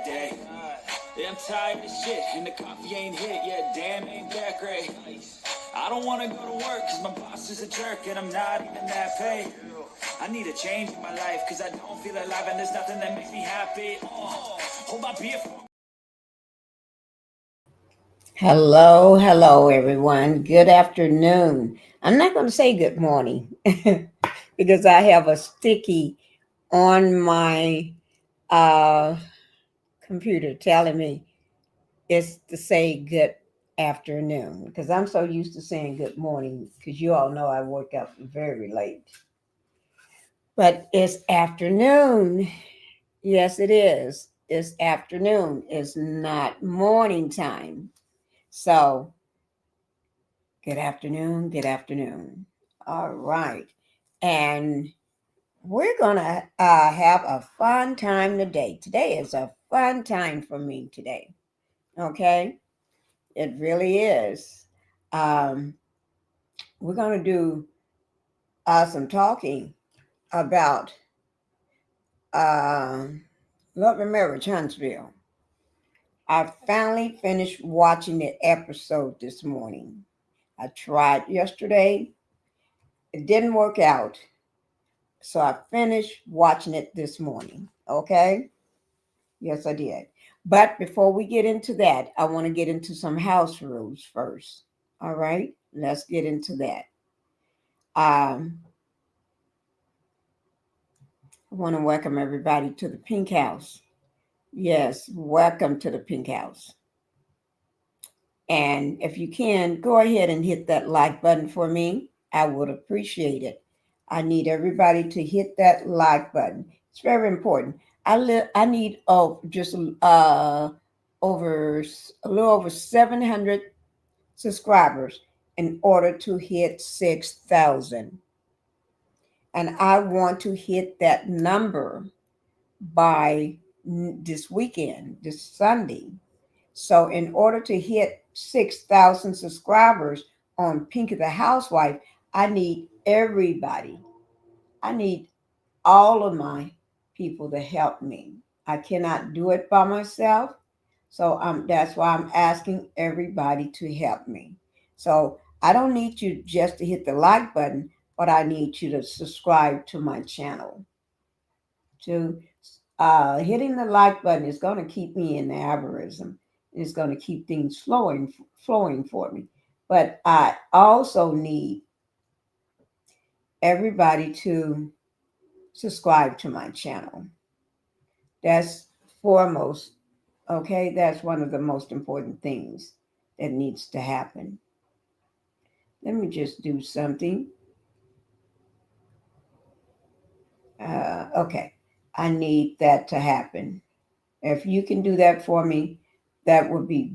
day. Yeah, I'm tired of shit, and the coffee ain't hit yet. Damn, ain't that great. I don't want to go to work, cause my boss is a jerk, and I'm not even that paid. I need a change in my life, cause I don't feel alive, and there's nothing that makes me happy. Hold my beer for... Hello, everyone. Good afternoon. I'm not going to say good morning because I have a sticky on my computer telling me it's to say good afternoon because I'm so used to saying good morning because you all know I work out very late. But it's afternoon. Yes, it is. It's afternoon. It's not morning time. So, good afternoon. Good afternoon. All right. And we're going to have a fun time today. Today is a fun time for me today. Okay? It really is. We're going to do some talking about Love and Marriage Huntsville. I finally finished watching the episode this morning. I tried yesterday. It didn't work out. So I finished watching it this morning. Okay? Yes, I did. But before we get into that, I want to get into some house rules first. All right? Let's get into that. I want to welcome everybody to the Pink House. Yes, welcome to the Pink House. And if you can, go ahead and hit that like button for me. I would appreciate it. I need everybody to hit that like button. It's very important. I need just over a little over 700 subscribers in order to hit 6,000. And I want to hit that number by this weekend, this Sunday. So in order to hit 6,000 subscribers on Pinkie the Housewife, I need everybody. I need all of my people to help me. I cannot do it by myself. So that's why I'm asking everybody to help me. So I don't need you just to hit the like button, but I need you to subscribe to my channel. Hitting the like button is going to keep me in the algorithm. It's going to keep things flowing for me. But I also need everybody to subscribe to my channel. That's foremost. Okay, that's one of the most important things that needs to happen. Let me just do something. Okay, I need that to happen. If you can do that for me, that would be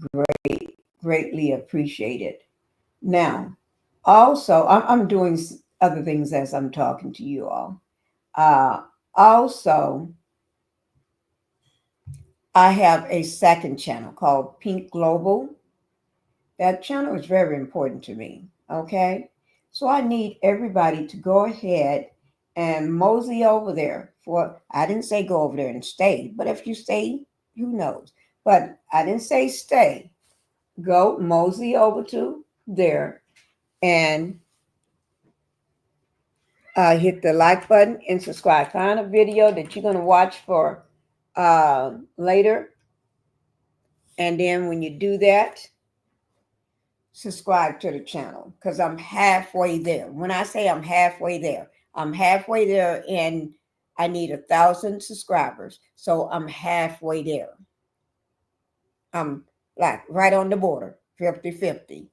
greatly appreciated. Now, also, I'm doing other things as I'm talking to you all. Also, I have a second channel called Pink Global. That channel is very important to me. Okay. So I need everybody to go ahead and mosey over there I didn't say go over there and stay, but if you stay, who knows? But I didn't say stay. Go mosey over to there and hit the like button and subscribe. Find a video that you're going to watch for later. And then when you do that, subscribe to the channel because I'm halfway there. When I say I'm halfway there and I need 1,000 subscribers. So I'm halfway there. I'm like right on the border, 50-50.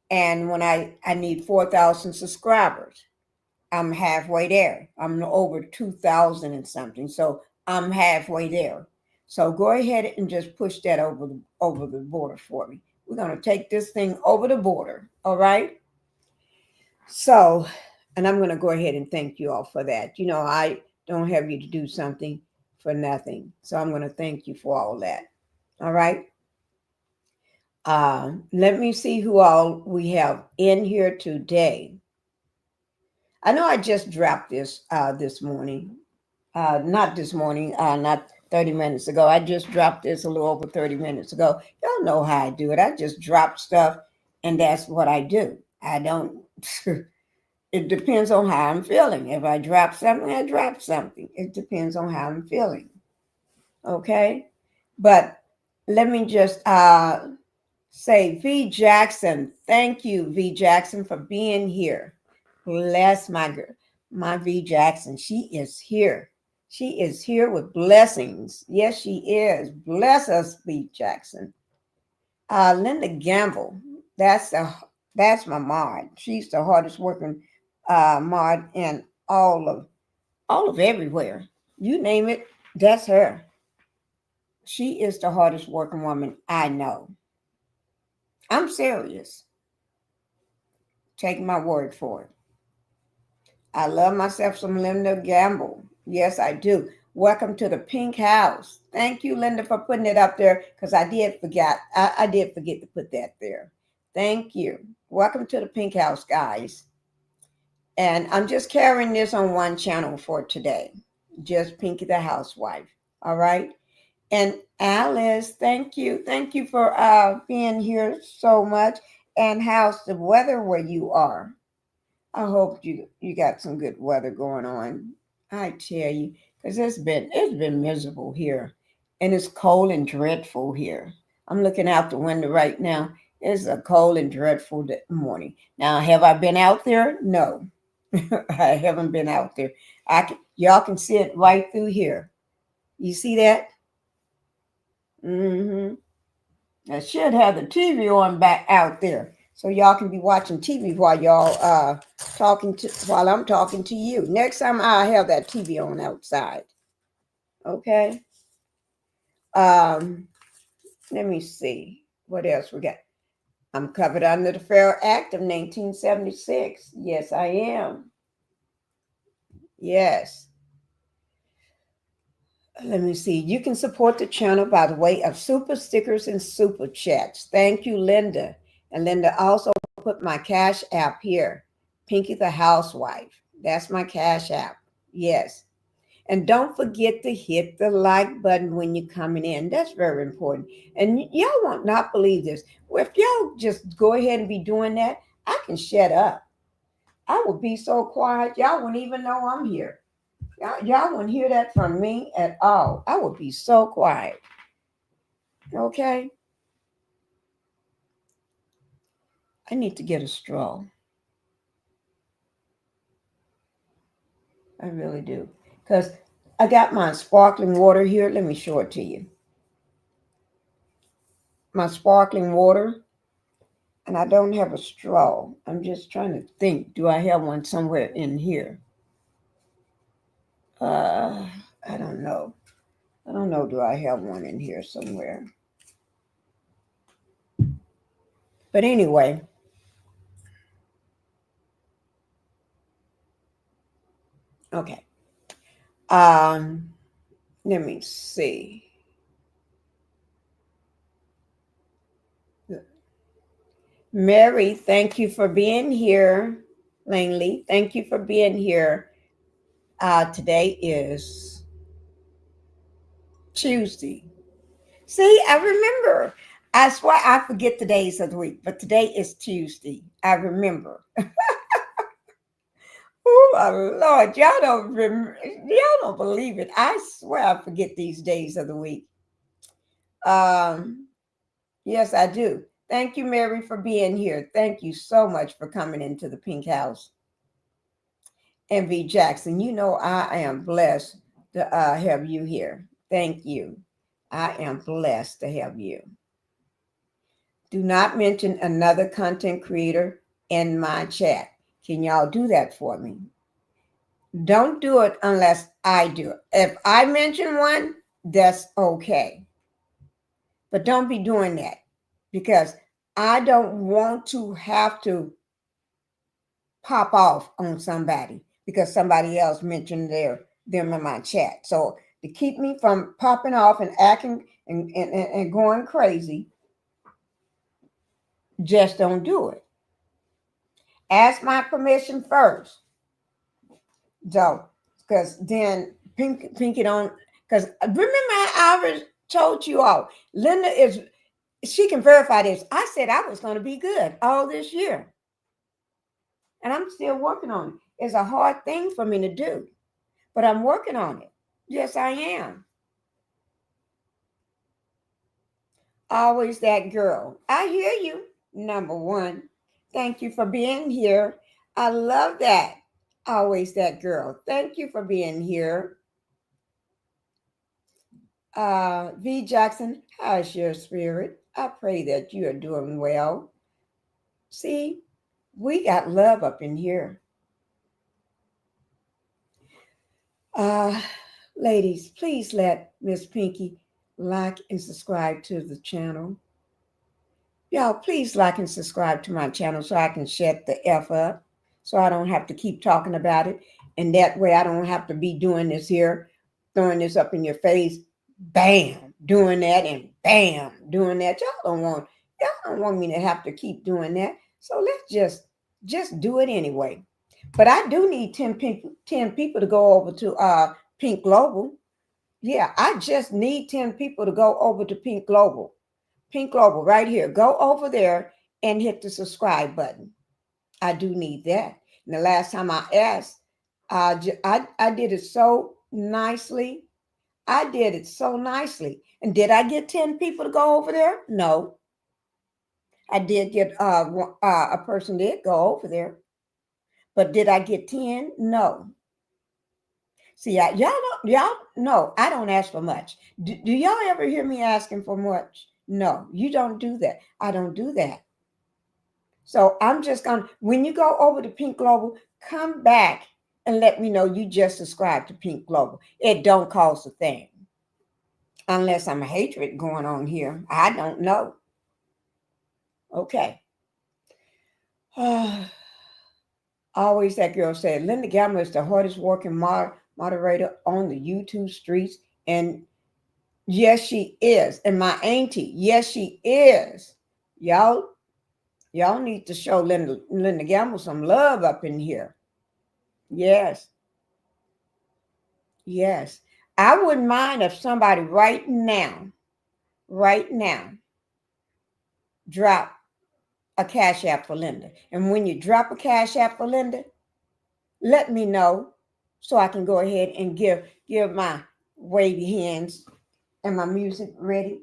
And when I need 4,000 subscribers, I'm halfway there. I'm over 2,000 and something. So I'm halfway there. So go ahead and just push that over the border for me. We're going to take this thing over the border. All right. So, and I'm going to go ahead and thank you all for that. You know, I don't have you to do something for nothing. So I'm going to thank you for all that. All right. Let me see who all we have in here today. I know I just dropped this this morning. Not this morning, not 30 minutes ago. I just dropped this a little over 30 minutes ago. Y'all know how I do it. I just drop stuff, and that's what I do. I don't, it depends on how I'm feeling. If I drop something, I drop something. It depends on how I'm feeling. Okay? But let me just say, V. Jackson, thank you, V. Jackson, for being here. Bless my girl, my V. Jackson. She is here. She is here with blessings. Yes, she is. Bless us, V. Jackson. Linda Gamble, that's the that's my mod. She's the hardest working mod in all of everywhere. You name it, that's her. She is the hardest working woman I know. I'm serious. Take my word for it. I love myself some Linda Gamble. Yes, I do. Welcome to the Pink House. Thank you, Linda, for putting it up there because I did forget. I did forget to put that there. Thank you. Welcome to the Pink House, guys. And I'm just carrying this on one channel for today. Just Pinkie the Housewife. All right. And Alice, thank you. Thank you for being here so much. And how's the weather where you are? I hope you got some good weather going on. I tell you, because it's been miserable here, and it's cold and dreadful here. I'm looking out the window right now. It's a cold and dreadful morning. Now, have I been out there? No, I haven't been out there. Y'all can see it right through here. You see that? Mm-hmm. I should have the TV on back out there, so y'all can be watching TV while y'all while I'm talking to you. Next time I'll have that TV on outside. Okay. Um, Let me see what else we got. I'm covered under the Fair Act of 1976. Yes, I am. Yes. Let me see. You can support the channel by the way of super stickers and super chats. Thank you, Linda. And Linda also put my cash app here, Pinkie the Housewife. That's my cash app. Yes. And don't forget to hit the like button when you're coming in. That's very important. And y'all won't not believe this. Well, if y'all just go ahead and be doing that, I can shut up. I would be so quiet, y'all wouldn't even know I'm here. Y'all wouldn't hear that from me at all. I would be so quiet. Okay? I need to get a straw. I really do. Because I got my sparkling water here. Let me show it to you. My sparkling water. And I don't have a straw. I'm just trying to think. Do I have one somewhere in here? Uh, I don't know. I don't know. Do I have one in here somewhere? But anyway, okay. Um, Let me see. Mary, thank you for being here. Langley, thank you for being here. Today is Tuesday. See, I remember. I swear I forget the days of the week, but today is Tuesday. I remember. Oh my Lord, y'all don't believe it. I swear I forget these days of the week. Um, yes, I do. Thank you, Mary, for being here. Thank you so much for coming into the Pink House. And V. Jackson, you know I am blessed to have you here. Thank you. I am blessed to have you. Do not mention another content creator in my chat. Can y'all do that for me? Don't do it unless I do it. If I mention one, that's okay. But don't be doing that because I don't want to have to pop off on somebody because somebody else mentioned them in my chat. So to keep me from popping off and acting and going crazy, just don't do it. Ask my permission first. So, because then Pinkie don't Because remember, I already told you all, Linda she can verify this. I said I was going to be good all this year. And I'm still working on it. It's a hard thing for me to do, but I'm working on it. Yes, I am. Always that girl. I hear you. Number one. Thank you for being here. I love that. Always that girl. Thank you for being here. V. Jackson, how's your spirit? I pray that you are doing well. See, we got love up in here. Ladies, please let Miss Pinkie like and subscribe to the channel. Y'all, please like and subscribe to my channel so I can shut the F up, so I don't have to keep talking about it. And that way I don't have to be doing this here, throwing this up in your face, bam, doing that, and bam, doing that. Y'all don't want me to have to keep doing that. So let's just do it anyway. But I do need 10 people to go over to Pink Global. Yeah, I just need 10 people to go over to Pink Global. Pink Global right here. Go over there and hit the subscribe button. I do need that. And the last time I asked, I did it so nicely. I did it so nicely. And did I get 10 people to go over there? No. I did get a person did go over there. But did I get 10? No. See, y'all know I don't ask for much. Do y'all ever hear me asking for much? No, you don't do that. I don't do that. So I'm just going, when you go over to Pink Global, come back and let me know you just subscribed to Pink Global. It don't cost a thing. Unless I'm a hatred going on here. I don't know. Okay. Always that girl said, Linda Gamble is the hardest working moderator on the YouTube streets. And yes, she is. And my auntie, yes, she is. Y'all need to show Linda Gamble some love up in here. Yes. Yes. I wouldn't mind if somebody right now, drop a Cash App for Linda. And when you drop a Cash App for Linda, let me know so I can go ahead and give my wavy hands and my music ready.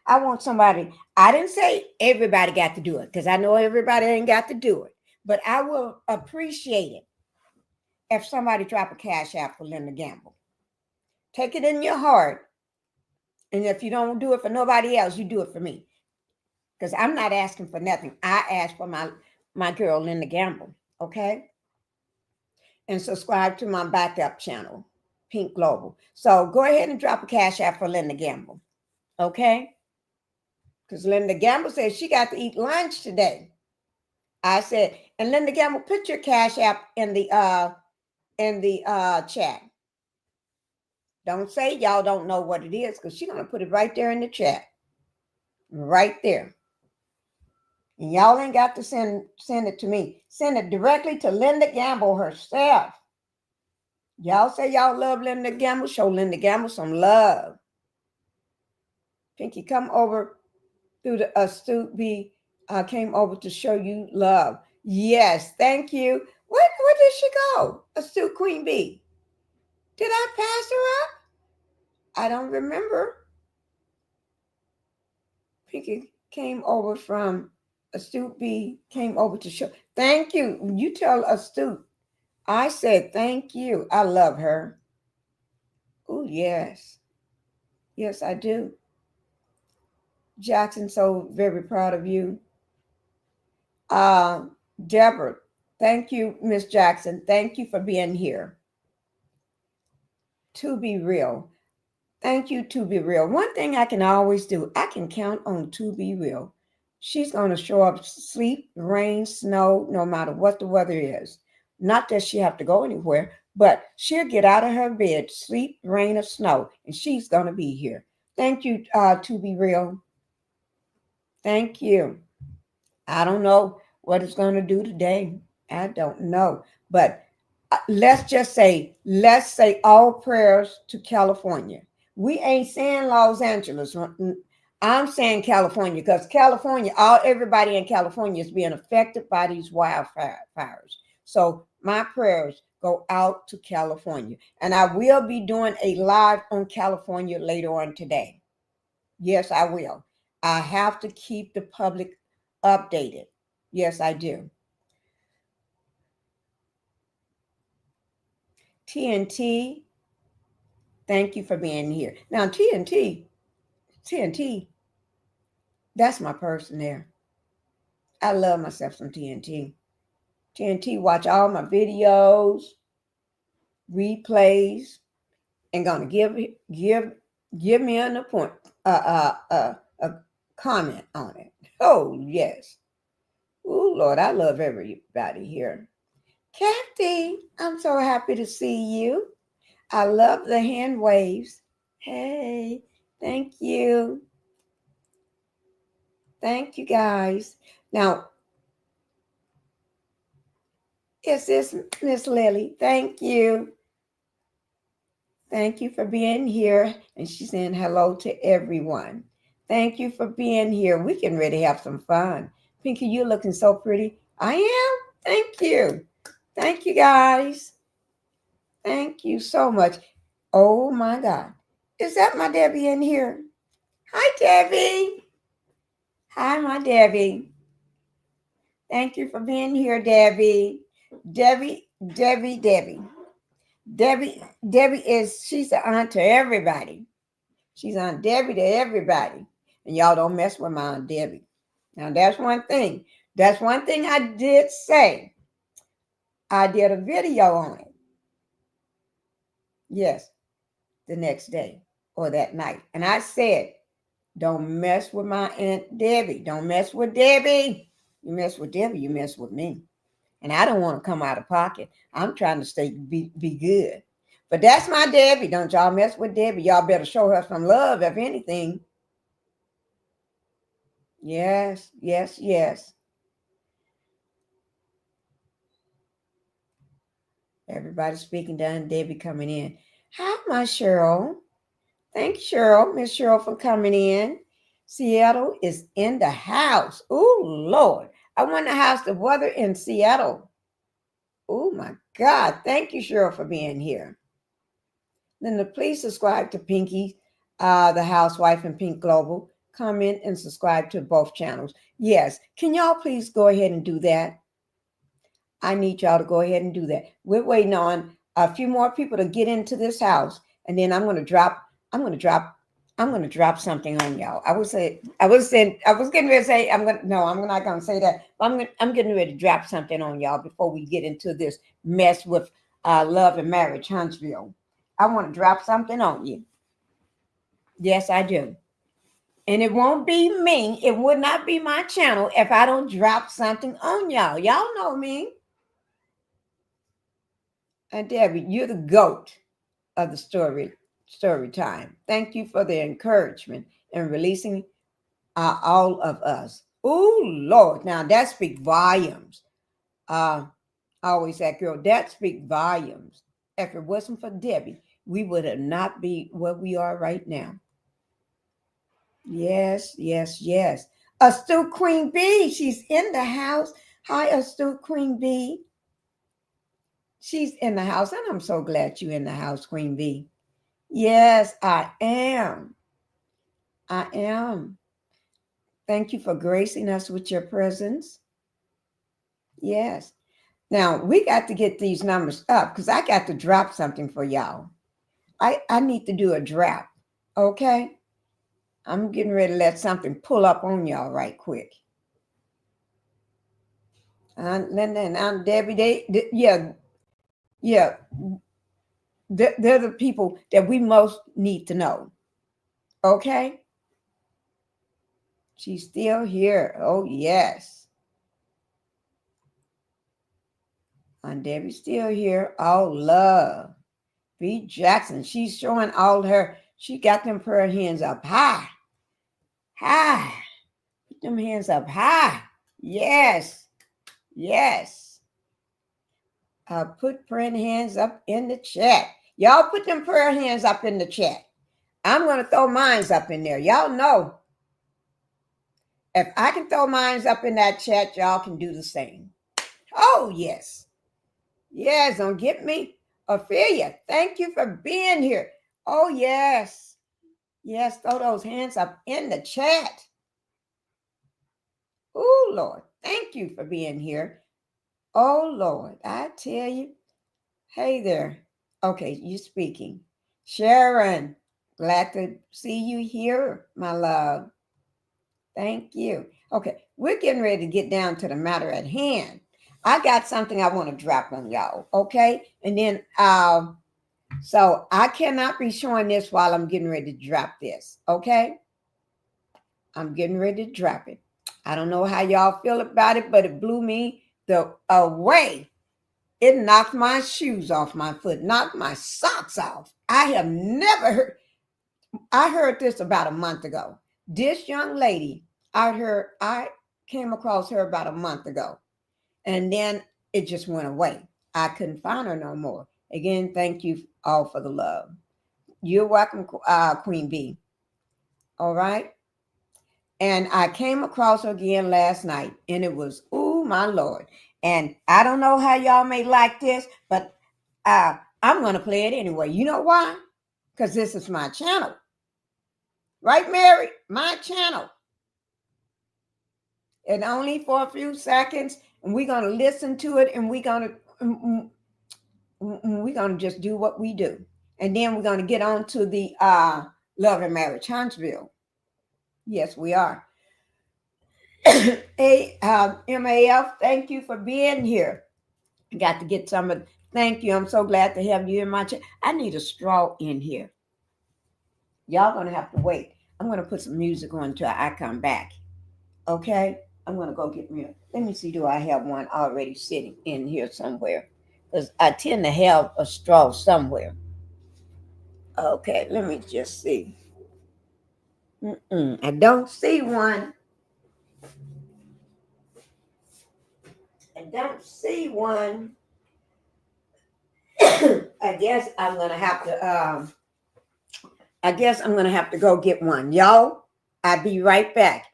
I want somebody, I didn't say everybody got to do it because I know everybody ain't got to do it, but I will appreciate it if somebody drop a Cash App for Linda Gamble. Take it in your heart. And if you don't do it for nobody else, you do it for me. Because I'm not asking for nothing. I ask for my girl, Linda Gamble. Okay? And subscribe to my backup channel, Pink Global. So go ahead and drop a Cash App for Linda Gamble. Okay? Because Linda Gamble said she got to eat lunch today. I said, and Linda Gamble, put your Cash App in the chat. Don't say y'all don't know what it is, because she's going to put it right there in the chat. Right there. And y'all ain't got to send it to me. Send it directly to Linda Gamble herself. Y'all say y'all love Linda Gamble. Show Linda Gamble some love. Pinkie, come over through the astute B. Came over to show you love. Yes, thank you. Where did she go? Astute Queen Bee. Did I pass her up? I don't remember. Pinkie came over from Astute B, came over to show. Thank you. You tell Astute. I said thank you. I love her. Oh, yes. Yes, I do. Jackson, so very proud of you. Deborah, thank you, Miss Jackson. Thank you for being here. To be real. Thank you, To Be Real. One thing I can always do, I can count on To Be Real. She's going to show up, sleep, rain, snow, no matter what the weather is. Not that she have to go anywhere, but she'll get out of her bed, sleep, rain, or snow, and she's going to be here. Thank you, To Be Real. Thank you. I don't know what it's going to do today. I don't know. But let's say all prayers to California. We ain't saying Los Angeles. I'm saying California, because California, everybody in California is being affected by these wildfires. So my prayers go out to California. And I will be doing a live on California later on today. Yes, I will. I have to keep the public updated. Yes, I do. TNT, thank you for being here. Now, TNT, that's my person there. I love myself some TNT. TNT, watch all my videos, replays, and gonna give me an appointment, a comment on it. Oh yes. Oh Lord, I love everybody here. Kathy, I'm so happy to see you. I love the hand waves. Hey, thank you. Thank you guys. Now, is this Miss Lily? Thank you. Thank you for being here. And she's saying hello to everyone. Thank you for being here. We can really have some fun. Pinkie, you're looking so pretty. I am. Thank you. Thank you, guys. Thank you so much. Oh, my God. Is that my Debbie in here? Hi, Debbie. Hi, my Debbie. Thank you for being here, Debbie. Debbie she's the aunt to everybody. She's Aunt Debbie to everybody. And y'all don't mess with my Aunt Debbie. Now, that's one thing. That's one thing I did say. I did a video on it. Yes, the next day or that night. And I said, don't mess with my Aunt Debbie. Don't mess with Debbie. You mess with Debbie, you mess with me. And I don't want to come out of pocket. I'm trying to be good. But that's my Debbie. Don't y'all mess with Debbie. Y'all better show her some love, if anything. Yes, yes, yes. Everybody speaking down, Debbie coming in. Hi, my Cheryl. Thanks, Cheryl. Miss Cheryl for coming in. Seattle is in the house. Oh, Lord. I wonder how's the weather in Seattle. Oh, my God. Thank you, Cheryl, for being here. Then please subscribe to Pinkie, the Housewife, and Pink Global. Comment and subscribe to both channels. Yes. Can y'all please go ahead and do that? I need y'all to go ahead and do that. We're waiting on a few more people to get into this house, and then I'm going to drop something on y'all. I was getting ready to say, I'm not going to say that, but I'm getting ready to drop something on y'all before we get into this mess with love and marriage, Huntsville. I want to drop something on you. Yes, I do. And it won't be me. It would not be my channel if I don't drop something on y'all. Y'all know me. And Debbie, you're the GOAT of the story time. Thank you for the encouragement and releasing all of us. Oh, Lord. Now that speaks volumes. I always that girl, that speaks volumes. If it wasn't for Debbie, we would have not be where we are right now. Yes, yes, yes. Astute Queen B, she's in the house. Hi, Astute Queen B. She's in the house, and I'm so glad you're in the house, Queen B. Yes, I am. I am. Thank you for gracing us with your presence. Yes. Now, we got to get these numbers up because I got to drop something for y'all. I need to do a drop, okay? I'm getting ready to let something pull up on y'all right quick. And Debbie, yeah, they're the people that we most need to know. Okay? She's still here. Oh, yes. And Debbie's still here. All love. B. Jackson, she's showing all her, she got them prayer hands up high. High. Put them hands up high. Yes. Yes. Put praying hands up in the chat. Y'all put them prayer hands up in the chat. I'm going to throw mines up in there. Y'all know if I can throw mines up in that chat, y'all can do the same. Oh, yes. Yes, don't get me. Ophelia, thank you for being here. Oh, yes. Yes, throw those hands up in the chat. Oh, Lord, thank you for being here. Oh, Lord, I tell you. Hey there. Okay, you speaking. Sharon, glad to see you here, my love. Thank you. Okay, we're getting ready to get down to the matter at hand. I got something I want to drop on y'all, okay? And then so I cannot be showing this while I'm getting ready to drop this, okay? I'm getting ready to drop it. I don't know how y'all feel about it, but it blew me the away. It knocked my shoes off my foot, knocked my socks off. I have never heard, I heard this about a month ago. This young lady, I came across her about a month ago, and then it just went away. I couldn't find her no more. Again, thank you all for the love. You're welcome, Queen B. All right. And I came across her again last night, and it was, ooh, my Lord. And I don't know how y'all may like this, but I'm going to play it anyway. You know why? Because this is my channel. Right, Mary? My channel. And only for a few seconds, and we're going to listen to it, and we're going to just do what we do. And then we're going to get on to the Love and Marriage Huntsville. Yes, we are. MAF, thank you for being here. I got to get some of, thank you. I'm so glad to have you in my chat. I need a straw in here. Y'all going to have to wait. I'm going to put some music on until I come back. Okay? I'm going to go get me let me see, do I have one already sitting in here somewhere? Because I tend to have a straw somewhere. Okay, let me just see. I don't see one. I don't see one. I guess I'm going to have to go get one. Y'all, I'll be right back.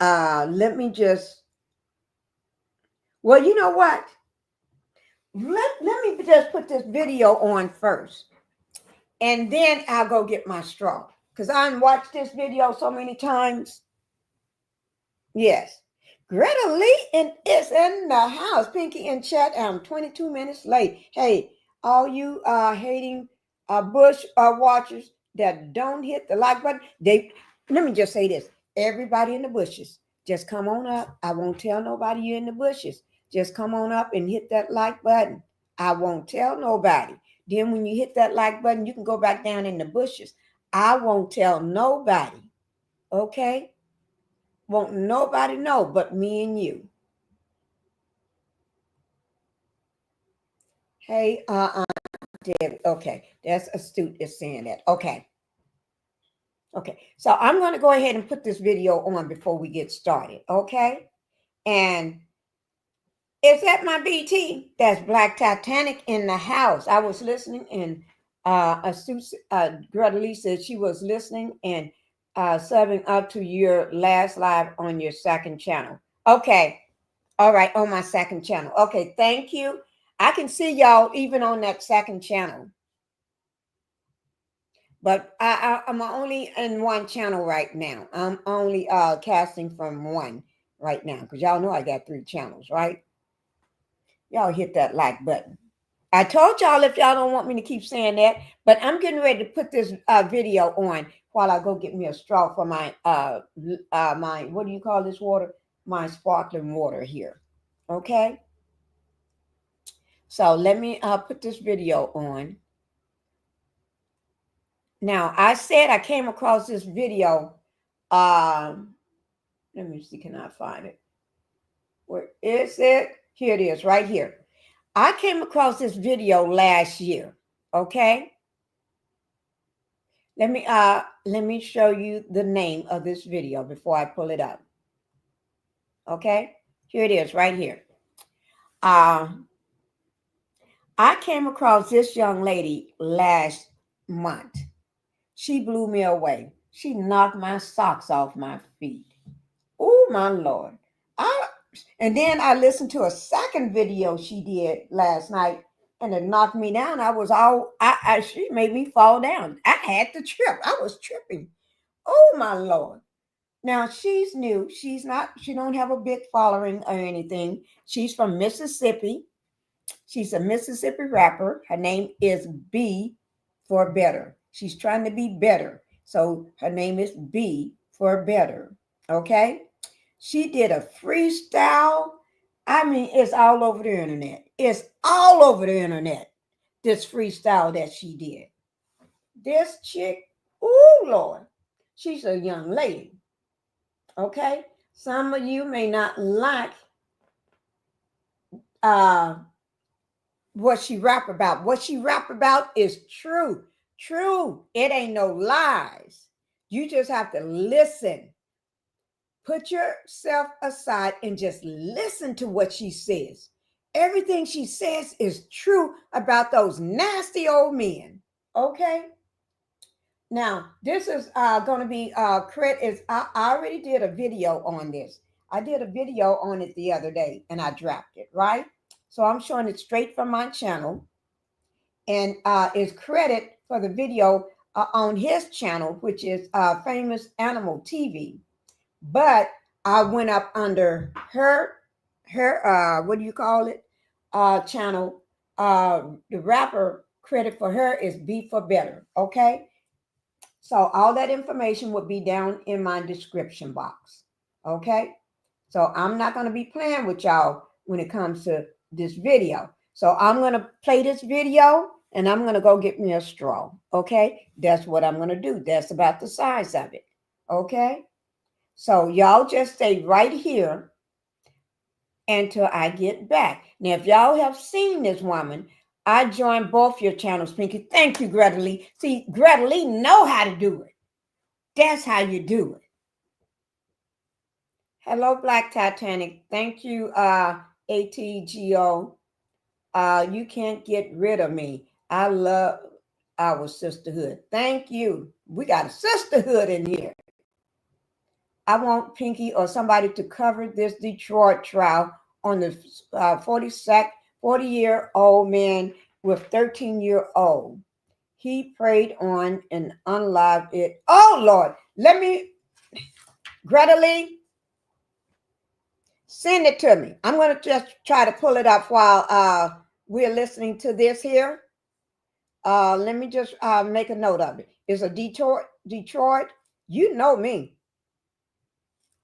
Let me just, well, you know what? Let me just put this video on first. And then I'll go get my straw. Because I've watched this video so many times. Yes. Greta Lee is in the house. Pinkie in chat. I'm 22 minutes late. Hey, all you hating Bush watchers that don't hit the like button, let me just say this. Everybody in the bushes, just come on up. I won't tell nobody you're in the bushes. Just come on up and hit that like button. I won't tell nobody. Then when you hit that like button, you can go back down in the bushes. I won't tell nobody. Okay? Won't nobody know but me and you. Hey, Debbie. Okay, that's astute is saying that. Okay. Okay, so I'm going to go ahead and put this video on before we get started. Okay, and is that my BT? That's Black Titanic in the house. I was listening, and astute Greta Lee said she was listening and subbing up to your last live on your second channel. Okay. All right, on my second channel. Okay, thank you. I can see y'all even on that second channel. But I'm only in one channel right now. I'm only casting from one right now because y'all know I got 3 channels, right? Y'all hit that like button. I told y'all if y'all don't want me to keep saying that, but I'm getting ready to put this video on while I go get me a straw for my my, what do you call this water? My sparkling water here. Okay? So let me put this video on. Now, I said I came across this video. Let me see, can I find it? Where is it? Here it is, right here. I came across this video last year. Okay. Let me show you the name of this video before I pull it up. Okay. Here it is, right here. I came across this young lady last month. She blew me away. She knocked my socks off my feet. Oh my Lord. I and then I listened to a second video she did last night and it knocked me down. I was all she made me fall down. I had to trip. I was tripping. Oh my Lord. Now she's new. She don't have a big following or anything. She's from Mississippi. She's a Mississippi rapper. Her name is B for Better. She's trying to be better. So her name is B for Better. Okay? She did a freestyle. I mean, it's all over the internet. It's all over the internet. This freestyle that she did. This chick, oh Lord, she's a young lady. Okay? Some of you may not like what she rap about. What she rap about is true. True. It ain't no lies. You just have to listen. Put yourself aside and just listen to what she says. Everything she says is true about those nasty old men. Okay? Now, this is going to be credit. I already did a video on this. I did a video on it the other day and I dropped it, right? So I'm showing it straight from my channel. And is credit for the video on his channel, which is Famous Animal TV. But I went up under her what do you call it? Channel. The rapper credit for her is B for Better. Okay. So all that information will be down in my description box. Okay. So I'm not going to be playing with y'all when it comes to this video. So I'm going to play this video and I'm going to go get me a straw. Okay. That's what I'm going to do. That's about the size of it. Okay. So y'all just stay right here until I get back. Now, if y'all have seen this woman, I joined both your channels, Pinkie. Thank you, Greta Lee. See, Greta Lee know how to do it. That's how you do it. Hello, Black Titanic. Thank you, ATGO. You can't get rid of me. I love our sisterhood. Thank you. We got a sisterhood in here. I want Pinkie or somebody to cover this Detroit trial on the 40-year-old man with 13-year-old. He preyed on and unlived it. Oh, Lord. Let me, Greta Lee, send it to me. I'm going to just try to pull it up while we're listening to this here. Let me just make a note of it. It's a Detroit. You know me.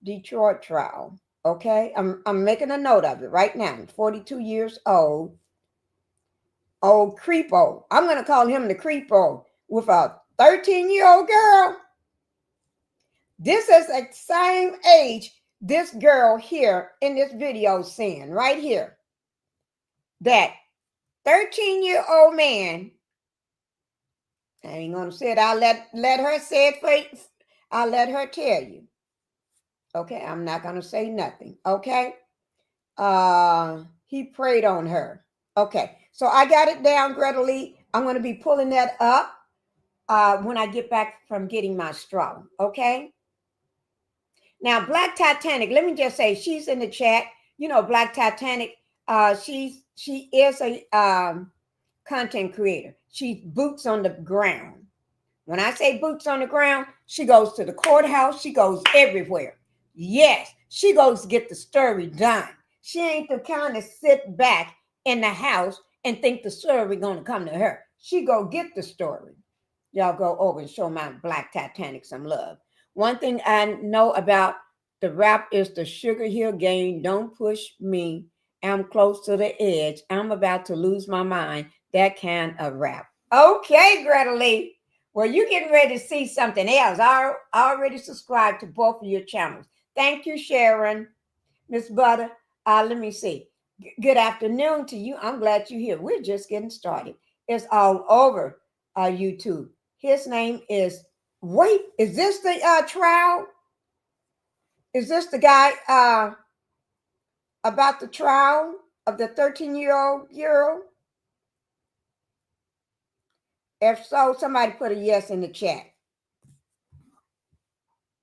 Detroit trial. Okay, I'm making a note of it right now. 42 years old. Old creepo. I'm going to call him the creepo with a 13-year-old girl. This is the same age this girl here in this video saying right here. That 13-year-old man, I ain't going to say it. I'll let her say it for you. I'll let her tell you. Okay, I'm not going to say nothing. Okay. He preyed on her. Okay, so I got it down, Greta Lee. I'm going to be pulling that up when I get back from getting my straw. Okay. Now, Black Titanic, let me just say, she's in the chat. You know, Black Titanic, she is a content creator. She's boots on the ground. When I say boots on the ground, she goes to the courthouse. She goes everywhere. Yes, she goes to get the story done. She ain't the kind of sit back in the house and think the story going to come to her. She go get the story. Y'all go over and show my Black Titanic some love. One thing I know about the rap is the Sugar Hill Gang. Don't push me. I'm close to the edge. I'm about to lose my mind. That kind of rap. Okay, Greta Lee. Well, you're getting ready to see something else. I already subscribed to both of your channels. Thank you, Sharon. Miss Butter. Let me see. Good afternoon to you. I'm glad you're here. We're just getting started. It's all over YouTube. His name is, wait, is this the trial? Is this the guy about the trial of the 13-year-old girl? If so, somebody put a yes in the chat.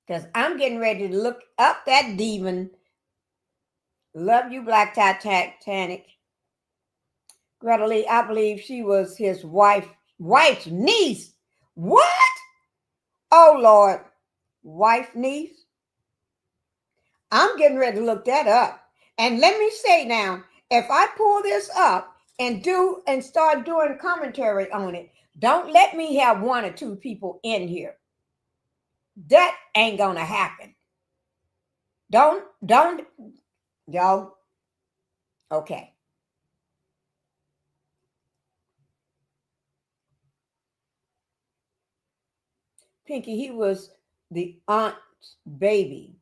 because I'm getting ready to look up that demon. Love you, Black Titanic. Greta Lee, I believe she was his wife's niece. What? Oh Lord, wife niece. I'm getting ready to look that up. And let me say now, if I pull this up and start doing commentary on it, don't let me have one or two people in here. That ain't gonna happen. Don't, y'all. Okay. Pinkie, he was the aunt's baby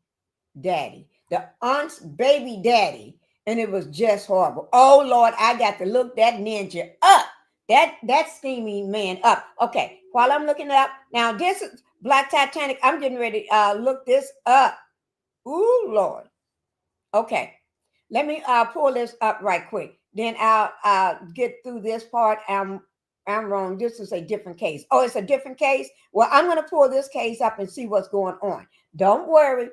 daddy. The aunt's baby daddy. And it was just horrible. Oh Lord, I got to look that ninja up. That scheming man up. Okay, while I'm looking it up, now this is Black Titanic. I'm getting ready to look this up. Ooh, Lord. Okay, let me pull this up right quick. Then I'll get through this part. I'm wrong. This is a different case. Oh, it's a different case? Well, I'm going to pull this case up and see what's going on. Don't worry.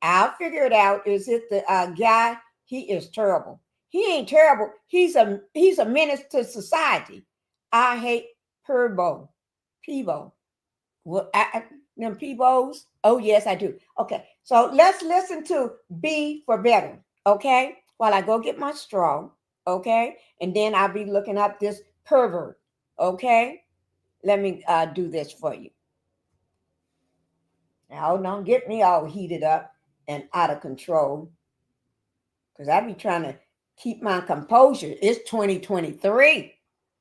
I'll figure it out. Is it the guy? He is terrible. He ain't terrible. He's a menace to society. I hate Peebo. Well, them Peebos. Oh, yes, I do. Okay, so let's listen to B for Better, okay? While I go get my straw, okay? And then I'll be looking up this pervert, okay? Let me do this for you. Now, don't get me all heated up and out of control, because I be trying to keep my composure. It's 2023.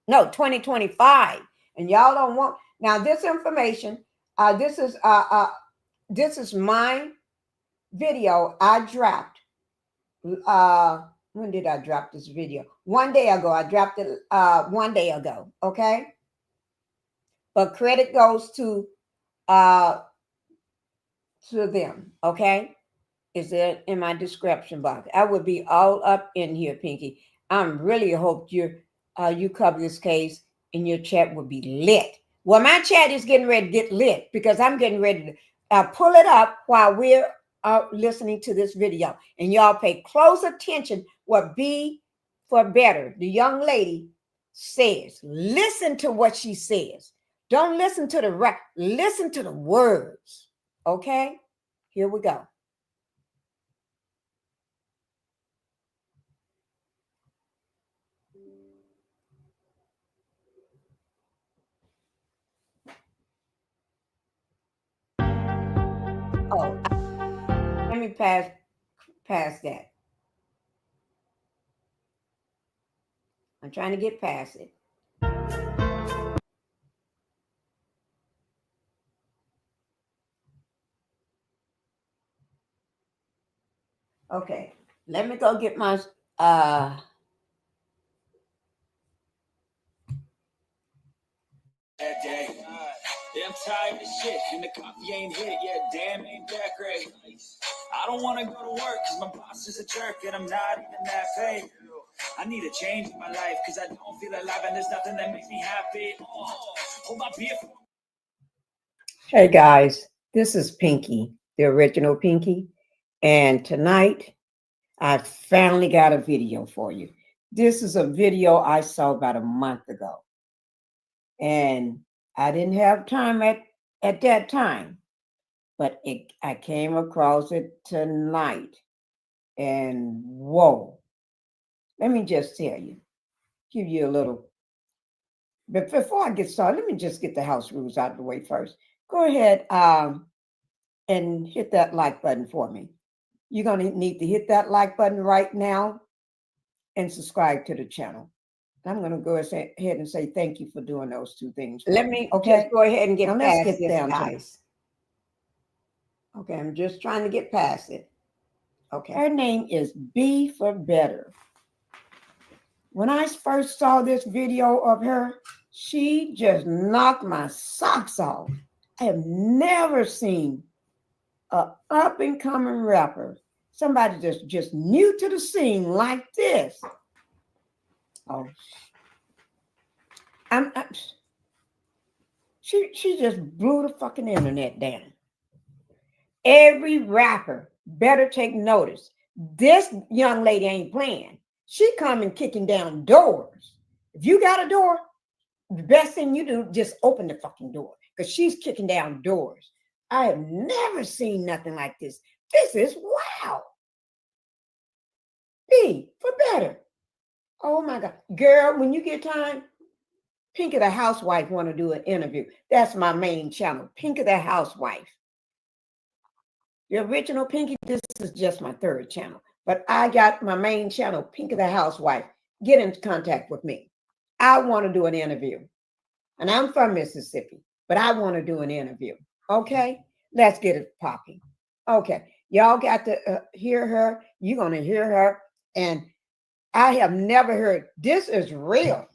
No, 2025. And y'all don't want... Now, this information, this is my video I dropped. When did I drop this video? 1 day ago. I dropped it 1 day ago. Okay. But credit goes to them. Okay. Is it in my description box? I would be all up in here, Pinkie. I'm really hope you cover this case and your chat will be lit. Well, my chat is getting ready to get lit because I'm getting ready to pull it up while we're listening to this video. And y'all pay close attention what B for Better, the young lady, says. Listen to what she says. Don't listen to the rap. Listen to the words. Okay? Here we go. Oh, let me pass that. I'm trying to get past it. Okay, let me go get my I'm tired of shit and the coffee ain't hit yet. Damn, ain't that great. I don't want to go to work because my boss is a jerk and I'm not even that paid. I need a change in my life because I don't feel alive and there's nothing that makes me happy. Hold my beer. Hey guys, this is Pinkie, the original Pinkie, and tonight I finally got a video for you. This is a video I saw about a month ago, and I didn't have time at that time, but I came across it tonight, and whoa. Let me just tell you, give you a little, but before I get started, let me just get the house rules out of the way first. Go ahead and hit that like button for me. You're going to need to hit that like button right now and subscribe to the channel. I'm going to go ahead and say thank you for doing those two things. Let me just go ahead and get past this, guys. Okay, I'm just trying to get past it. Okay. Her name is B for Better. When I first saw this video of her, she just knocked my socks off. I have never seen an up-and-coming rapper, somebody that's just new to the scene like this. Oh, she just blew the fucking internet down. Every rapper better take notice. This young lady ain't playing. She coming kicking down doors. If you got a door, the best thing you do, just open the fucking door, because she's kicking down doors. I have never seen nothing like this. This is wow. B, for better. Oh my God. Girl, when you get time, Pinkie the Housewife want to do an interview. That's my main channel, Pinkie the Housewife. The original Pinkie, this is just my third channel. But I got my main channel, Pinkie the Housewife. Get in contact with me. I want to do an interview. And I'm from Mississippi, but I want to do an interview. Okay? Let's get it popping. Okay. Y'all got to hear her. You're going to hear her. And I have never heard, this is real.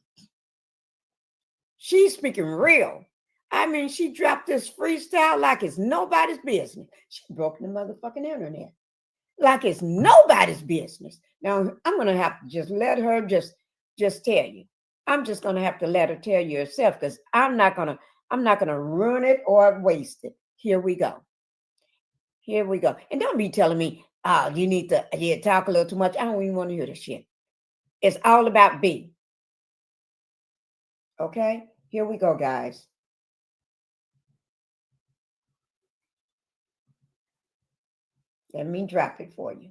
She's speaking real. I mean, she dropped this freestyle like it's nobody's business. She broke the motherfucking internet like it's nobody's business. Now, I'm going to have to just let her just tell you. I'm just going to have to let her tell you herself, because I'm not going to ruin it or waste it. Here we go. Here we go. And don't be telling me, oh, you need to talk a little too much. I don't even want to hear this shit. It's all about B. Okay? Here we go, guys. Let me drop it for you.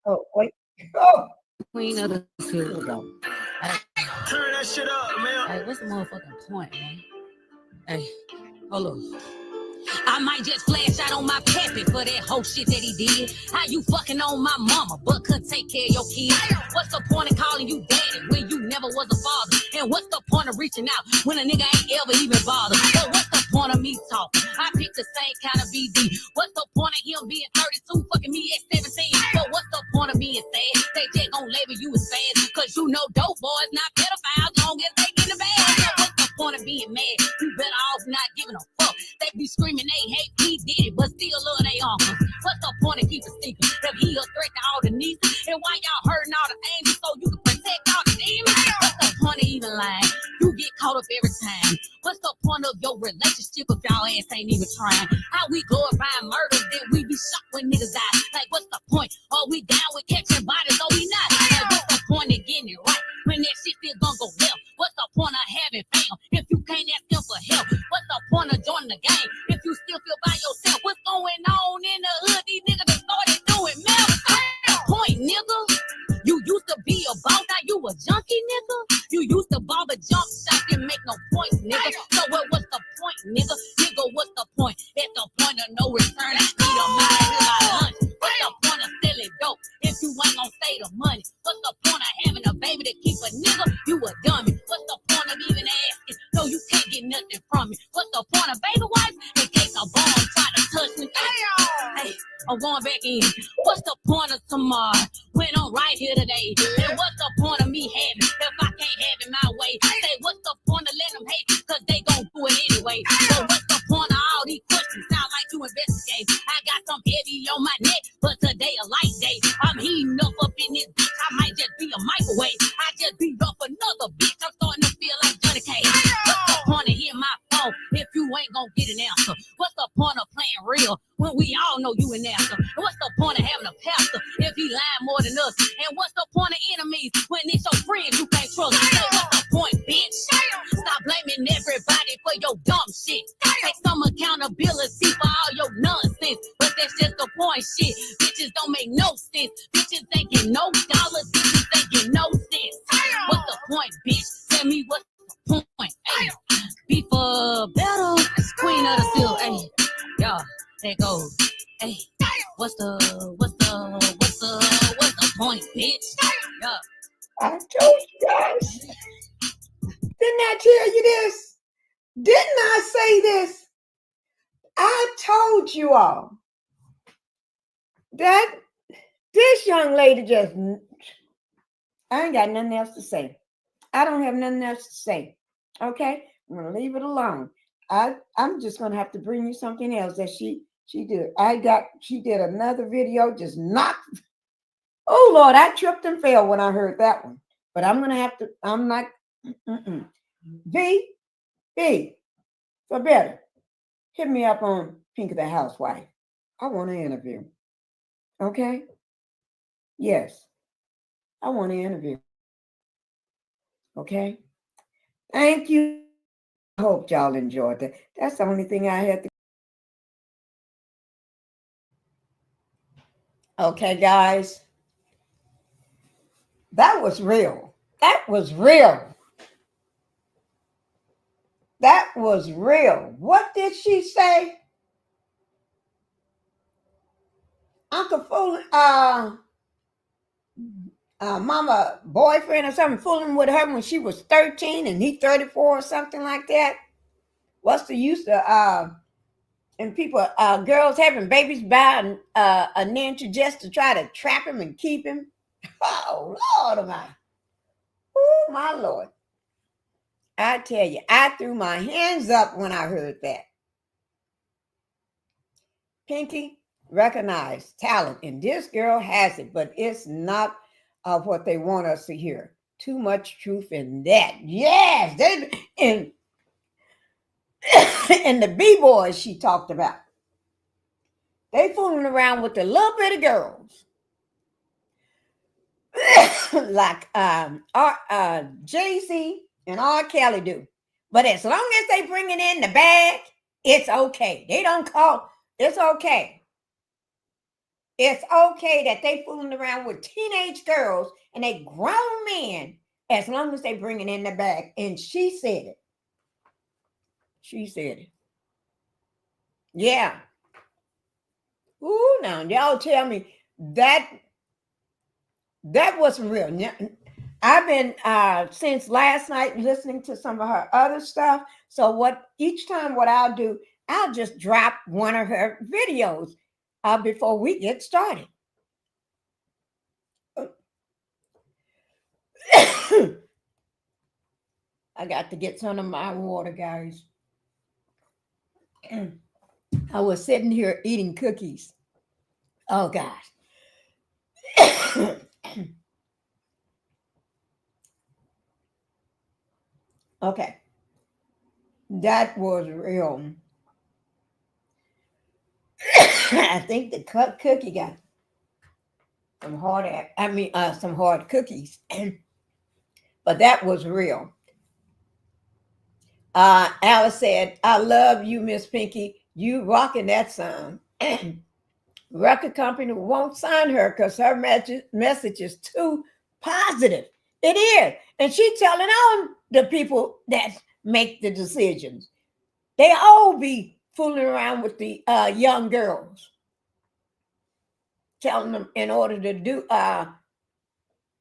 Oh, wait. Oh. Queen of the Here we go. Turn that shit up, man. Hey, what's the motherfucking point, man? Hey, hold on. I might just flash out on my pappy for that whole shit that he did. How you fucking on my mama, but couldn't take care of your kids? What's the point of calling you daddy when you never was a father? And what's the point of reaching out when a nigga ain't ever even bothered? So what's the point of me talking? I pick the same kind of BD. What's the point of him being 32, fucking me at 17? So what's the point of being sad? They just gon' label you as fast, cause you know dope boys not pedophiles, long as they get in the bag. So what's the point of being mad? You better off not giving a fuck. They be screaming they hate P. Diddy, but still love they uncle. What's the point of keeping secret? If he a threat to all the nieces, and why y'all hurting all the angels so you can protect all the demons? What's the point of even lying? You get caught up every time. What's the point of your relationship if y'all ass ain't even trying? How we glorifying murders, then we be shocked when niggas die? Like, what's the point? Are we down with catching bodies, or we not? Like, what's the point of getting it right when that shit still gonna go left? What's the point of having fam if you can't ask them for help? What's the point of joining the game if you still feel by yourself? What's going on in the hood? These niggas that started doing mel. Point, nigga. You used to be a boss, now you a junkie, nigga. You used to bomb a jump shot and make no points, nigga. So what's the point, nigga? Nigga, what's the point? At the point of no return, I need a man here by lunch. What's the point of selling dope if you ain't gonna say the money? What's the point of having a baby to keep a nigga? You a dummy. What's the point of even asking? No, you can't get nothing from me. What's the point of baby wife in case a bomb try to touch me? Hey, I'm going back in. What's the point of tomorrow when I'm right here today? And what's the point of me having if I can't have it my way? Say, what's the point of letting them hate? Cause they gon' do it anyway. So what's the point of all these questions? Sound like you investigate. I got some heavy on my neck, but today a light day. I'm heating up in this bitch. I might just be a microwave. I just beat up another bitch. I'm starting to feel like Johnny Cage. What's the point of hitting my phone if you ain't gonna get an answer? What's the point of playing real when we all know you an answer? What's the point of having a pastor if he lying more than us? And what's the point of enemies when it's your friends you can't trust? Say, what's the point, bitch? Stop blaming everybody for your dumb shit. Take some accountability for all your nonsense. But that's just the point, shit. Bitches don't make no sense. Bitches ain't get no dollars. Bitches ain't get no sense. What's the point, bitch? Tell me what's the point. Hey, be for better. Queen of the field. Hey, yeah, there goes. Hey, what's the point, bitch? Yeah. I told you guys. Didn't I tell you this? Didn't I say this? I told you all that this young lady just, I ain't got nothing else to say. I don't have nothing else to say. Okay? I'm going to leave it alone. I'm just going to have to bring you something else that she did. She did another video, just knocked. Oh, Lord, I tripped and fell when I heard that one. But I'm going to have to, I'm like, V, For better, hit me up on Pinkie the Housewife. I want an interview. Okay? Yes, I want an interview. Okay? Thank you. I hope y'all enjoyed that. That's the only thing I had to. Okay, guys. That was real. That was real. That was real. What did she say? Uncle fooling, mama boyfriend or something fooling with her when she was 13 and he 34 or something like that. What's the use of and people girls having babies by a ninja just to try to trap him and keep him? Oh Lord of mine. Oh my Lord. I tell you, I threw my hands up when I heard that. Pinkie recognized talent, and this girl has it, but it's not what they want us to hear. Too much truth in that. Yes, they and and the b-boys she talked about. They fooling around with the little bitty girls, like Jay-Z and R. Kelly do. But as long as they bring it in the bag, it's okay. They don't call. It's okay. It's okay that they fooling around with teenage girls and they grown men as long as they bring it in the bag. And she said it. She said it. Yeah. Ooh, now y'all tell me that wasn't real. I've been since last night listening to some of her other stuff. So each time what I'll do, I'll just drop one of her videos before we get started. I got to get some of my water, guys. I was sitting here eating cookies. Oh gosh. Okay. That was real. I think the cookie got some some hard cookies. But that was real. Alice said, I love you, Miss Pinkie. You rocking that song. Record company won't sign her because her message is too positive. It is. And she's telling on the people that make the decisions. They all be fooling around with the young girls. Telling them in order to do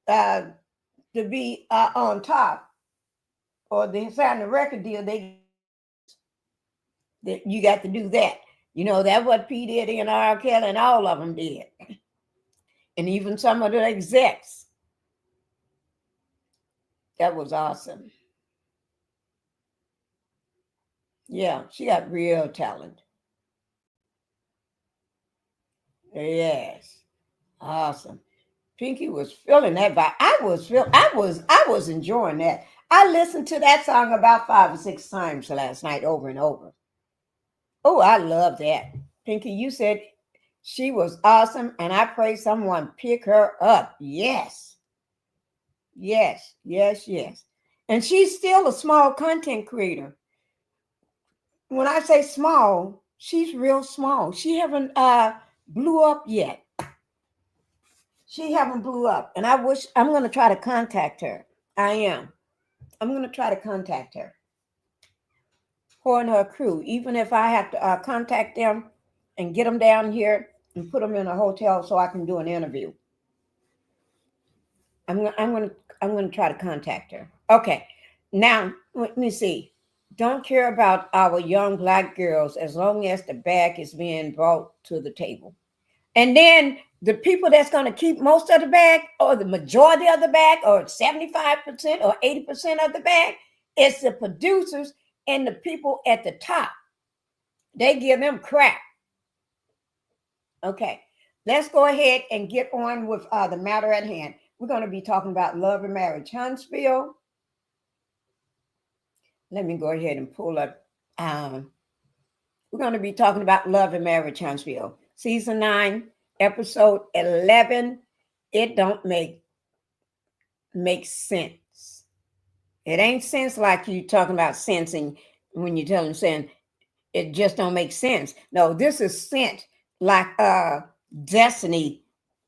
to be on top or they sign a record deal, you got to do that. You know, that's what P. Diddy and R. Kelly and all of them did. And even some of the execs. That was awesome. Yeah, she got real talent. Yes. Awesome. Pinkie was feeling that vibe. I was enjoying that. I listened to that song about 5 or 6 times last night over and over. Oh, I love that. Pinkie, you said she was awesome, and I pray someone pick her up. Yes. Yes, yes, yes. And she's still a small content creator. When I say small, she's real small. She haven't blew up yet. She haven't blew up. And I'm going to try to contact her. I am. I'm going to try to contact her. Her and her crew. Even if I have to contact them and get them down here and put them in a hotel so I can do an interview. I'm going to try to contact her. Okay. Now, let me see. Don't care about our young Black girls as long as the bag is being brought to the table. And then the people that's going to keep most of the bag or the majority of the bag or 75% or 80% of the bag, it's the producers and the people at the top. They give them crap. Okay, let's go ahead and get on with the matter at hand. We're going to be talking about love and marriage. Huntsville. Let me go ahead and pull up. We're going to be talking about Love and Marriage, Huntsville. Season 9, episode 11. It don't make sense. It ain't sense like you talking about sensing when you tell them saying it just don't make sense. No, this is sent like destiny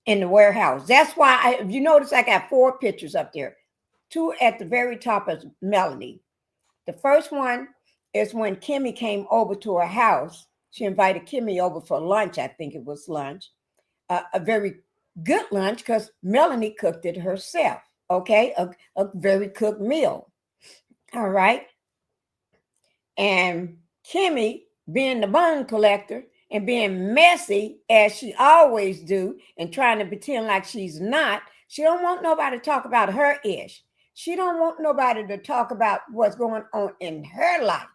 in the warehouse. That's why if you notice, I got 4 pictures up there. 2 at the very top is Melanie. The first one is when Kimmy came over to her house. She invited Kimmy over for lunch. I think it was lunch. A very good lunch because Melanie cooked it herself. Okay, a very cooked meal. All right. And Kimmy, being the bone collector and being messy as she always do and trying to pretend like she's not, she don't want nobody to talk about her ish. She don't want nobody to talk about what's going on in her life.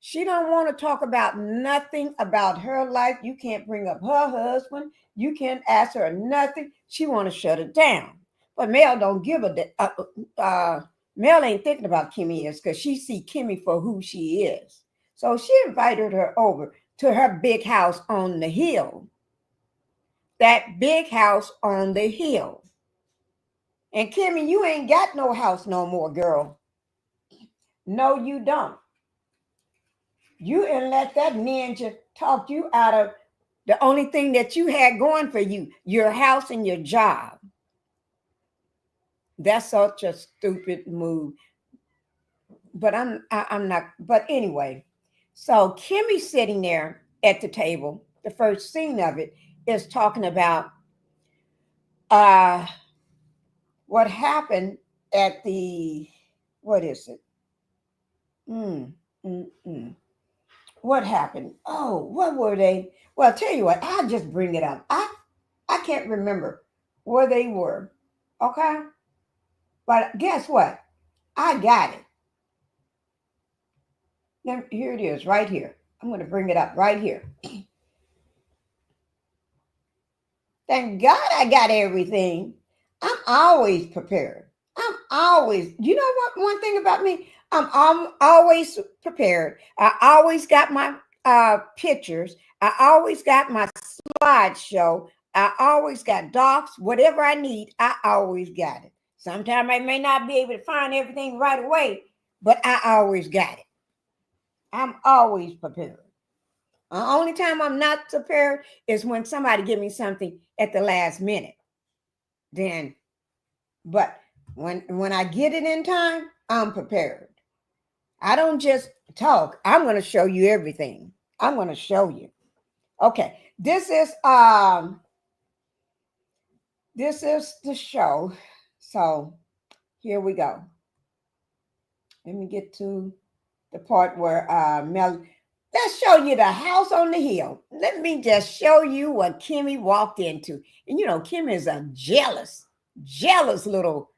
She don't want to talk about nothing about her life. You can't bring up her husband. You can't ask her nothing. She want to shut it down. But Mel don't give a Mel ain't thinking about Kimmy is because she see Kimmy for who she is. So she invited her over to her big house on the hill. That big house on the hill. And Kimmy, you ain't got no house no more, girl. No, you don't. You and let that ninja talk you out of the only thing that you had going for you, your house and your job. That's such a stupid move. But I'm not. But anyway, so Kimmy's sitting there at the table. The first scene of it is talking about what happened at the, what is it? What happened? Oh, what were they? Well, I'll tell you what, I'll just bring it up. I can't remember where they were. Okay? But guess what? I got it. Now, here it is, right here. I'm going to bring it up right here. Thank God I got everything. I'm always prepared. I'm always, you know what? One thing about me, I'm always prepared. I always got my pictures. I always got my slideshow. I always got docs. Whatever I need, I always got it. Sometimes I may not be able to find everything right away, but I always got it. I'm always prepared. The only time I'm not prepared is when somebody give me something at the last minute. Then, but when I get it in time, I'm prepared. I don't just talk. I'm going to show you everything. I'm going to show you. Okay, this is the show. So here we go. Let me get to the part where Mel. Let's show you the house on the hill. Let me just show you what Kimmy walked into. And you know, Kimmy is a jealous little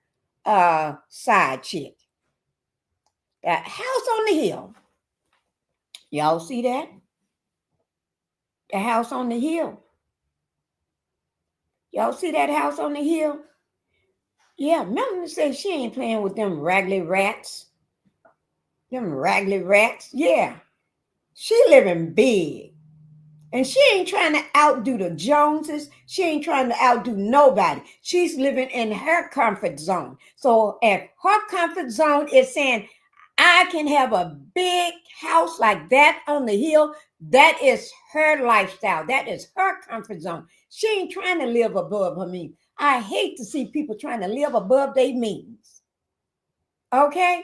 side chick. That house on the hill. Y'all see that? The house on the hill. Y'all see that house on the hill? Yeah, Melanie said she ain't playing with them raggedy rats. Them raggedy rats. Yeah. She living big. And she ain't trying to outdo the Joneses. She ain't trying to outdo nobody. She's living in her comfort zone. So if her comfort zone is saying, I can have a big house like that on the hill, that is her lifestyle. That is her comfort zone. She ain't trying to live above her means. I hate to see people trying to live above their means. Okay?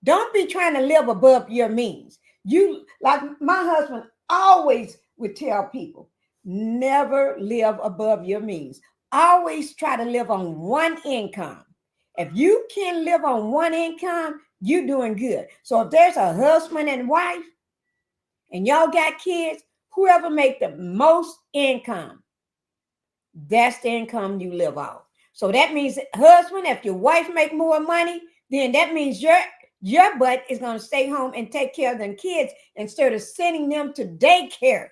Don't be trying to live above your means. You, like my husband always would tell people, never live above your means. Always try to live on one income. If you can live on one income, you're doing good. So if there's a husband and wife and y'all got kids, whoever make the most income, that's the income you live off. So that means, husband, if your wife make more money, then that means your butt is going to stay home and take care of them kids instead of sending them to daycare.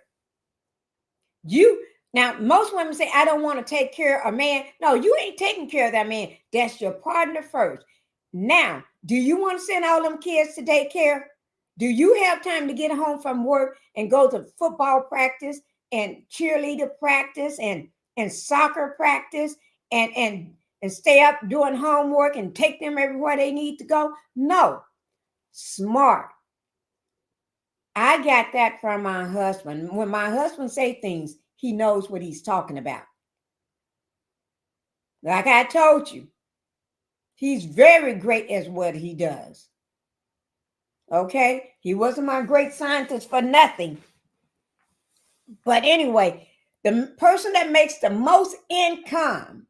Now, most women say, I don't want to take care of a man. No, you ain't taking care of that man. That's your partner first. Now, do you want to send all them kids to daycare? Do you have time to get home from work and go to football practice and cheerleader practice and soccer practice and stay up doing homework and take them everywhere they need to go? No. Smart. I got that from my husband. When my husband say things, he knows what he's talking about. Like I told you, he's very great at what he does. Okay? He wasn't my great scientist for nothing. But anyway, the person that makes the most income,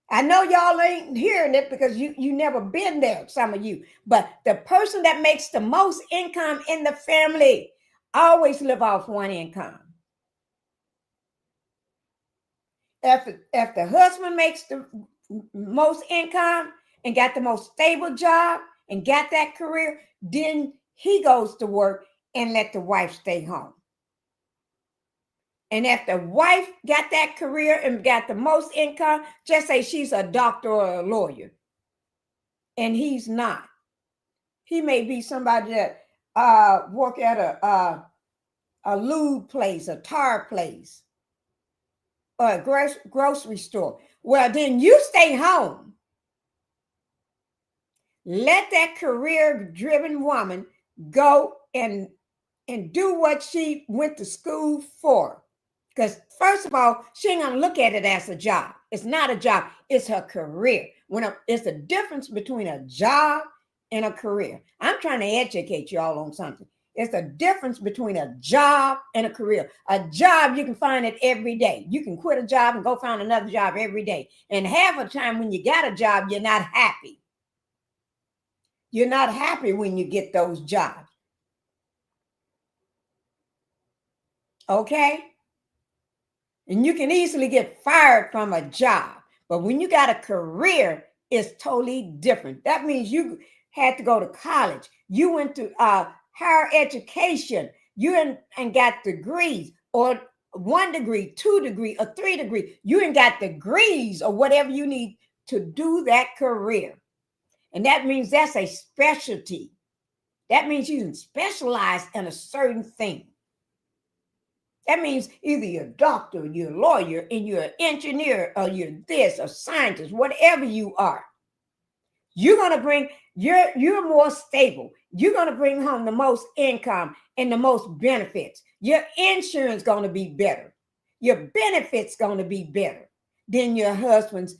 I know y'all ain't hearing it because you never been there, some of you, but the person that makes the most income in the family always live off one income. If the husband makes the most income and got the most stable job and got that career, then he goes to work and let the wife stay home. And if the wife got that career and got the most income, just say she's a doctor or a lawyer, and he's not. He may be somebody that work at a lube place, a tire place, or a grocery store. Well, then you stay home. Let that career-driven woman go and do what she went to school for. Because first of all, she ain't gonna look at it as a job. It's not a job, it's her career. It's a difference between a job and a career. I'm trying to educate y'all on something. It's a difference between a job and a career. A job, you can find it every day. You can quit a job and go find another job every day. And half the time when you got a job, you're not happy. You're not happy when you get those jobs. Okay? And you can easily get fired from a job. But when you got a career, it's totally different. That means you had to go to college. You went to higher education. You and got degrees, or 1 degree, 2 degree, or 3 degree. You ain't got degrees or whatever you need to do that career. And that means that's a specialty. That means you can specialize in a certain thing. That means either you're a doctor, you're a lawyer, and you're an engineer, or you're this, or scientist, whatever you are. You're going to bring, you're more stable. You're going to bring home the most income and the most benefits. Your insurance going to be better. Your benefits going to be better than your husband's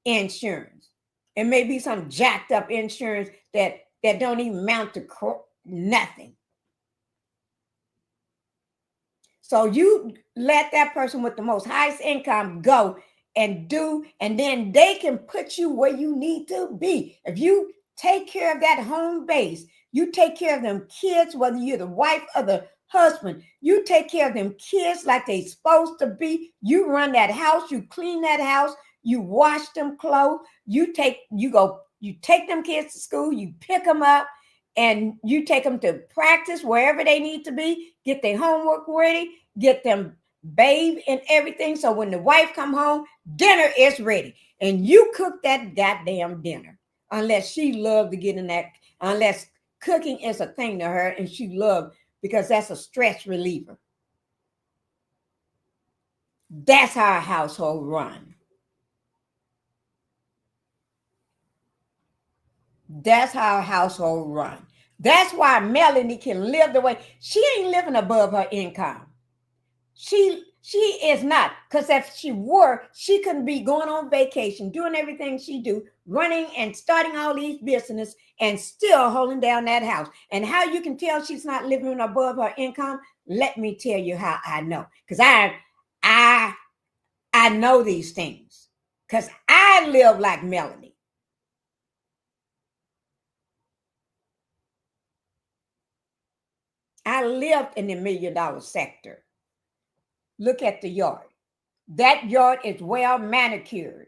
insurance. It may be some jacked up insurance that don't even amount to nothing. So you let that person with the most highest income go and do, and then they can put you where you need to be. If you take care of that home base, you take care of them kids, whether you're the wife or the husband, you take care of them kids like they supposed to be. You run that house, you clean that house, you wash them clothes, you take them kids to school, you pick them up, and you take them to practice wherever they need to be, get their homework ready, get them bathed and everything. So when the wife come home, dinner is ready. And you cook that goddamn dinner. Unless she loved to get in that, unless cooking is a thing to her and she loved, because that's a stress reliever. That's how a household runs. That's how a household runs. That's why Melanie can live the way she ain't living above her income. She is not, because if she were, she couldn't be going on vacation, doing everything she do, running and starting all these business and still holding down that house. And how you can tell she's not living above her income? Let me tell you how I know, because I know these things, because I live like Melanie. I lived in the $1 million sector. Look at the yard. That yard is well manicured.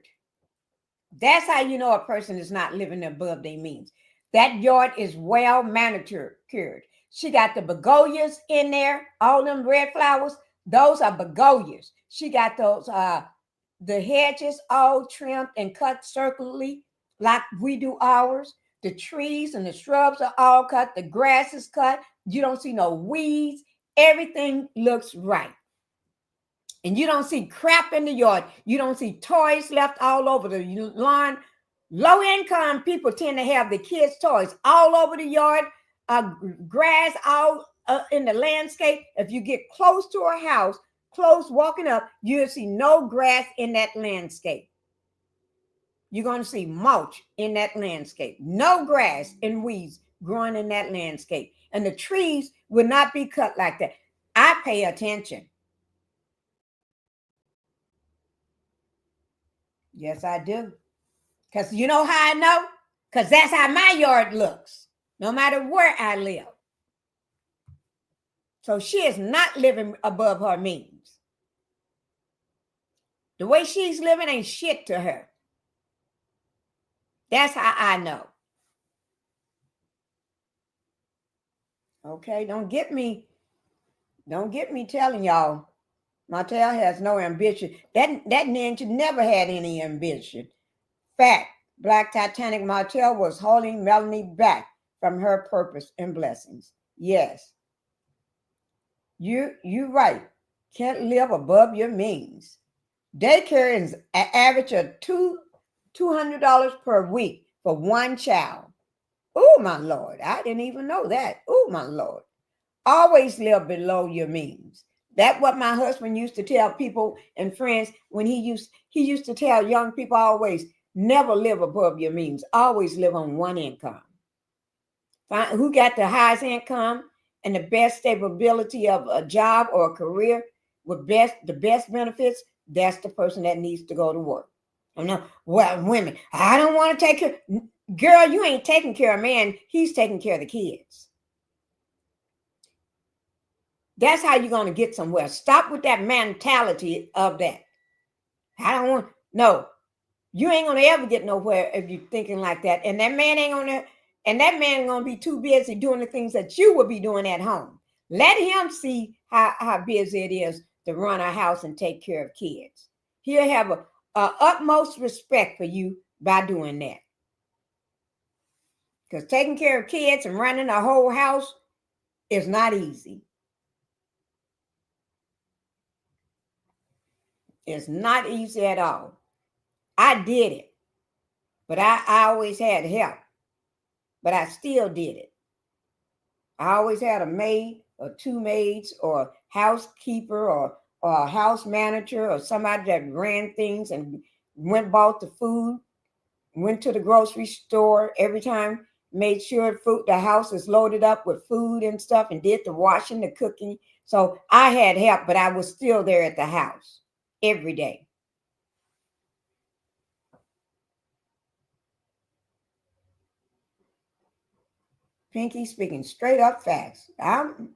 That's how you know a person is not living above their means. That yard is well manicured. She got the begonias in there, all them red flowers. Those are begonias. She got those, the hedges all trimmed and cut circularly like we do ours. The trees and the shrubs are all cut. The grass is cut. You don't see no weeds. Everything looks right. And you don't see crap in the yard. You don't see toys left all over the lawn. Low income people tend to have the kids' toys all over the yard, grass all in the landscape. If you get close to a house, close walking up, you'll see no grass in that landscape. You're going to see mulch in that landscape. No grass and weeds growing in that landscape. And the trees will not be cut like that. I pay attention. Yes, I do. Because you know how I know? Because that's how my yard looks, no matter where I live. So she is not living above her means. The way she's living ain't shit to her. That's how I know. Okay, don't get me telling y'all Martel has no ambition. That ninja never had any ambition. Fact, Black Titanic Martel was holding Melanie back from her purpose and blessings. Yes. You're right. Can't live above your means. Daycare is an average of $200 per week for one child. Oh, my Lord. I didn't even know that. Oh, my Lord. Always live below your means. That's what my husband used to tell people and friends when he used to tell young people always, never live above your means. Always live on one income. Find who got the highest income and the best stability of a job or a career with the best benefits. That's the person that needs to go to work. I know, well, women, I don't want to take care. Girl, you ain't taking care of man. He's taking care of the kids. That's how you're going to get somewhere. Stop with that mentality of that. I don't want, no, you ain't going to ever get nowhere if you're thinking like that. And that man ain't going to be too busy doing the things that you will be doing at home. Let him see how busy it is to run a house and take care of kids. He'll have a utmost respect for you by doing that. Because taking care of kids and running a whole house is not easy. It's not easy at all. I did it, but I always had help. But I still did it. I always had a maid or two maids or housekeeper or a house manager or somebody that ran things and went bought the food, went to the grocery store every time, made sure the house is loaded up with food and stuff, and did the washing, the cooking. So I had help, but I was still there at the house every day. Pinkie speaking straight up facts. I'm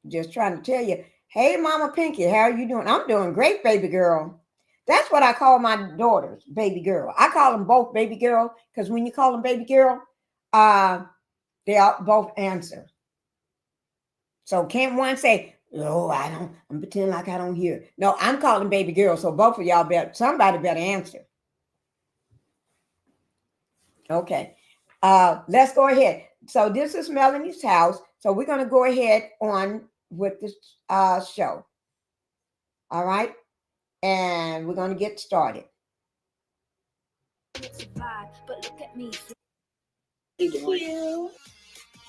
just trying to tell you, hey, Mama Pinkie, how are you doing? I'm doing great, baby girl. That's what I call my daughters, baby girl. I call them both baby girl because when you call them baby girl, they all both answer. So can't one say, oh, I'm pretending like I don't hear. No, I'm calling baby girl. So both of y'all somebody better answer. Okay. Let's go ahead. So this is Melanie's house. So we're going to go ahead on with this show. All right. And we're going to get started. Thank you.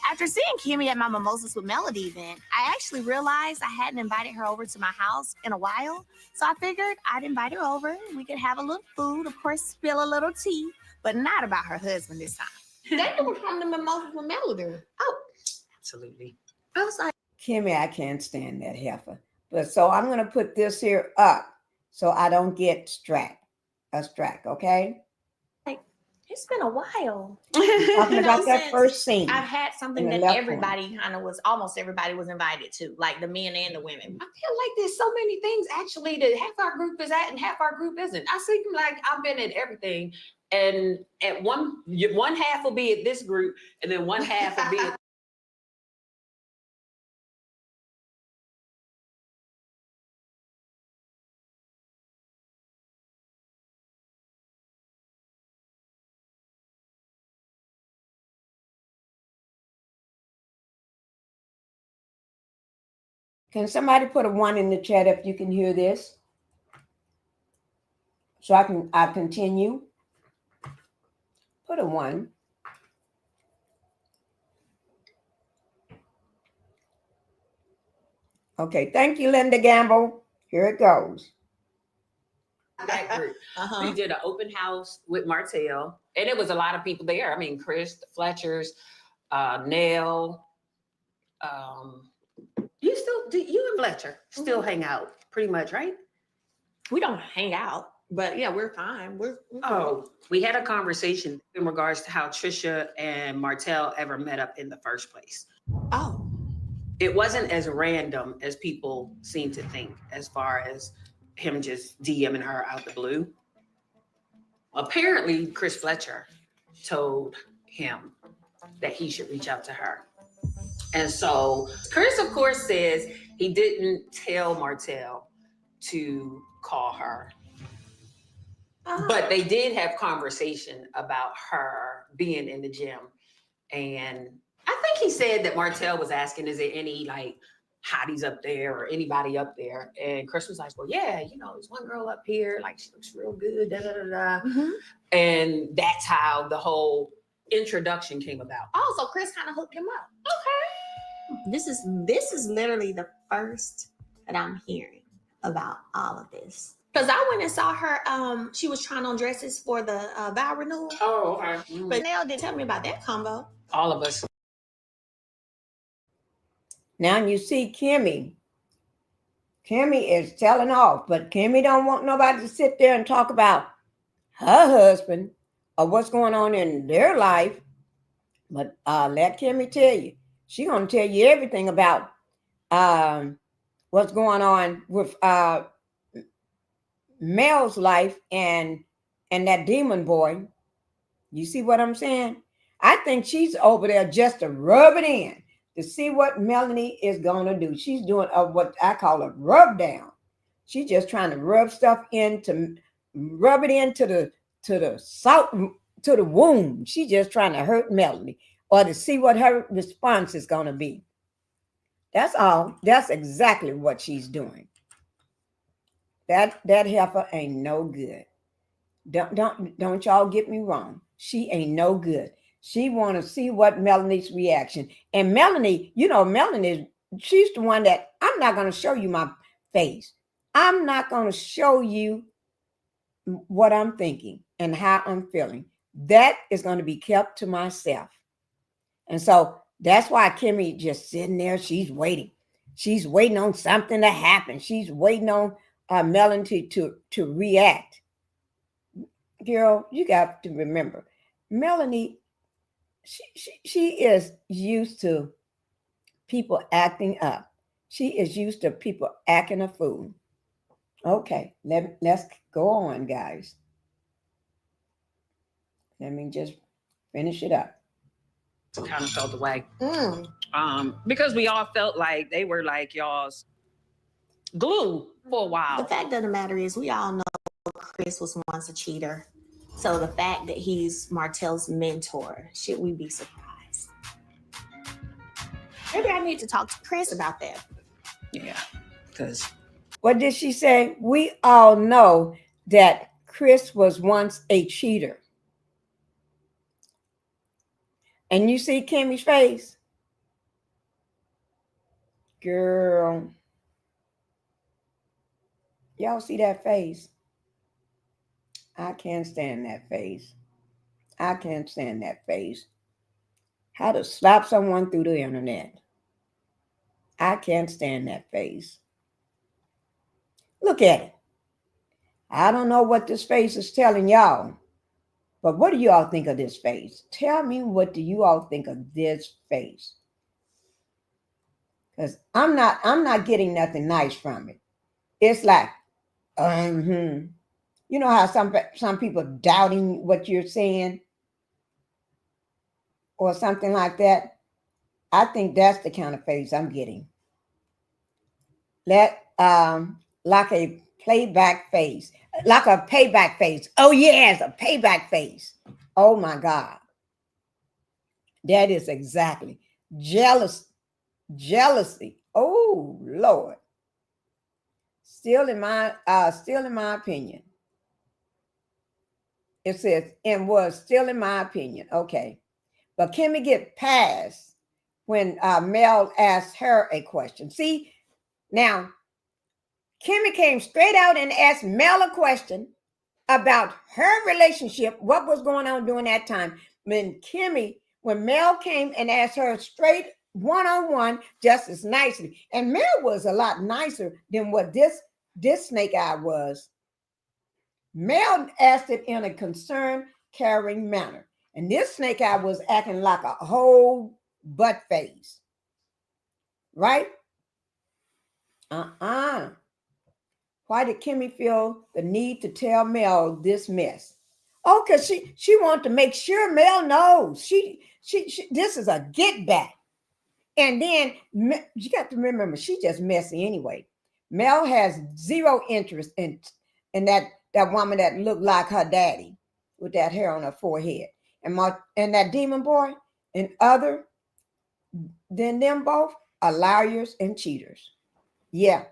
After seeing Kimmy at my Mimosas with Melody event, I actually realized I hadn't invited her over to my house in a while. So I figured I'd invite her over. We could have a little food, of course, spill a little tea, but not about her husband this time. That was from the Mimosas with Melody. Oh, Absolutely. I was like, Kimmy, I can't stand that heifer. But so I'm going to put this here up so I don't get a strike, okay? it's been a while. Talking about that first scene. I've had something that everybody almost everybody was invited to, like the men and the women. I feel like there's so many things actually that half our group is at and half our group isn't. I seem like I've been at everything. And at one half will be at this group, and then one half will be at Can somebody put a 1 in the chat if you can hear this? So I continue. Put a 1. Okay, thank you, Linda Gamble. Here it goes. That group. We did an open house with Martel, and it was a lot of people there. I mean, Chris, the Fletchers, Nell. You and Fletcher still hang out pretty much, right? We don't hang out, but yeah, we're fine. We're We had a conversation in regards to how Trisha and Martel ever met up in the first place. Oh. It wasn't as random as people seem to think, as far as him just DMing her out the blue. Apparently, Chris Fletcher told him that he should reach out to her. And so Chris, of course, says he didn't tell Martel to call her. But they did have conversation about her being in the gym. And I think he said that Martel was asking, is there any like hotties up there or anybody up there? And Chris was like, well, yeah, you know, there's one girl up here, like she looks real good, da da da da. Mm-hmm. And that's how the whole introduction came about. Oh, so Chris kind of hooked him up. Okay. This is literally the first that I'm hearing about all of this. Because I went and saw her, she was trying on dresses for the vow renewal. Oh, okay. Mm-hmm. But Nell didn't tell me about that combo. All of us. Now you see Kimmy. Kimmy is telling off, but Kimmy don't want nobody to sit there and talk about her husband or what's going on in their life. But let Kimmy tell you. She's going to tell you everything about what's going on with Mel's life and that demon boy. You see what I'm saying? I think she's over there just to rub it in, to see what Melanie is going to do. She's doing what I call a rub down. She's just trying to rub stuff in, to rub it into the salt, to the wound. She's just trying to hurt Melanie or to see what her response is going to be. That's all. That's exactly what she's doing. That heifer ain't no good. Don't y'all get me wrong. She ain't no good. She want to see what Melanie's reaction. And Melanie, you know, Melanie, she's the one that I'm not going to show you my face. I'm not going to show you what I'm thinking and how I'm feeling. That is going to be kept to myself. And so that's why Kimmy just sitting there. She's waiting. She's waiting on something to happen. She's waiting on Melanie to react. Girl, you got to remember, Melanie, she is used to people acting up. She is used to people acting a fool. Okay, let's go on, guys. Let me just finish it up. Kind of felt the way. Because we all felt like they were like y'all's glue for a while. The fact of the matter is, we all know Chris was once a cheater. So the fact that he's Martel's mentor, should we be surprised? Maybe I need to talk to Chris about that. Yeah, because what did she say? We all know that Chris was once a cheater. And you see Kimmy's face? Girl. Y'all see that face? I can't stand that face. I can't stand that face. How to slap someone through the internet. I can't stand that face. Look at it. I don't know what this face is telling y'all, but what do you all think of this face? Tell me, what do you all think of this face? Because I'm not getting nothing nice from it. It's like, You know how some people doubting what you're saying or something like that? I think that's the kind of face I'm getting. Like a playback face, like a payback face. Oh yes, a payback face. Oh my God. That is exactly jealousy. Oh Lord. Still in my opinion. It says, and was still in my opinion. Okay. But Kimmy get past when Mel asked her a question. See, now Kimmy came straight out and asked Mel a question about her relationship, what was going on during that time. When Mel came and asked her straight one-on-one, just as nicely. And Mel was a lot nicer than what this snake eye was. Mel asked it in a concerned, caring manner. And this snake eye was acting like a whole butt face. Right? Why did Kimmy feel the need to tell Mel this mess? Oh, because she wanted to make sure Mel knows. She this is a get back. And then you got to remember, she's just messy anyway. Mel has zero interest in that woman that looked like her daddy with that hair on her forehead. And that demon boy and other than them both are liars and cheaters. Yeah.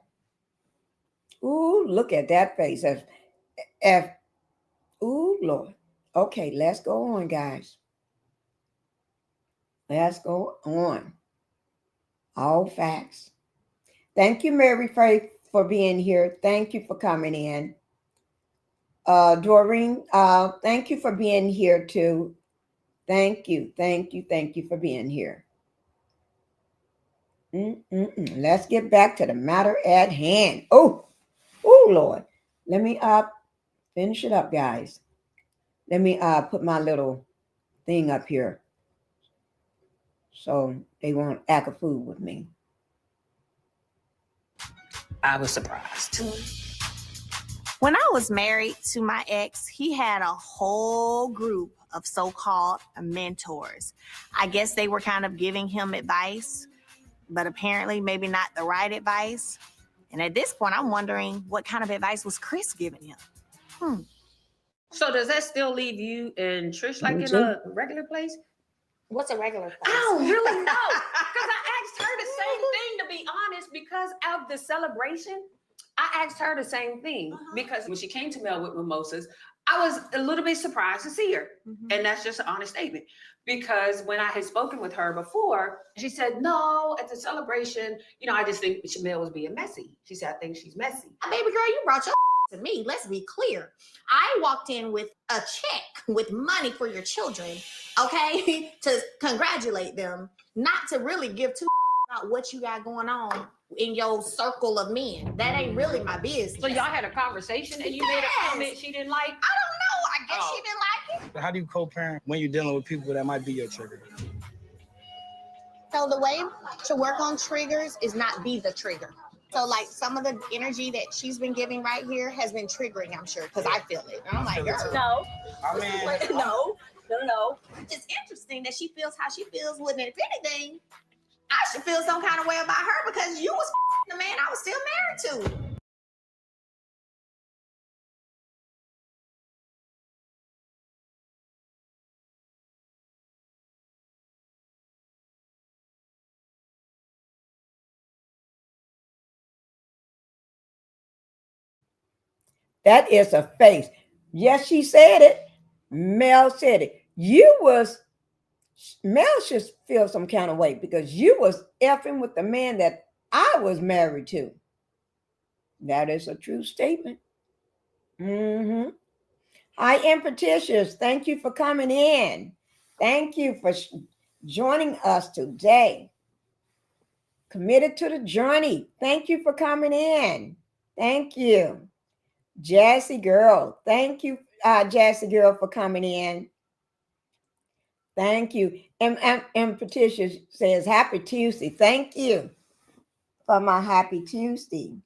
Ooh, look at that face. Ooh, Lord. Okay, let's go on, guys. Let's go on. All facts. Thank you, Mary Faith, for being here. Thank you for coming in. Doreen, thank you for being here too. Thank you for being here. Let's get back to the matter at hand. Oh, Lord. Let me finish it up, guys. Let me put my little thing up here so they won't act a fool with me. I was surprised. When I was married to my ex, he had a whole group of so-called mentors. I guess they were kind of giving him advice, but apparently maybe not the right advice. And at this point, I'm wondering what kind of advice was Chris giving him? So does that still leave you and Trish like in a regular place? What's a regular place? I don't really know. Because I asked her the same thing, to be honest, because of the celebration. I asked her the same thing because when she came to Mel with mimosas, I was a little bit surprised to see her. And that's just an honest statement. Because when I had spoken with her before, she said, no, at the celebration, I just think Mel was being messy. She said, I think she's messy. Baby girl, you brought your to me. Let's be clear. I walked in with a check with money for your children, okay, to congratulate them, not to really give two about what you got going on in your circle of men. That ain't really my business. So y'all had a conversation and you made a comment she didn't like? I don't know. I guess she didn't like it. How do you co-parent when you're dealing with people that might be your trigger? So the way to work on triggers is not be the trigger. So like some of the energy that she's been giving right here has been triggering, I'm sure, because I feel it. And I'm like, girl, no. I mean, no. It's interesting that she feels how she feels with it. If anything, I should feel some kind of way about her because you was the man I was still married to. That is a face. Yes, she said it. Mel said it. Mel should feel some kind of way because you was effing with the man that I was married to. That is a true statement. Hi, Impetitious. Thank you for coming in. Thank you for joining us today. Committed to the journey. Thank you for coming in. Thank you. Jassy Girl. Thank you, Jassy Girl, for coming in. Thank you. And Patricia says, Happy Tuesday. Thank you for my Happy Tuesday.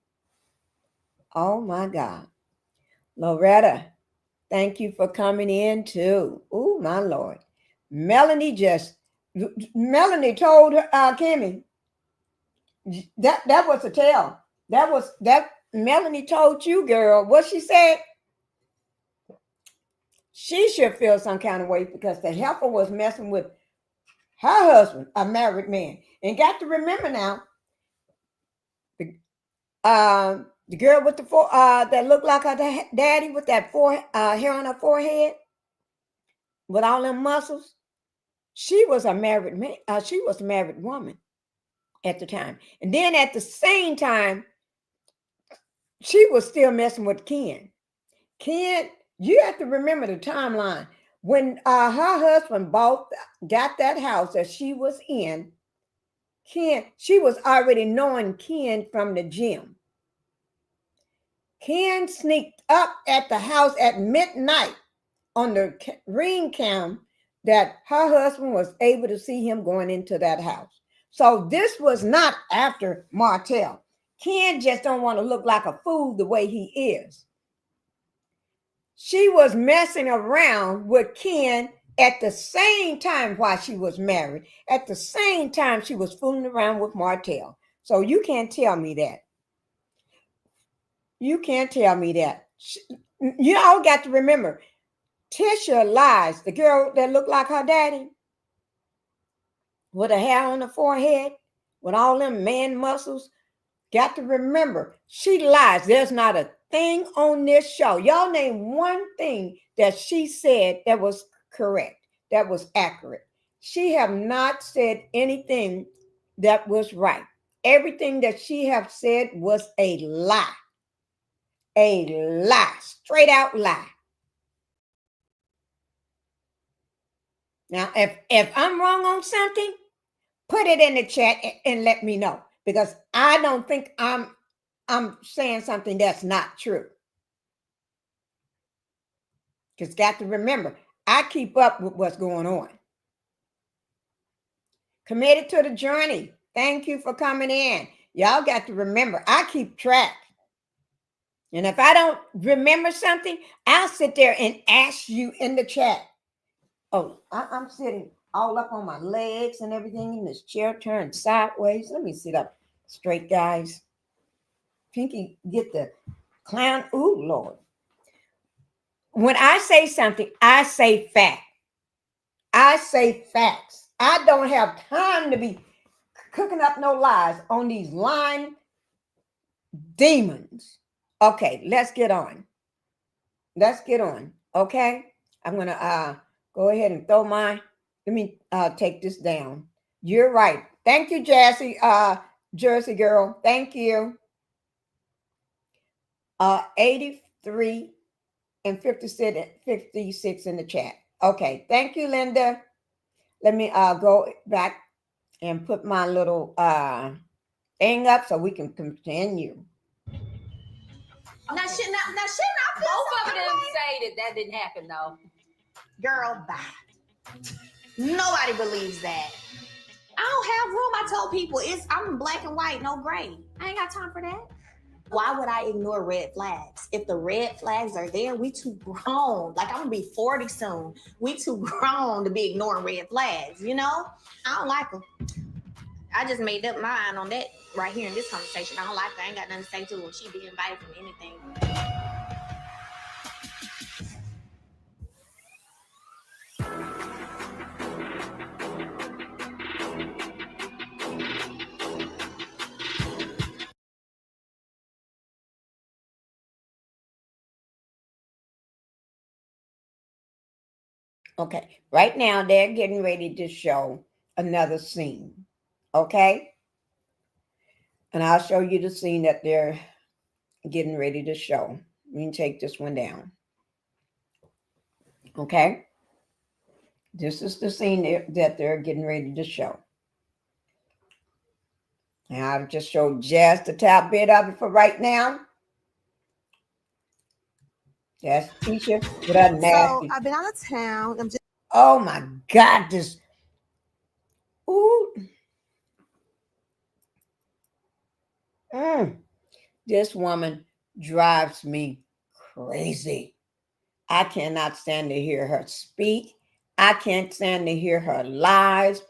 Oh, my God. Loretta, thank you for coming in, too. Oh, my Lord. Melanie told Kimmy, that was a tell. That Melanie told you, girl, what she said. She should feel some kind of way because the helper was messing with her husband, a married man. And got to remember now, The girl with the that looked like her daddy with that hair on her forehead with all them muscles. She was a married man. She was a married woman at the time, and then at the same time, she was still messing with Ken. Ken, you have to remember the timeline when her husband got that house that she was in. Ken, she was already knowing Ken from the gym. Ken sneaked up at the house at midnight on the ring cam that her husband was able to see him going into that house. So this was not after Martel. Ken just don't want to look like a fool the way he is. She was messing around with Ken at the same time while she was married. At the same time, she was fooling around with Martel. So you can't tell me that. You can't tell me that. You all got to remember, Tisha lies, the girl that looked like her daddy, with a hair on her forehead, with all them man muscles. Got to remember, she lies. There's not a thing on this show. Y'all name one thing that she said that was correct, that was accurate. She have not said anything that was right. Everything that she have said was a lie. A lie, straight out lie. Now, if I'm wrong on something, put it in the chat and let me know, because I don't think I'm saying something that's not true. Just got to remember, I keep up with what's going on. Committed to the journey. Thank you for coming in. Y'all got to remember, I keep track. And if I don't remember something, I'll sit there and ask you in the chat. Oh, I'm sitting all up on my legs and everything in this chair turned sideways. Let me sit up straight, guys. Pinkie, get the clown. Ooh, Lord. When I say something, I say fact. I say facts. I don't have time to be cooking up no lies on these lying demons. Okay, let's get on. Let's get on. Okay, I'm gonna go ahead and throw let me take this down. You're right. Thank you, Jassy, Jersey girl. Thank you. 83 and 56 in the chat. Okay, thank you, Linda. Let me go back and put my little thing up so we can continue. Now, shouldn't I feel Both of some them way? say that didn't happen, though. Girl, bye. Nobody believes that. I don't have room. I told people I'm black and white, no gray. I ain't got time for that. Why would I ignore red flags? If the red flags are there, we too grown. Like, I'm gonna be 40 soon. We too grown to be ignoring red flags, you know? I don't like them. I just made up mine on that right here in this conversation. I don't like her. I ain't got nothing to say to her. She be invited from anything. Okay, right now they're getting ready to show another scene. Okay, and I'll show you the scene that they're getting ready to show. You can take this one down. Okay, this is the scene that they're getting ready to show. And I've just showed just a tad bit of it for right now. That's Tisha with a nasty. So I've been out of town. I'm just Oh my God, this. Ooh. This woman drives me crazy. I cannot stand to hear her speak. I can't stand to hear her lies.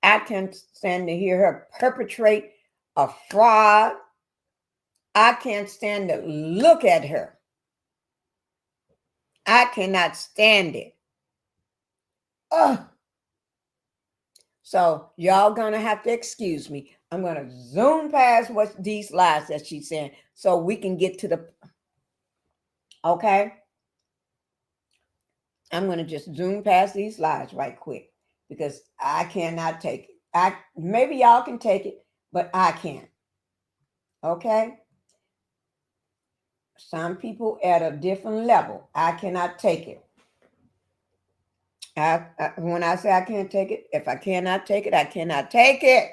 I can't stand to hear her perpetrate a fraud. I can't stand to look at her. I cannot stand it. Ugh. So y'all gonna have to excuse me. I'm gonna zoom past what these slides that she's saying so we can get to the, okay? I'm gonna just zoom past these slides right quick because I cannot take it. Maybe y'all can take it, but I can't. Okay? Some people at a different level. I cannot take it. When I say I can't take it, if I cannot take it, I cannot take it.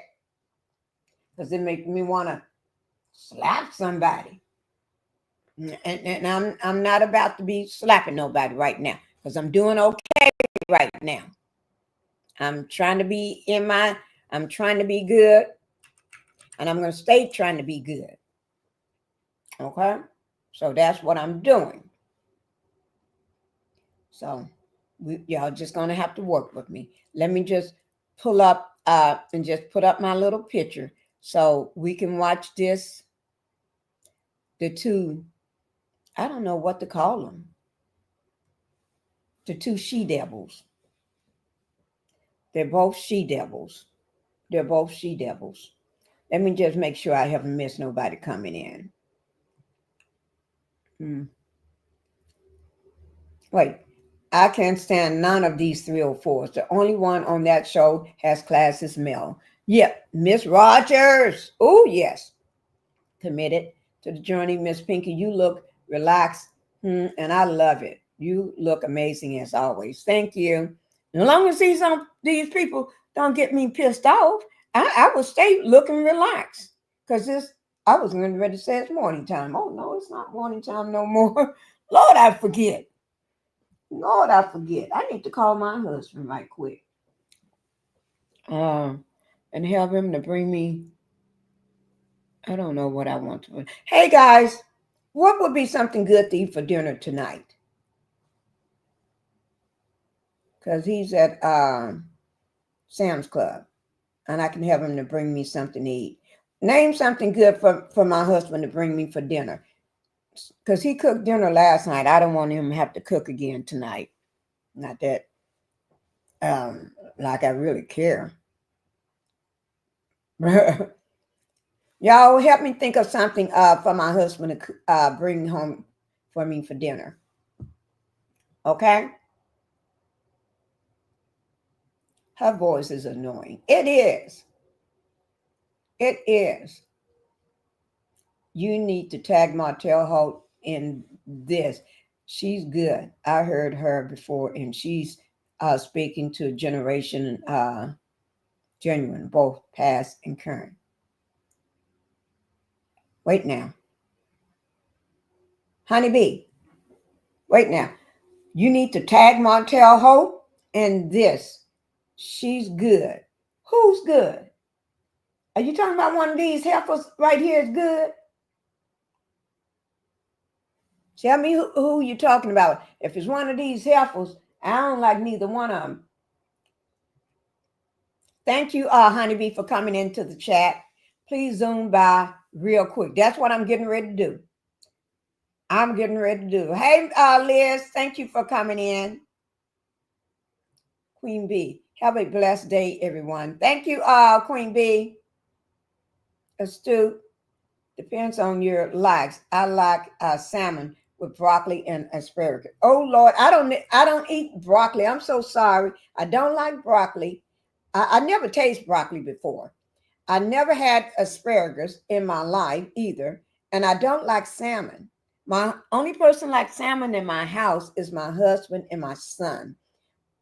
Because it makes me want to slap somebody. And I'm not about to be slapping nobody right now. Because I'm doing okay right now. I'm trying to be good. And I'm going to stay trying to be good. Okay? So that's what I'm doing. So y'all just going to have to work with me. Let me just pull up and just put up my little picture so we can watch this. The two, I don't know what to call them. The two she-devils. They're both she-devils. They're both she-devils. Let me just make sure I haven't missed nobody coming in. Wait, I can't stand none of these 304s. The only one on that show has classes Mel. Yep, Miss Rogers. Oh, yes. Committed to the journey, Miss Pinkie. You look relaxed, and I love it. You look amazing as always. Thank you. As long as these people don't get me pissed off, I will stay looking relaxed. Because I was ready to say it's morning time. Oh, no, it's not morning time no more. Lord, I forget. Lord, I forget. I need to call my husband right quick. And help him to bring me. I don't know what I want to. Hey, guys, what would be something good to eat for dinner tonight? Because he's at Sam's Club, and I can have him to bring me something to eat. Name something good for my husband to bring me for dinner. Because he cooked dinner last night. I don't want him to have to cook again tonight. Not that, like I really care. Y'all help me think of something for my husband to bring home for me for dinner. Okay? Her voice is annoying. It is. It is. You need to tag Martel Holt in this. She's good. I heard her before, and she's speaking to generation genuine, both past and current. Wait now. Honeybee, wait now. You need to tag Martel Holt in this. She's good. Who's good? Are you talking about one of these heifers right here is good? Tell me who you're talking about. If it's one of these heifers, I don't like neither one of them. Thank you, Honeybee, for coming into the chat. Please zoom by real quick. That's what I'm getting ready to do. I'm getting ready to do. Hey, Liz, thank you for coming in. Queen B, have a blessed day, everyone. Thank you, Queen B. Astute, depends on your likes. I like salmon with broccoli and asparagus. Oh Lord, I don't eat broccoli. I'm so sorry. I don't like broccoli. I never tasted broccoli before. I never had asparagus in my life either, and I don't like salmon. My only person like salmon in my house is my husband and my son.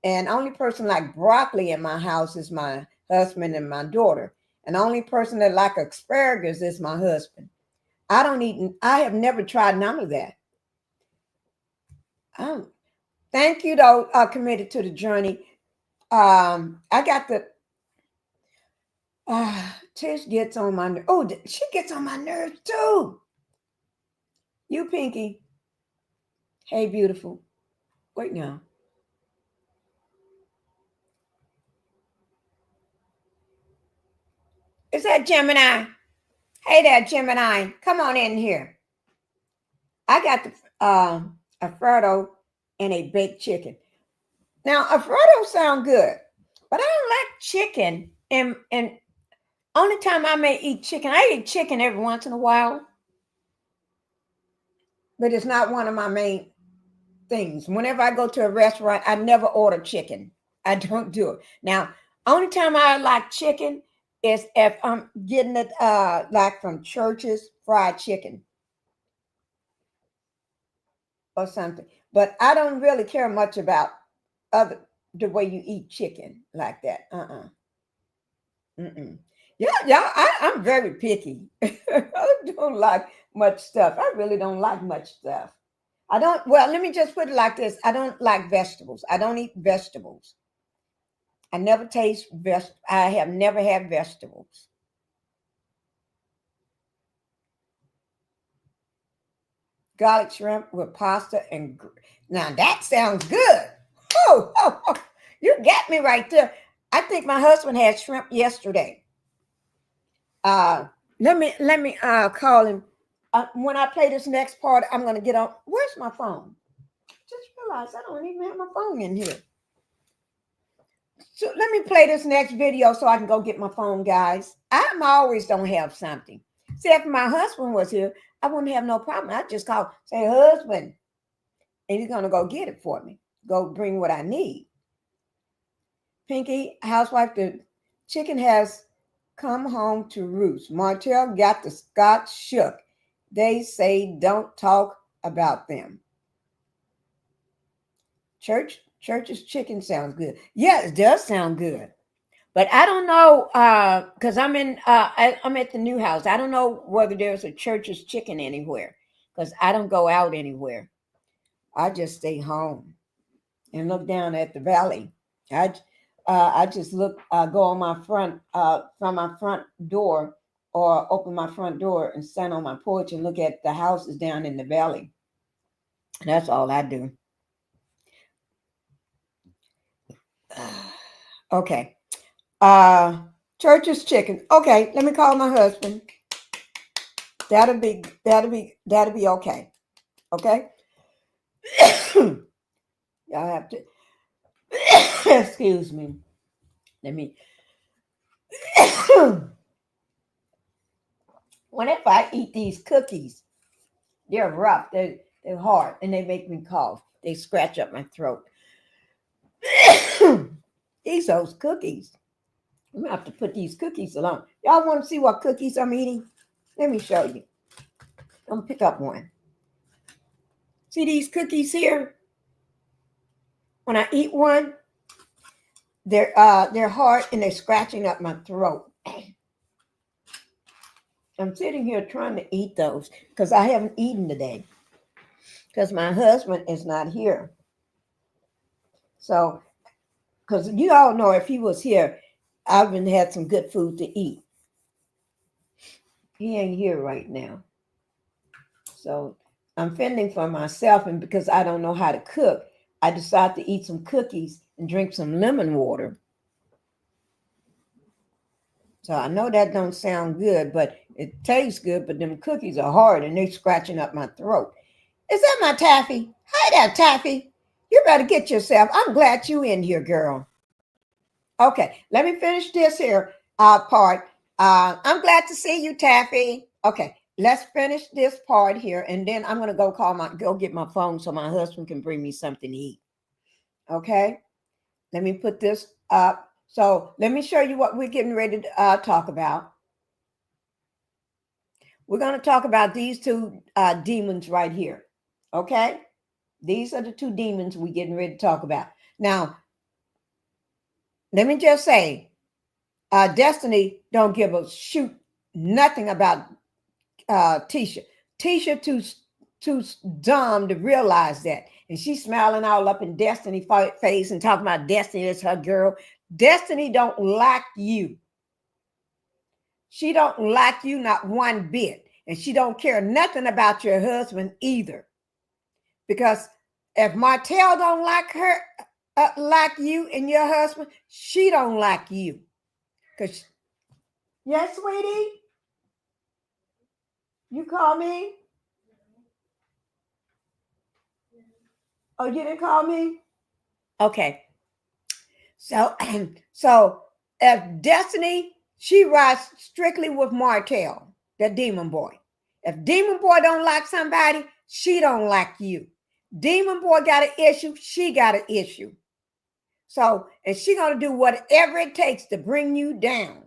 And only person like broccoli in my house is my husband and my daughter. And the only person that like asparagus is my husband. I have never tried none of that. Thank you, though, committed to the journey. I got the Tish gets on my nerves. Oh, she gets on my nerves too. You, Pinkie. Hey, beautiful. Wait now. Is that Gemini? Hey there, Gemini. Come on in here. I got the Alfredo and a baked chicken. Now, Alfredo sound good. But I don't like chicken. And only time I may eat chicken, I eat chicken every once in a while. But it's not one of my main things. Whenever I go to a restaurant, I never order chicken. I don't do it. Now, only time I like chicken is if I'm getting it like from Church's fried chicken or something. But I don't really care much about other the way you eat chicken like that. Mm-mm. Yeah, I'm very picky. I don't like much stuff. I really don't like much stuff. I don't, well, let me just put it like this. I don't like vegetables. I don't eat vegetables. I never taste I have never had vegetables. Garlic shrimp with pasta and now that sounds good. Oh, you got me right there. I think my husband had shrimp yesterday. Let me call him. When I play this next part, I'm gonna get on. Where's my phone? Just realized I don't even have my phone in here. So let me play this next video so I can go get my phone, guys. I'm always don't have something. See, if my husband was here, I wouldn't have no problem. I'd just call, say, husband, and he's gonna go get it for me. Go bring what I need. Pinkie, housewife, the chicken has come home to roost. Martel got the Scotch shook. They say don't talk about them. Church's chicken sounds good. Yeah, it does sound good. But I don't know, because I'm at the new house. I don't know whether there's a Church's chicken anywhere, because I don't go out anywhere. I just stay home and look down at the valley. I just look, go on my front, from my front door, or open my front door and stand on my porch and look at the houses down in the valley. That's all I do. Okay. Church's chicken. Okay, let me call my husband. That'll be okay. Okay. Y'all have to excuse me. Let me whenever I eat these cookies, they're rough, they're hard, and they make me cough. They scratch up my throat. Those cookies. I'm gonna have to put these cookies alone. Y'all want to see what cookies I'm eating? Let me show you. I'm gonna pick up one. See these cookies here? When I eat one, they're hard and they're scratching up my throat. I'm sitting here trying to eat those because I haven't eaten today because my husband is not here. So, because you all know if he was here, I would had some good food to eat. He ain't here right now. So I'm fending for myself, and because I don't know how to cook, I decided to eat some cookies and drink some lemon water. So I know that don't sound good, but it tastes good, but them cookies are hard and they scratching up my throat. Is that my Taffy? Hi there, Taffy. You better get yourself. I'm glad you in here, girl. Okay, let me finish this here part. I'm glad to see you, Taffy. Okay, let's finish this part here, and then I'm gonna go get my phone so my husband can bring me something to eat. Okay, let me put this up. So let me show you what we're getting ready to talk about. We're going to talk about these two demons right here. Okay, these are the two demons we're getting ready to talk about. Now, let me just say, Destiny don't give a shoot nothing about Tisha. Tisha too dumb to realize that. And she's smiling all up in Destiny's face and talking about Destiny is her girl. Destiny don't like you. She don't like you not one bit. And she don't care nothing about your husband either. Because if Martel don't like her, like you and your husband, she don't like you. Because, yes, sweetie? You call me? Oh, you didn't call me? Okay. So, so if Destiny, she rides strictly with Martel, the demon boy. If demon boy don't like somebody, she don't like you. Demon boy got an issue, she got an issue. So, and she gonna do whatever it takes to bring you down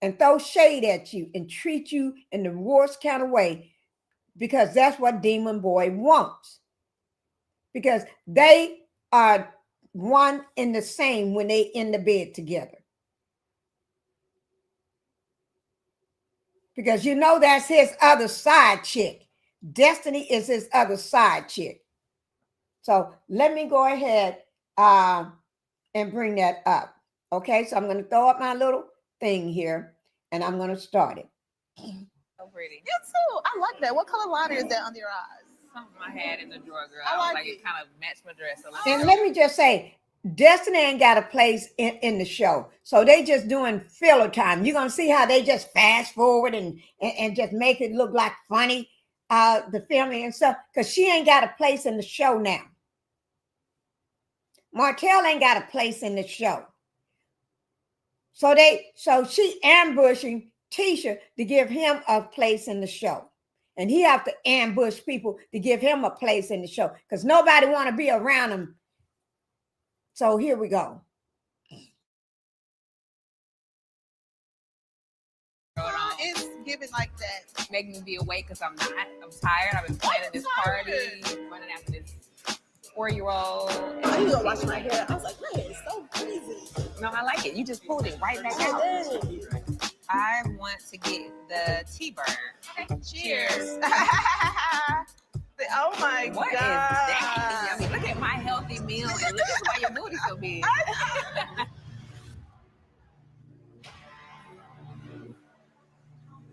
and throw shade at you and treat you in the worst kind of way, because that's what demon boy wants. Because they are one and the same when they in the bed together. Because you know that's his other side chick. Destiny is his other side chick. So let me go ahead and bring that up. Okay, so I'm going to throw up my little thing here and I'm going to start it. So pretty. You too. I like that. What color liner is that under your eyes? Something I had in the drawer, girl. I like it. it. Kind of matched my dress a little. And let me just say, Destiny ain't got a place in the show. So they just doing filler time. You're going to see how they just fast forward and just make it look like funny, the filming and stuff, because she ain't got a place in the show now. Martel ain't got a place in the show. So she ambushing Tisha to give him a place in the show. And he have to ambush people to give him a place in the show because nobody want to be around him. So here we go. It's giving like that. Making me be awake because I'm not. I'm tired. I've been planning this party, running after this 4-year-old. I need to go wash my hair. I was like, man, it's so crazy. No, I like it. You just pulled it right back out. I want to get the T-burn. Okay. Cheers. Oh my What God. is that? I mean, look at my healthy meal and look at why your booty's so big.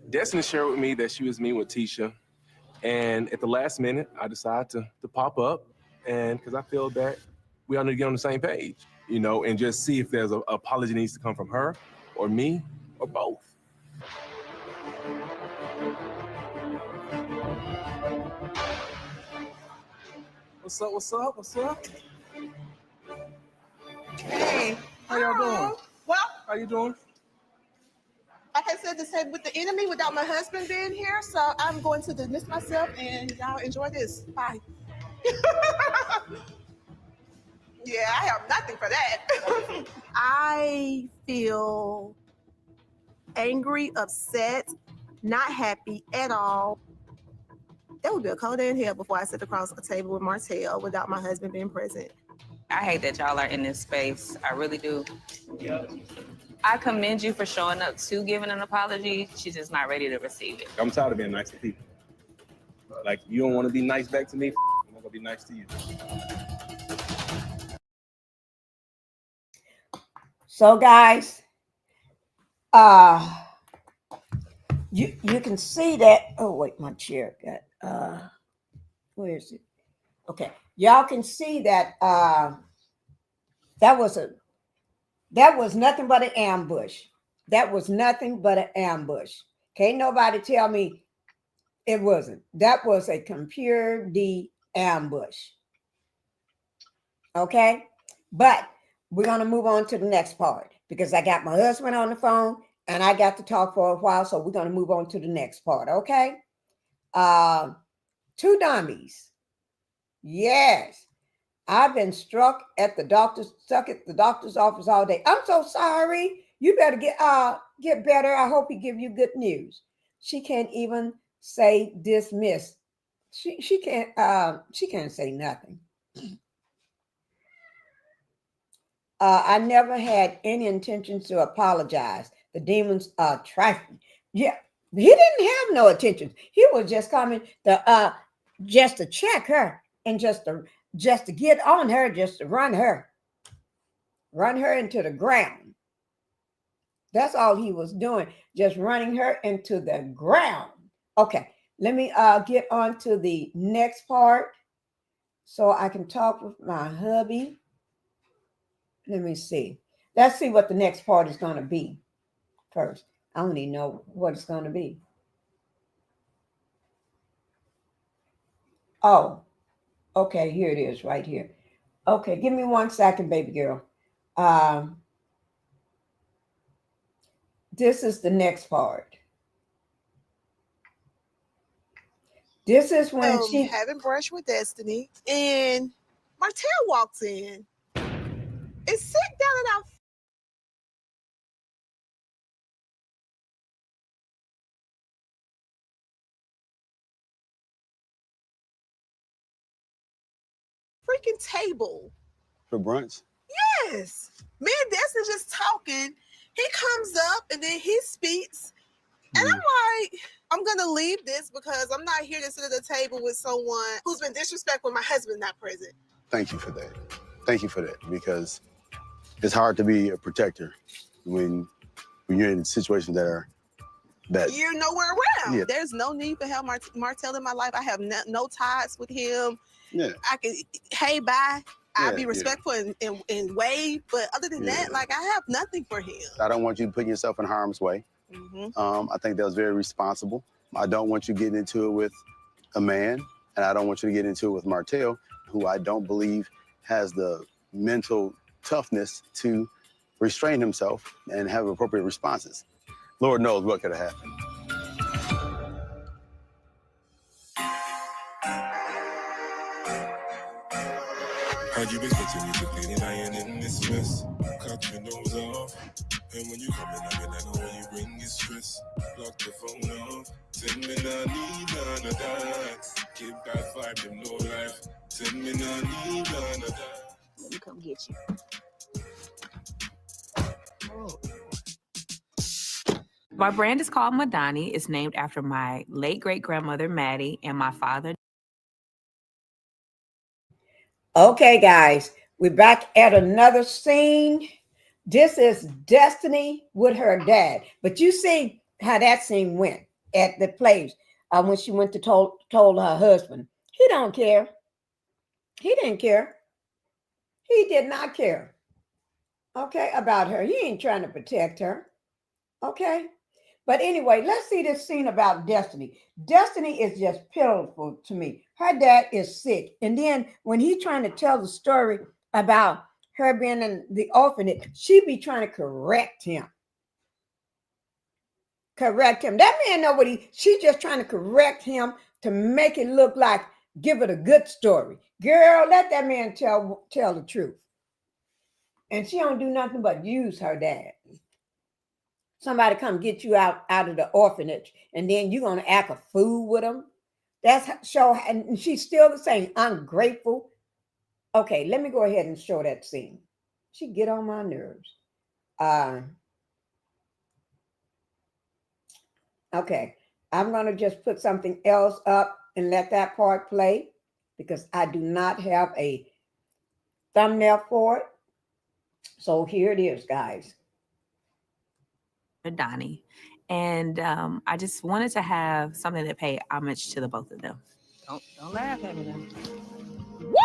Destiny shared with me that she was meeting with Tisha, and at the last minute, I decided to pop up, and because I feel that we all need to get on the same page, you know, and just see if there's an apology needs to come from her, or me, or both. What's up? What's up? What's up? Hey. How y'all doing? Well, How you doing? like I said, this had with the enemy without my husband being here, so I'm going to dismiss myself and y'all enjoy this. Bye. Yeah, I have nothing for that. I feel angry, upset, not happy at all. That would be a cold day in hell before I sit across a table with Martel without my husband being present. I hate that y'all are in this space. I really do. I commend you for showing up to giving an apology. She's just not ready to receive it. I'm tired of being nice to people. Like, you don't want to be nice back to me, I'm not gonna be nice to you. So guys, you can see that. Oh wait, my chair got where is it? Okay, y'all can see that that was nothing but an ambush. That was nothing but an ambush. Can't nobody tell me it wasn't. That was a computer ambush. Okay, but we're going to move on to the next part because I got my husband on the phone and I got to talk for a while. So we're going to move on to the next part. Okay. 2 dummies. Yes. I've been stuck at the doctor's office all day. I'm so sorry. You better get better. I hope he give you good news. She can't even say dismiss. She can't say nothing. I never had any intentions to apologize. The demons are trifling. Yeah, he didn't have no intentions. He was just coming to just to check her and just to get on her, just to run her into the ground. That's all he was doing, just running her into the ground. Okay, let me get on to the next part so I can talk with my hubby. Let me see. Let's see what the next part is going to be first. I don't even know what it's going to be. Oh, okay. Here it is right here. Okay. Give me 1 second, baby girl. This is the next part. This is when she having brunch with Destiny, and Martel walks in and sat down at our freaking table. For brunch? Yes. Me and Destiny just talking. He comes up and then he speaks. And I'm like, I'm gonna leave this because I'm not here to sit at the table with someone who's been disrespectful. My husband not present. Thank you for that. Thank you for that, because it's hard to be a protector when you're in situations that you're nowhere around. Yeah. There's no need for have Martel in my life. I have no ties with him. Yeah. I can, hey, bye. I'll be respectful and wave, but other than that, like, I have nothing for him. I don't want you putting yourself in harm's way. I think that was very responsible. I don't want you getting into it with a man, and I don't want you to get into it with Martel, who I don't believe has the mental toughness to restrain himself and have appropriate responses. Lord knows what could have happened. Had you expecting me to clean it iron in this mess? Cut your nose off. And when you come in, I mean, I know when you bring me stress. Lock the phone off. Tell me I need none of that. Keep that vibe, them no life. Tell me I need none of that. Let me come get you. My brand is called Madani. It's named after my late great-grandmother, Maddie, and my father. Okay, guys, we're back at another scene. This is Destiny with her dad. But you see how that scene went at the place when she went to told her husband. He don't care. He didn't care. He did not care. Okay, about her. He ain't trying to protect her. Okay. But anyway, let's see this scene about Destiny. Destiny is just pitiful to me. Her dad is sick. And then when he's trying to tell the story about her being in the orphanage, she be trying to correct him. Correct him. That man know what she's just trying to correct him to make it look like, give it a good story. Girl, let that man tell the truth. And she don't do nothing but use her dad. Somebody come get you out of the orphanage, and then you're gonna act a fool with them. That's show, and she's still the same, ungrateful. Okay, let me go ahead and show that scene. She get on my nerves. Okay, I'm gonna just put something else up and let that part play because I do not have a thumbnail for it. So here it is, guys. Donnie. And I just wanted to have something to pay homage to the both of them. Don't laugh at me now. Woo!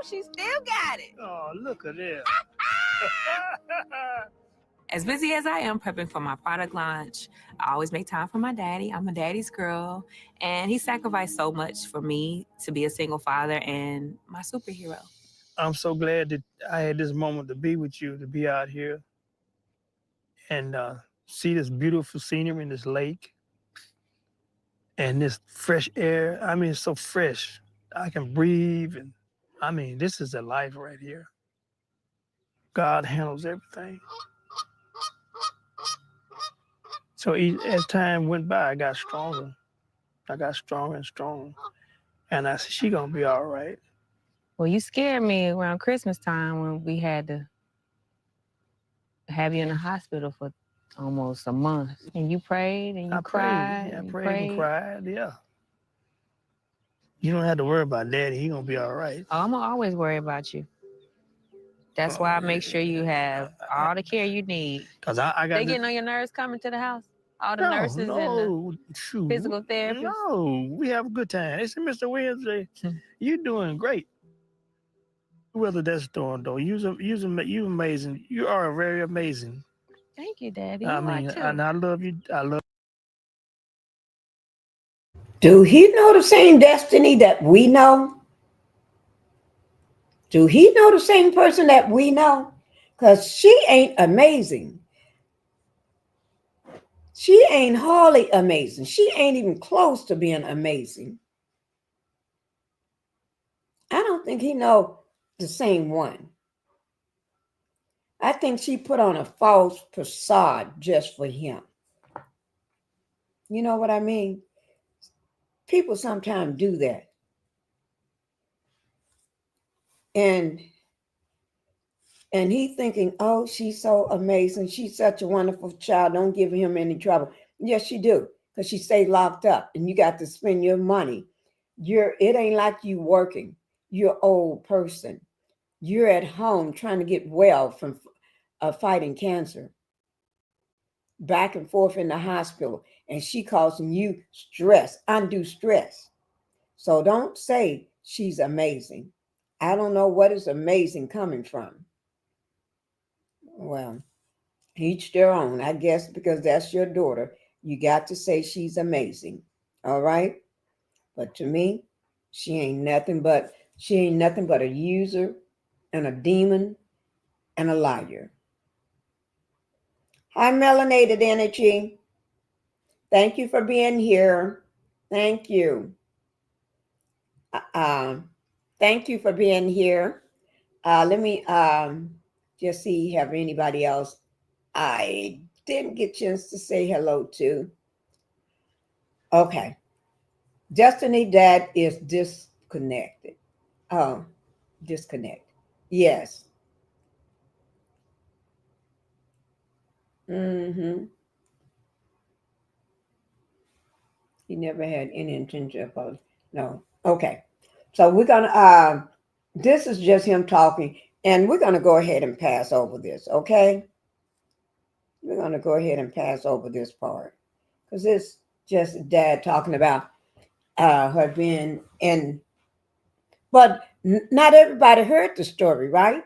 She still got it. Oh, look at this. As busy as I am prepping for my product launch, I always make time for my daddy. I'm a daddy's girl. And he sacrificed so much for me to be a single father and my superhero. I'm so glad that I had this moment to be with you, to be out here and see this beautiful scenery in this lake and this fresh air. I mean, it's so fresh. I can breathe. And I mean, this is a life right here. God handles everything. So as time went by, I got stronger. I got stronger and stronger. And I said, she gonna be all right. Well, you scared me around Christmas time when we had to have you in the hospital for almost a month. And you prayed and you cried. I prayed and cried, yeah. You don't have to worry about daddy. He gonna be all right. Oh, I'm gonna always worry about you. That's why I make sure you have all the care you need. Cause I got. They getting on your nerves coming to the house? All the nurses and the physical therapists? No, we have a good time. They said, Mr. Wednesday, you doing great. Whether that's doing though, you amazing. You are very amazing. Thank you, Daddy. I mean, and I love you. I love. Do he know the same Destiny that we know? Do he know the same person that we know? Because she ain't amazing. She ain't hardly amazing. She ain't even close to being amazing. I don't think he know the same one. I think she put on a false facade just for him. You know what I mean? People sometimes do that. And he thinking, oh, she's so amazing. She's such a wonderful child. Don't give him any trouble. Yes, she do. Because she stay locked up and you got to spend your money. It ain't like you working. You're an old person. You're at home trying to get well from fighting cancer. Back and forth in the hospital. And she causing you stress, undue stress. So don't say she's amazing. I don't know what is amazing coming from. Well, each their own, I guess, because that's your daughter. You got to say she's amazing. All right? But to me, she ain't nothing but a user and a demon and a liar. Hi, Melanated Energy. Thank you for being here. Thank you. Thank you for being here. Let me just see, have anybody else I didn't get a chance to say hello to. Okay. Destiny Dad is disconnected. Oh, disconnect. Yes. Mm-hmm. He never had any intention of, no. Okay. So we're gonna this is just him talking, and we're gonna go ahead and pass over this, okay? We're gonna go ahead and pass over this part. Because it's just Dad talking about her being in, but not everybody heard the story, right?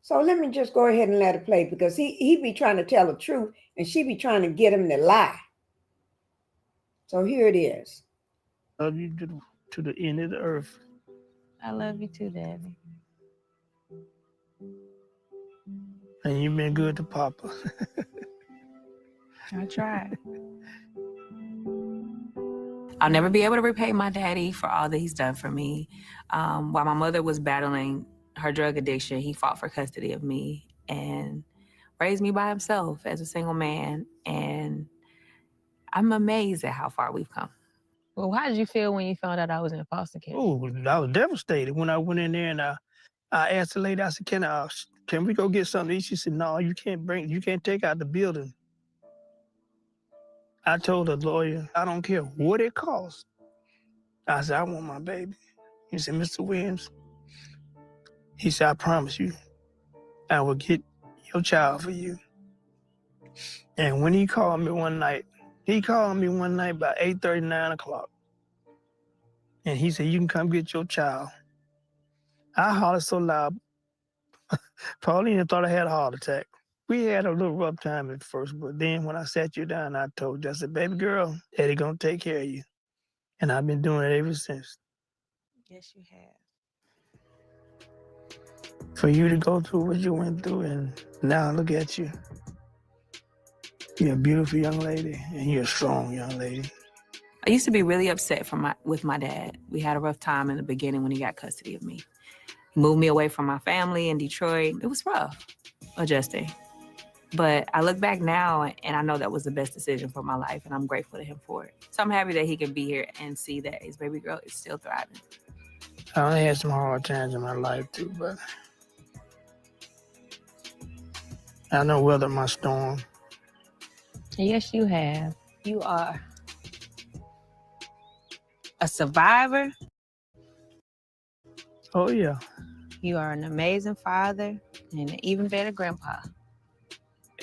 So let me just go ahead and let it play, because he be trying to tell the truth and she be trying to get him to lie. So here it is. Love you to the end of the earth. I love you too, Daddy. And you've been good to Papa. I tried. I'll never be able to repay my daddy for all that he's done for me. While my mother was battling her drug addiction, he fought for custody of me and raised me by himself as a single man. And I'm amazed at how far we've come. Well, how did you feel when you found out I was in foster care? Oh, I was devastated when I went in there and I asked the lady, I said, can we go get something to eat? She said, no, you can't take out the building. I told the lawyer, I don't care what it costs. I said, I want my baby. He said, Mr. Williams, he said, I promise you, I will get your child for you. And when he called me one night about 8:30, 9 o'clock. And he said, you can come get your child. I hollered so loud, Pauline thought I had a heart attack. We had a little rough time at first, but then when I sat you down, I told you, I said, baby girl, Daddy gonna take care of you. And I've been doing it ever since. Yes, you have. For you to go through what you went through, and now look at you. You're a beautiful young lady, and you're a strong young lady. I used to be really upset with my dad. We had a rough time in the beginning when he got custody of me. He moved me away from my family in Detroit. It was rough, adjusting. But I look back now and I know that was the best decision for my life, and I'm grateful to him for it. So I'm happy that he can be here and see that his baby girl is still thriving. I only had some hard times in my life too, but I know weather my storm. Yes, you have. You are a survivor. Oh, yeah. You are an amazing father and an even better grandpa.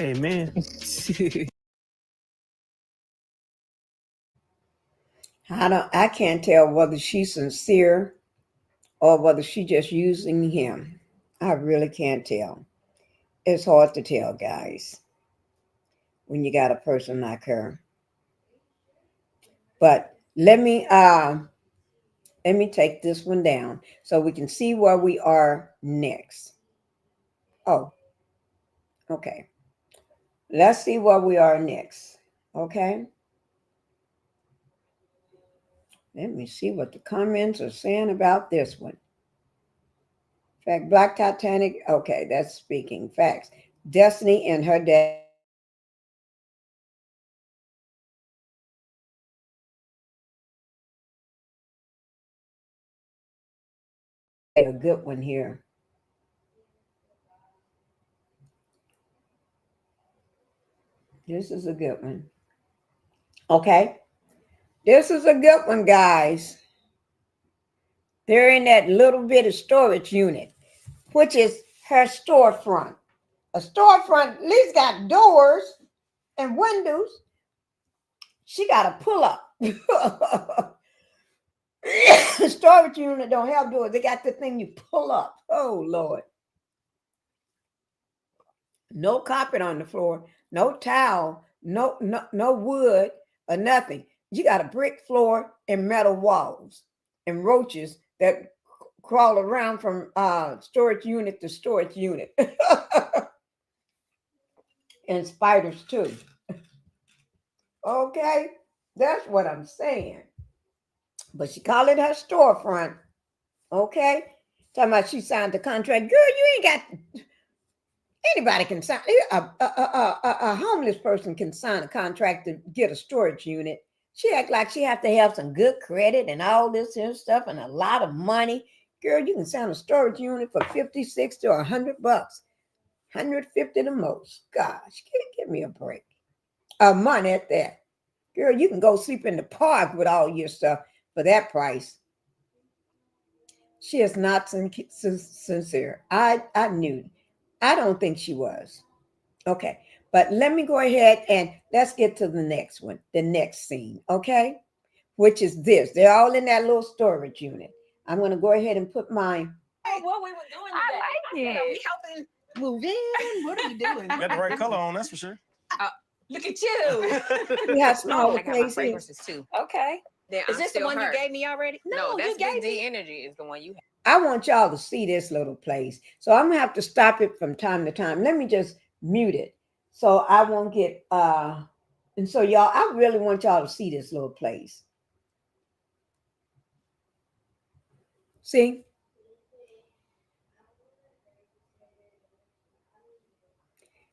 Amen. I can't tell whether she's sincere or whether she's just using him. I really can't tell. It's hard to tell, guys, when you got a person like her. But let me take this one down so we can see where we are next. Oh, Okay. Let's see where we are next. Okay. Let me see what the comments are saying about this one. In fact, Black Titanic. Okay, that's speaking facts. Destiny and her dad. A good one here. This is a good one. Okay. This is a good one, guys. They're in that little bit of storage unit, which is her storefront. A storefront at least got doors and windows. She got to pull up. Storage unit don't have doors. They got the thing you pull up. Oh, Lord. No carpet on the floor, no towel, no wood or nothing. You got a brick floor and metal walls and roaches that crawl around from storage unit to storage unit. And spiders too. Okay, that's what I'm saying. But she called it her storefront. Okay, talking about she signed the contract. Girl, you ain't got. Anybody can sign. A homeless person can sign a contract to get a storage unit. She act like she have to have some good credit and all this and stuff and a lot of money. Girl, you can sign a storage unit for $50, $60, or $100, $150 the most. Gosh, give me a break. Money at that. Girl, you can go sleep in the park with all your stuff for that price. She is not sincere. I knew. I don't think she was. Okay, but let me go ahead and let's get to the next one, the next scene, okay? Which is this. They're all in that little storage unit. I'm going to go ahead and put mine. Oh, what we were doing today. I like it. Are we helping move in? What are you doing? You got the right color on, that's for sure. Look at you. We have smaller I got my places. fragrances too. Okay. Then Is I'm this the still one her. you gave me already? No, that's you gave Big D me. Energy is the one you have. I want y'all to see this little place. So I'm gonna have to stop it from time to time. Let me just mute it so I won't get and so y'all, I really want y'all to see this little place. See?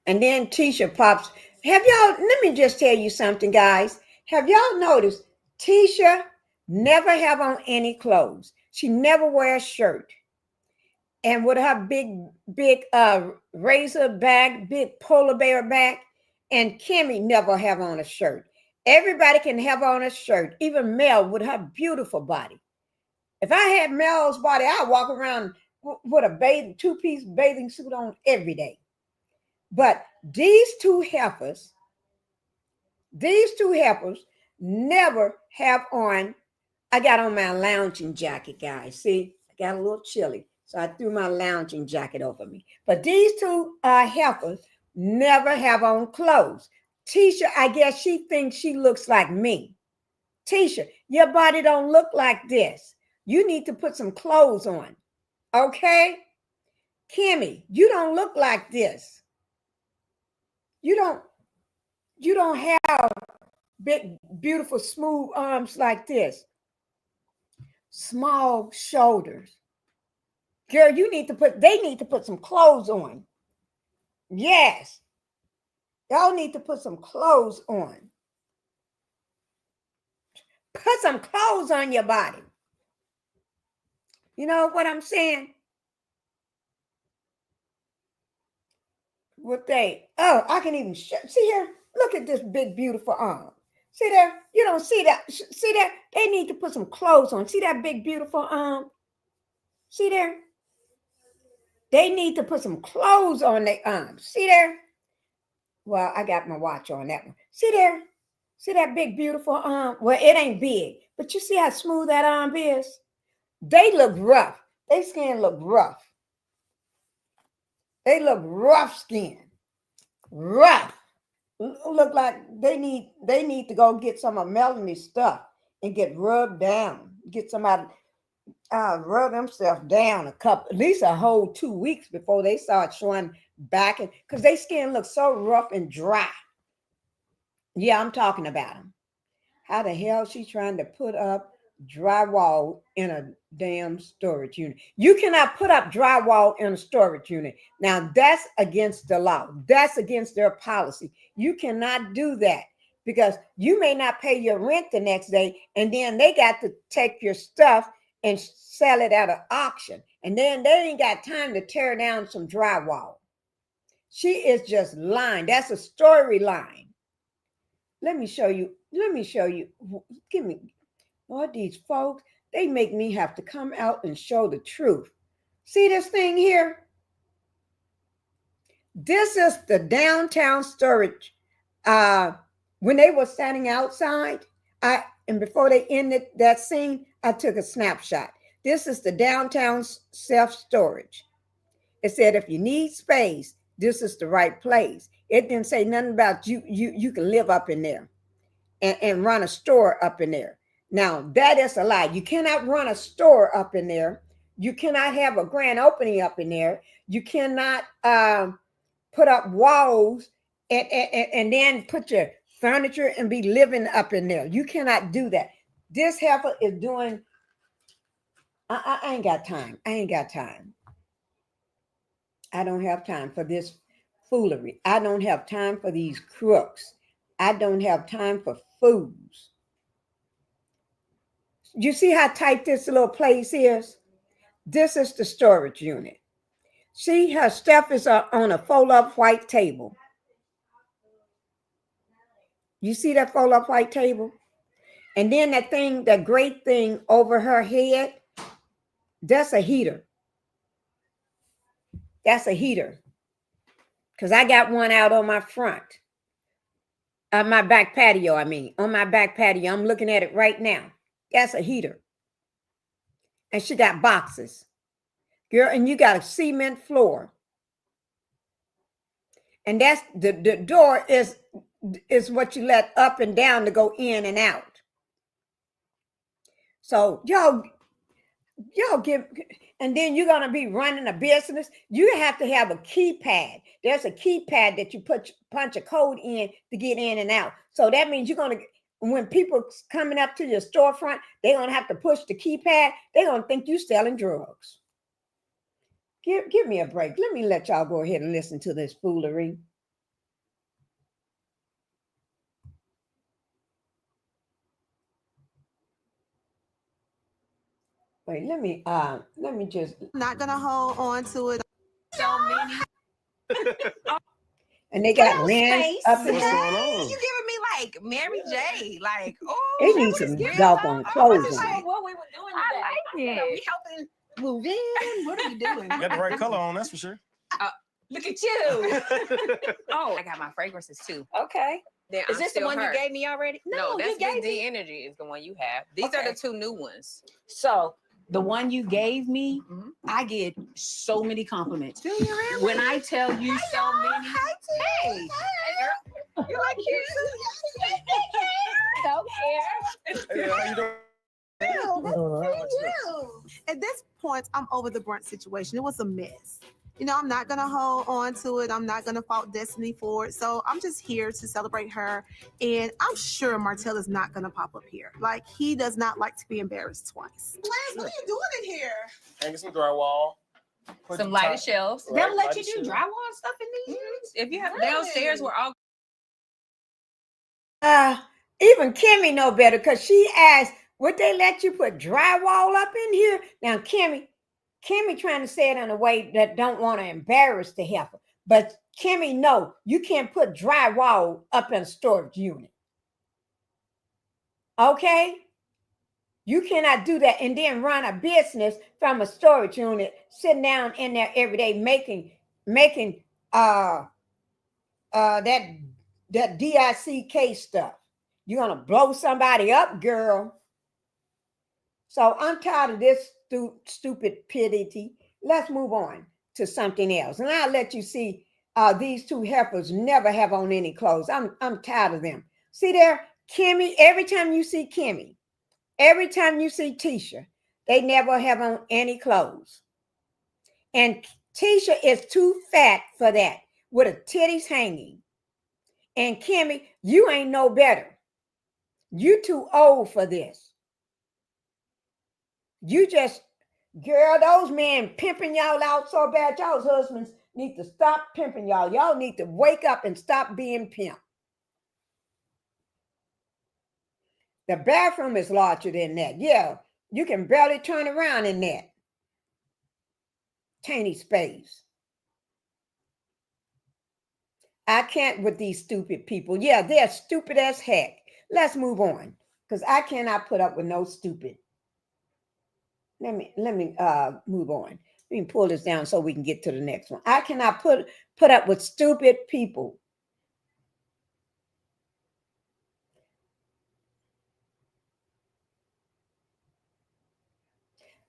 And then Tisha pops. Have y'all, let me just tell you something, guys. Have y'all noticed Tisha never have on any clothes? She never wears a shirt. And with her big razor bag, big polar bear bag, and Kimmy never have on a shirt. Everybody can have on a shirt, even Mel with her beautiful body. If I had Mel's body, I'd walk around with a two-piece bathing suit on every day. But these two heifers never have on. I got on my lounging jacket, guys. See, I got a little chilly. So I threw my lounging jacket over me. But these two heifers never have on clothes. Tisha, I guess she thinks she looks like me. Tisha, your body don't look like this. You need to put some clothes on. Okay? Kimmy, you don't look like this. You don't have big, beautiful, smooth arms like this. Small shoulders. Girl, they need to put some clothes on. Yes. Y'all need to put some clothes on. Put some clothes on your body. You know what I'm saying? I can even see here. Look at this big, beautiful arm. See there? You don't see that. See there? They need to put some clothes on. See that big, beautiful arm? See there? They need to put some clothes on their arms. See there? Well, I got my watch on that one. See there? See that big, beautiful arm? Well, it ain't big, but you see how smooth that arm is? They look rough. Their skin look rough. They look rough skin. Rough. Look like they need to go get some of Melanie's stuff and get rubbed down. Get somebody rub themselves down at least a whole 2 weeks before they start showing back, and because their skin looks so rough and dry. Yeah, I'm talking about them. How the hell she trying to put up drywall in a damn storage unit? You cannot put up drywall in a storage unit. Now that's against the law. That's against their policy. You cannot do that because you may not pay your rent the next day, and then they got to take your stuff and sell it at an auction, and then they ain't got time to tear down some drywall. She is just lying. That's a storyline. Let me show you. Give me all these folks. They make me have to come out and show the truth. See this thing here? This is the downtown storage. When they were standing outside, and before they ended that scene, I took a snapshot. This is the downtown self-storage. It said, if you need space, this is the right place. It didn't say nothing about you can live up in there and run a store up in there. Now, that is a lie. You cannot run a store up in there. You cannot have a grand opening up in there. You cannot put up walls and then put your furniture and be living up in there. You cannot do that. This heifer is doing, I ain't got time. I ain't got time. I don't have time for this foolery. I don't have time for these crooks. I don't have time for fools. You see how tight this little place is? This is the storage unit. See, her stuff is on a fold-up white table. You see that fold-up white table? And then that great thing over her head, that's a heater. That's a heater. Because I got one out on my front. My back patio, on my back patio. I'm looking at it right now. That's a heater. And she got boxes. Girl, and you got a cement floor. And that's the door is what you let up and down to go in and out. So y'all give, and then you're gonna be running a business. You have to have a keypad. There's a keypad that you punch a code in to get in and out. So that means you're gonna, when people coming up to your storefront, they're gonna have to push the keypad. They're gonna think you selling drugs. Give me a break. Let me let y'all go ahead and listen to this foolery. Wait, let me just. I'm not gonna hold on to it. So many. And they got Lance up in What's there. going on? You giving me like Mary J. Like, oh, They need some doggone clothes on. what we were doing today. I like it. We helping move in. What are we doing? Got the right color on, that's for sure. Look at you. Oh, I got my fragrances too. Okay. Then Is I'm this the still one her. you gave me already? No, that's you gave the me. energy is the one you have. These Okay. are the two new ones. So the one you gave me, Mhm. I get so many compliments. Do you really? When I tell you so many, hey, You like cute? Don't care. Hey, how you doing? At this point, I'm over the Brunt situation. It was a mess. You know, I'm not going to hold on to it. I'm not going to fault Destiny for it. So I'm just here to celebrate her. And I'm sure Martel is not going to pop up here. Like, he does not like to be embarrassed twice. Lance, what are you doing in here? Hanging some drywall. Put Some the lighter top- shelves. Right, they'll let lighter you do shelf. drywall and stuff in these. If you have Really? downstairs, we're all Even Kimmy know better because she asked, would they let you put drywall up in here? Now, Kimmy trying to say it in a way that don't want to embarrass the heifer. But Kimmy, no, you can't put drywall up in a storage unit. Okay? You cannot do that and then run a business from a storage unit, sitting down in there every day making that DICK stuff. You're gonna blow somebody up, girl. So I'm tired of this stupid pity. Let's move on to something else. And I'll let you see these two heifers never have on any clothes. I'm tired of them. See there, Kimmy, every time you see Kimmy, every time you see Tisha, they never have on any clothes. And Tisha is too fat for that, with her titties hanging. And Kimmy, you ain't no better. You too old for this. You just, girl, those men pimping y'all out so bad. Y'all's husbands need to stop pimping y'all. Y'all need to wake up and stop being pimped. The bathroom is larger than that. Yeah, you can barely turn around in that tiny space. I can't with these stupid people. Yeah, they're stupid as heck. Let's move on, because I cannot put up with no stupid. Let me move on. We can pull this down so we can get to the next one. I cannot put up with stupid people.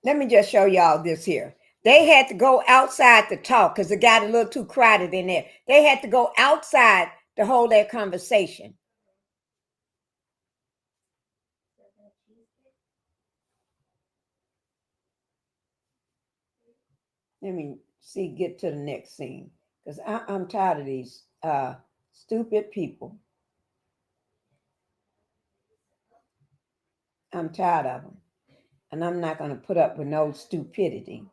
Let me just show y'all this here. They had to go outside to talk because it got a little too crowded in there. They had to go outside to hold their conversation. Let me see, get to the next scene, because I'm tired of these stupid people. I'm tired of them. And I'm not going to put up with no stupidity.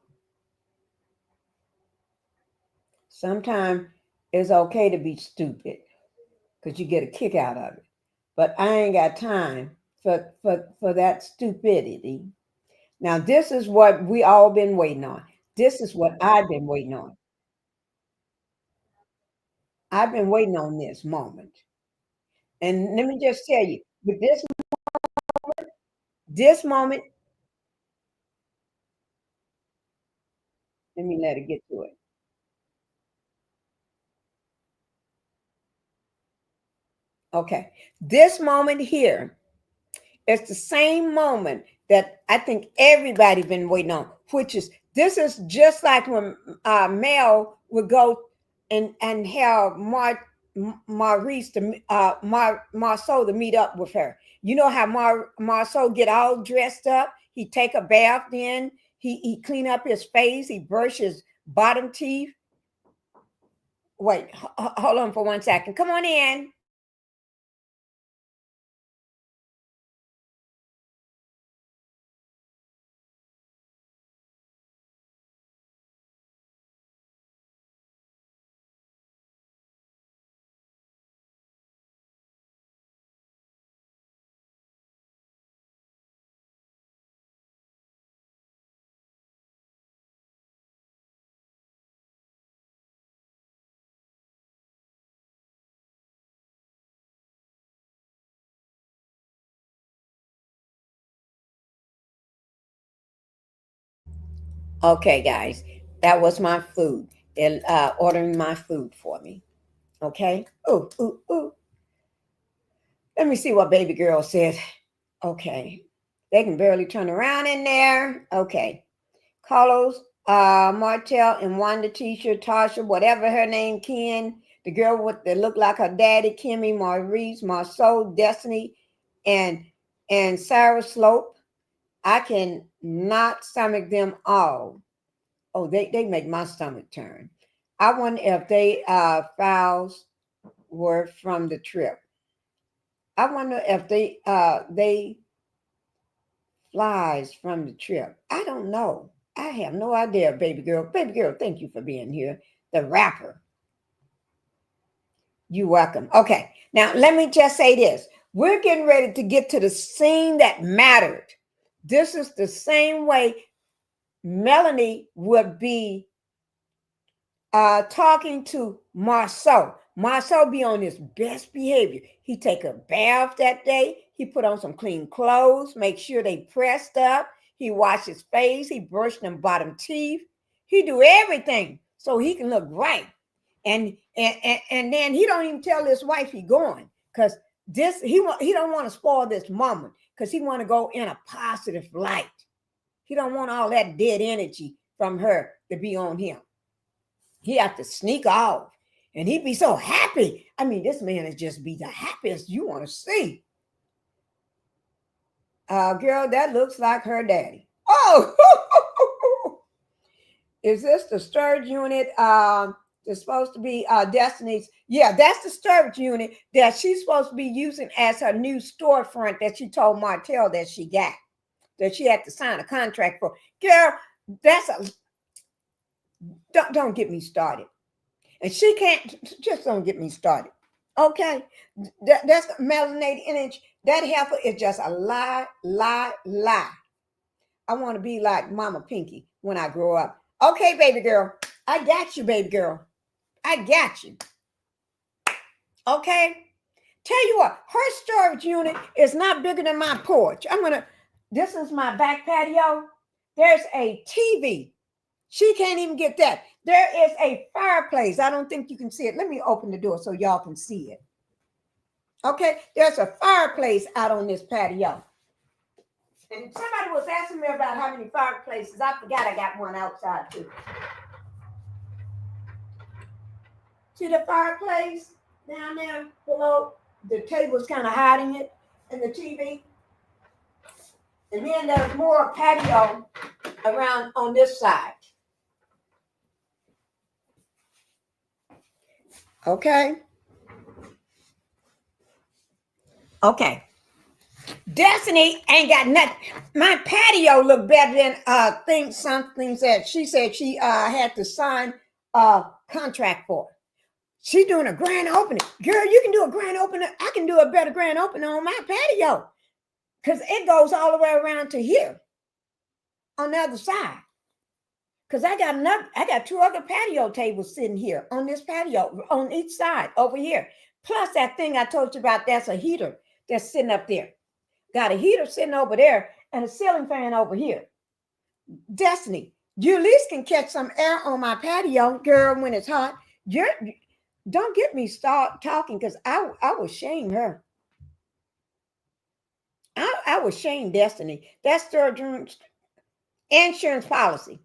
Sometimes it's okay to be stupid because you get a kick out of it. But I ain't got time for that stupidity. Now, this is what we all been waiting on. This is what I've been waiting on. I've been waiting on this moment. And let me just tell you, with this moment, let me let it get to it. Okay. This moment here, it's the same moment that I think everybody been waiting on, which is, this is just like when Mel would go and have Maurice to Marceau to meet up with her. You know how Marceau get all dressed up. He take a bath, then he clean up his face. He brush his bottom teeth. Wait, hold on for 1 second. Come on in. Okay, guys, that was my food. They're ordering my food for me. Okay. Ooh, ooh, ooh. Let me see what baby girl said. Okay. They can barely turn around in there. Okay. Carlos, Martel, and Wanda, Tisha, Tasha, whatever her name, Ken, the girl with that looked like her daddy, Kimmy, Maurice, Marceau, Destiny, and Sarah Slope. I can not stomach them all. Oh, they make my stomach turn. I wonder if they files were from the trip. I wonder if they flies from the trip. I don't know. I have no idea, baby girl. Baby girl, thank you for being here. The rapper. You're welcome. Okay, now let me just say this. We're getting ready to get to the scene that mattered. This is the same way Melanie would be talking to Marceau. Marceau be on his best behavior. He take a bath that day. He put on some clean clothes, make sure they pressed up. He wash his face. He brush them bottom teeth. He do everything so he can look right. And then he don't even tell his wife he going, because this he don't want to spoil this moment, because he want to go in a positive light. He don't want all that dead energy from her to be on him. He have to sneak off, and he'd be so happy. I mean, this man is just be the happiest you want to see. Girl, that looks like her daddy. Oh, Is this the storage unit? It's supposed to be Destiny's. Yeah, that's the storage unit that she's supposed to be using as her new storefront that she told Martel that she got, that she had to sign a contract for. Girl, that's a don't get me started. And she can't, just don't get me started. Okay? That's melanated image. That heifer is just a lie. I want to be like Mama Pinkie when I grow up. Okay, baby girl. I got you, baby girl. I got you. Okay? Tell you what, her storage unit is not bigger than my porch. This is my back patio. There's a TV. She can't even get that. There is a fireplace. I don't think you can see it. Let me open the door so y'all can see it. Okay, there's a fireplace out on this patio. And somebody was asking me about how many fireplaces. I forgot I got one outside too. See the fireplace down there below? The table's kind of hiding it and the TV. And then there's more patio around on this side. Okay. Okay. Destiny ain't got nothing. My patio look better than something that she said she had to sign a contract for. She doing a grand opening. Girl, you can do a grand opening. I can do a better grand opening on my patio. Because it goes all the way around to here on the other side. Because I got two other patio tables sitting here on this patio on each side over here. Plus that thing I told you about, that's a heater that's sitting up there. Got a heater sitting over there and a ceiling fan over here. Destiny, you at least can catch some air on my patio, girl, when it's hot. Don't get me start talking because I will shame her. I will shame Destiny. That's their insurance policy.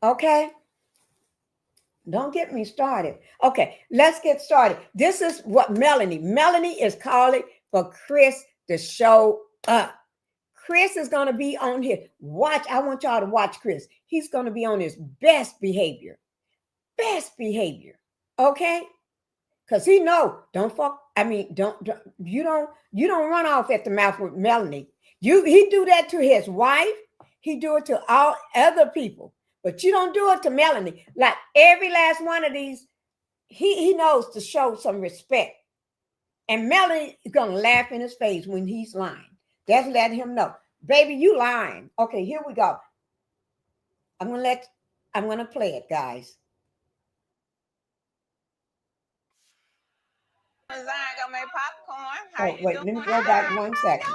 Okay. Don't get me started. Okay, let's get started. This is what Melanie is calling for Chris to show up. Chris is going to be on here. I want y'all to watch Chris. He's going to be on his best behavior. Best behavior. Okay? Because he know, don't you don't run off at the mouth with Melanie. He do that to his wife. He do it to all other people. But you don't do it to Melanie. Like every last one of these, he knows to show some respect. And Melanie is going to laugh in his face when he's lying. That's letting him know. Baby, you lying. Okay, here we go. I'm going to play it, guys. Gonna make popcorn. Wait, let me go back 1 second.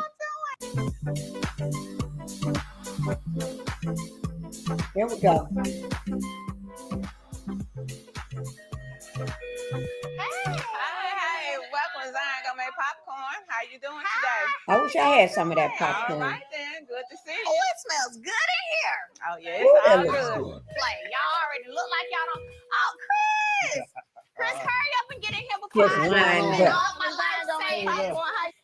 Here we go. Hey, welcome to Zion Gonna Make Popcorn. How you doing today? I wish I had some of that popcorn. All right then, good to see you. Oh, it smells good in here. Oh yeah, it's all good. Play. Y'all already look like y'all don't. Oh, Chris. Chris, hurry up and get in here before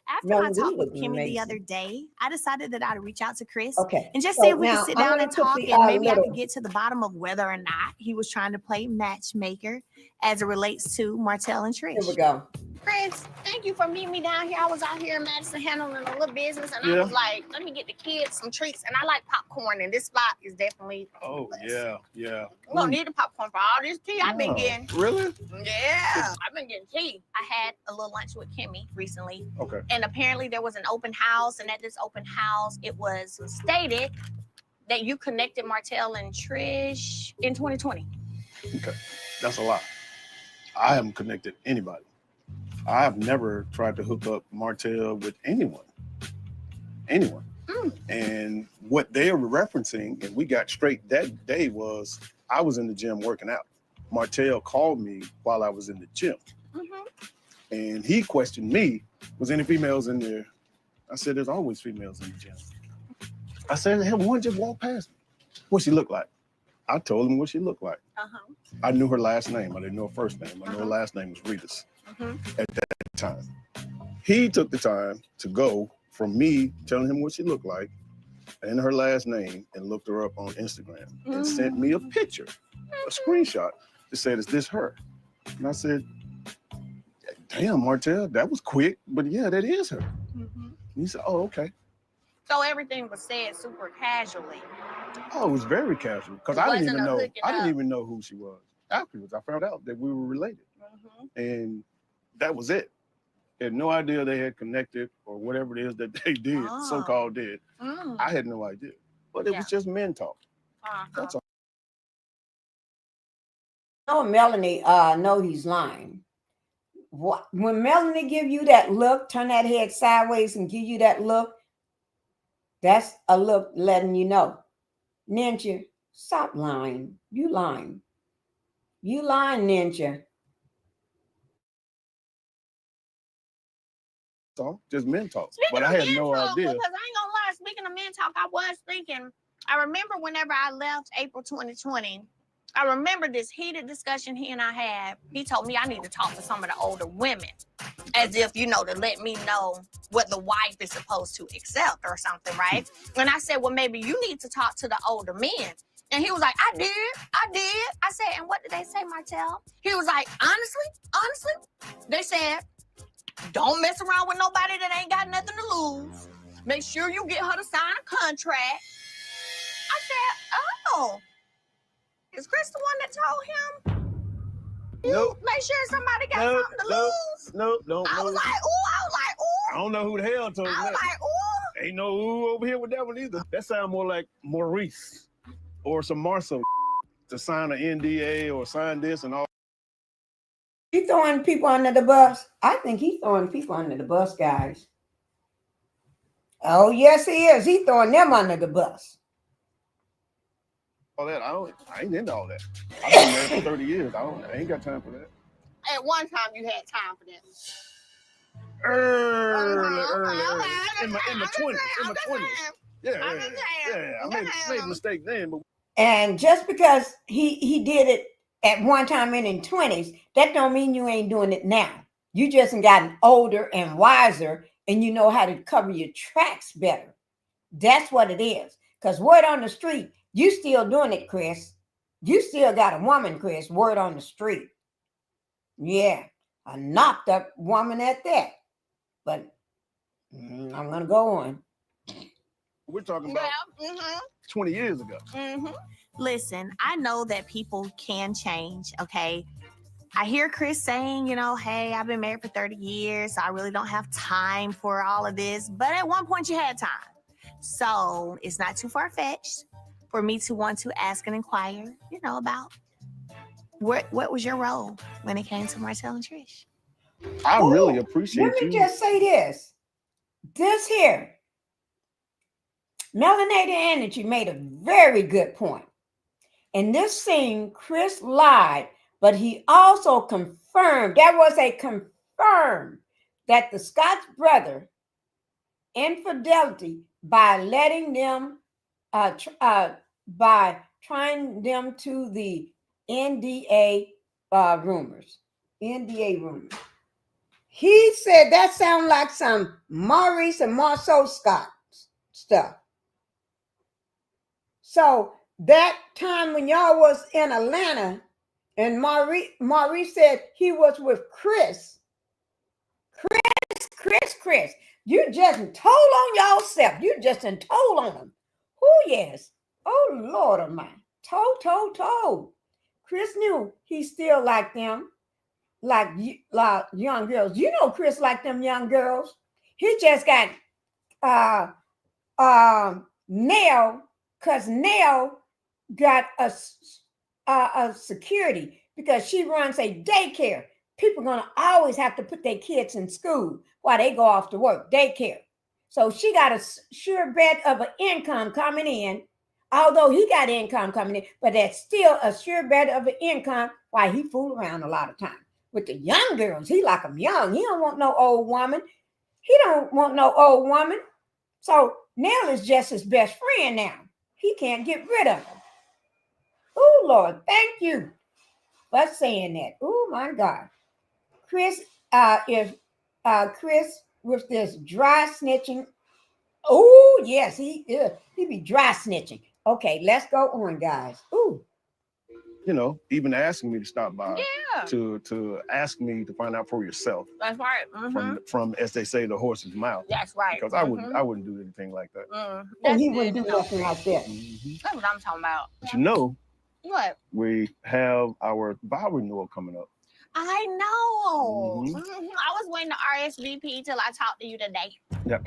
After I talked with Kimmy the other day, I decided that I'd reach out to Chris and just so see if we now could sit I'm down gonna and put talk, the, and maybe I little- could get to the bottom of whether or not he was trying to play matchmaker as it relates to Martel and Trish. Here we go. Chris, thank you for meeting me down here. I was out here in Madison handling a little business, and I was like, let me get the kids some treats. And I like popcorn, and this spot is definitely. Oh, yeah. We don't need the popcorn for all this tea I've been getting. Really? Yeah, I've been getting tea. I had a little lunch with Kimmy recently. Okay. And apparently there was an open house, and at this open house, it was stated that you connected Martel and Trish in 2020. Okay, that's a lot. I haven't connected anybody. I have never tried to hook up Martel with anyone. And what they were referencing, and we got straight that day, was I was in the gym working out. Martel called me while I was in the gym. And he questioned me, was any females in there? I said, there's always females in the gym. I said, hell, one just walked past me. What she looked like? I told him what she looked like. I knew her last name. I didn't know her first name. I knew her last name was Ritas at that time. He took the time to go from me telling him what she looked like and her last name, and looked her up on Instagram and sent me a picture, a screenshot that said, "Is this her?" And I said, "Damn, Martel, that was quick, but yeah, that is her." And he said, "Oh, okay." So everything was said super casually. Oh, it was very casual because It I didn't wasn't even a know. hooking I didn't up. even know who she was. Afterwards, I found out that we were related, and that was it. Had no idea they had connected or whatever it is that they did, so-called did. I had no idea, but it was just men talk. That's all. Oh, Melanie, know he's lying. When Melanie give you that look, turn that head sideways and give you that look, that's a look letting you know, Ninja, stop lying. You lying. You lying, Ninja. So just men talk. Speaking But of I had men no talk, idea. because I ain't gonna lie, speaking of men talk, I was thinking, I remember whenever I left April 2020, I remember this heated discussion he and I had. He told me I need to talk to some of the older women, as if, you know, to let me know what the wife is supposed to accept or something, right? And I said, well, maybe you need to talk to the older men. And he was like, I did. I said, and what did they say, Martel? He was like, honestly, they said, don't mess around with nobody that ain't got nothing to lose. Make sure you get her to sign a contract. I said, oh, is Chris the one that told him? Nope. Make sure somebody got something to lose. Nope. I was like, ooh. I don't know who the hell told you I was that. like, ooh. Ain't no ooh over here with that one either. That sounds more like Maurice or some Marcel to sign an NDA or sign this and all. He throwing people under the bus. I think he's throwing people under the bus, guys. Oh, yes, he is. He's throwing them under the bus. All that, I ain't into all that. I've been married for 30 years. I ain't got time for that. At one time, you had time for that. Early. In my 20s. Yeah. I made a mistake then, but And just because he did it at one time in his 20s, that don't mean you ain't doing it now. You just gotten older and wiser, and you know how to cover your tracks better. That's what it is. Because word on the street, you still doing it, Chris. You still got a woman, Chris, word on the street. Yeah, a knocked up woman at that. But I'm going to go on. We're talking about 20 years ago. Listen, I know that people can change, okay? I hear Chris saying, you know, hey, I've been married for 30 years, so I really don't have time for all of this. But at one point you had time. So it's not too far-fetched for me to want to ask and inquire, you know, about what was your role when it came to Martel and Trish? I really appreciate Let me just say this. This here, Melanated Energy made a very good point. In this scene, Chris lied, but he also confirmed, that the Scott's brother infidelity by letting them, by trying them to the NDA rumors. He said that sounds like some Maurice and Marceau Scott stuff. So that time when y'all was in Atlanta and Maurice said he was with Chris, you just told on yourself. You just told on him. Oh, yes. Oh, Lord of mine. Told. Chris knew he still liked them, like young girls. You know Chris liked them young girls. He just got Nell, because Nell got a security because she runs a daycare. People are going to always have to put their kids in school while they go off to work, daycare. So she got a sure bet of an income coming in, although he got income coming in, but that's still a sure bet of an income while he fool around a lot of times. With the young girls, he like them young. He don't want no old woman. So Nell is just his best friend now. He can't get rid of her. Oh, Lord, thank you for saying that. Oh, my God. Chris, Chris with this dry snitching Oh, yes, he be dry snitching. Okay, let's go on, guys. Ooh. You know, even asking me to stop by Yeah. to ask me to find out for yourself That's right. from as they say, the horse's mouth. That's right. Because I wouldn't do anything like that. And That's he good wouldn't to do know. nothing like that. That's what I'm talking about. But you know, What? we have our vow renewal coming up. I know. Mhm. I was waiting to RSVP till I talked to you today. Yeah.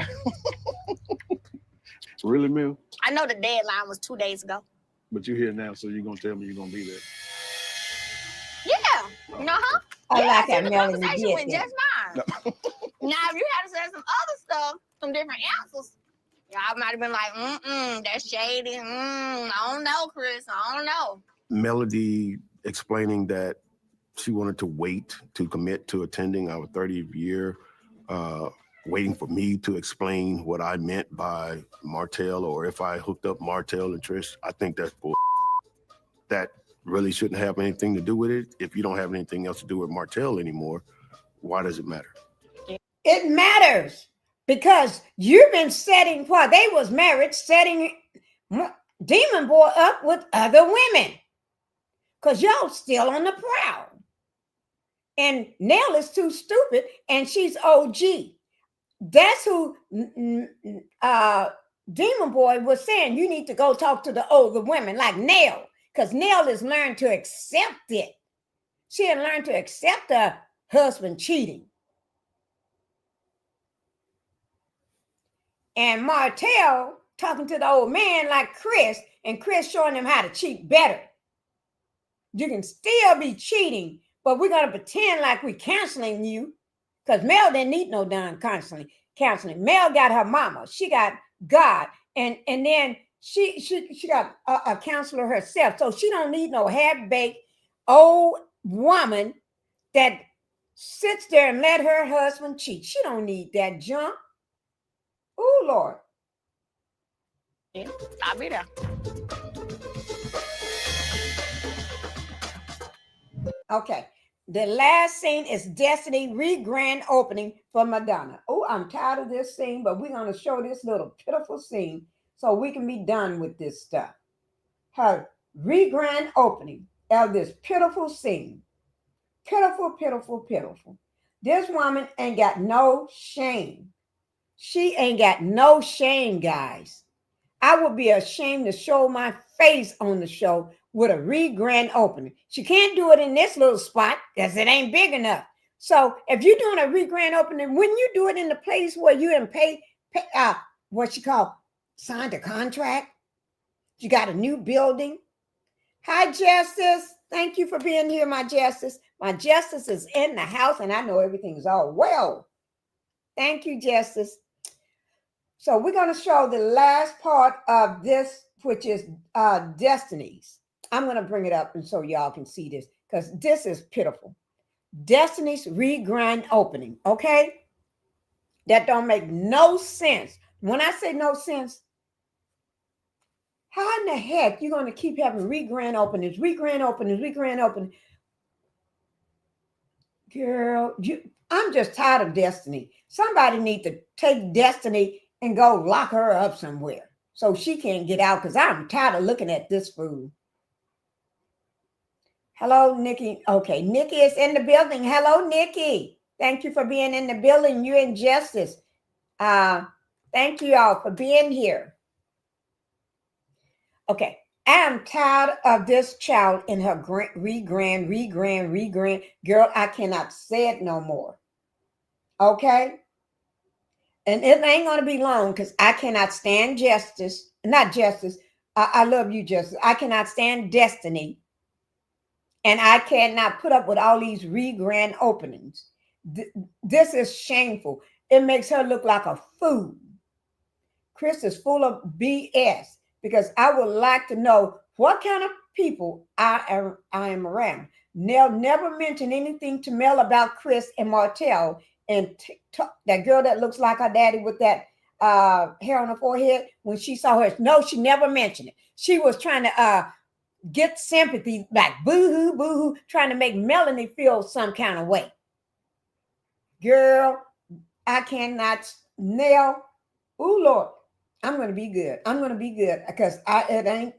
Really, Mill? I know the deadline was 2 days ago. But you're here now, so you're gonna tell me you're gonna be there. Yeah. Uh-huh. I Yeah, like see, that the Melanie conversation did went that. just fine. Now, if you had to say some other stuff, some different answers, y'all might have been like, that's shady. I don't know, Chris. I don't know. Melody explaining that she wanted to wait to commit to attending our 30th year, waiting for me to explain what I meant by Martel, or if I hooked up Martel and Trish. I think that's bull. That really shouldn't have anything to do with it. If you don't have anything else to do with Martel anymore, why does it matter? It matters because you've been setting, while they was married, setting Demon Boy up with other women. Because y'all still on the prowl. And Nell is too stupid and she's OG. That's who Demon Boy was saying, you need to go talk to the older women like Nell. Because Nell has learned to accept it. She had learned to accept her husband cheating. And Martel talking to the old man like Chris, and Chris showing him how to cheat better. You can still be cheating, but we're going to pretend like we're counseling you, because Mel didn't need no darn counseling. Mel got her mama. She got God. And then she got a counselor herself. So she don't need no half-baked old woman that sits there and let her husband cheat. She don't need that junk. Oh, Lord. Yeah, I'll be there. Okay. The last scene is Destiny re-grand opening for Madonna. Oh, I'm tired of this scene, but we're going to show this little pitiful scene so we can be done with this stuff. Her re-grand opening of this pitiful scene. Pitiful, pitiful, pitiful. This woman ain't got no shame. She ain't got no shame, guys. I would be ashamed to show my face on the show with a re-grand opening. She can't do it in this little spot because it ain't big enough. So if you're doing a re-grand opening, when you do it in the place where you didn't pay what you call signed a contract, you got a new building. Hi, Justice. Thank you for being here, my Justice. My Justice is in the house, and I know everything's all well. Thank you, Justice. So we're going to show the last part of this, which is Destiny's. I'm going to bring it up and so y'all can see this, because this is pitiful. Destiny's re-grind opening, okay? That don't make no sense. When I say no sense, how in the heck you going to keep having re-grind openings, re-grind openings, re-grind openings? Girl, I'm just tired of Destiny. Somebody need to take Destiny and go lock her up somewhere so she can't get out, because I'm tired of looking at this fool. Hello, Nikki. Okay, Nikki is in the building. Hello, Nikki. Thank you for being in the building. You and Justice. Thank you all for being here. Okay, I'm tired of this child in her re-grand. Girl, I cannot say it no more. Okay? And it ain't going to be long, because I cannot stand Justice. Not Justice. I love you, Justice. I cannot stand Destiny. And I cannot put up with all these re-grand openings. This is shameful. It makes her look like a fool. Chris is full of BS, because I would like to know what kind of people I am around. Nell never mentioned anything to Mel about Chris and Martel. And that girl that looks like her daddy with that hair on her forehead, when she saw her, no, she never mentioned it. She was trying to get sympathy, like boo-hoo, boo-hoo, trying to make Melanie feel some kind of way. Girl, I cannot. Nell, oh Lord, I'm going to be good. I'm going to be good because it ain't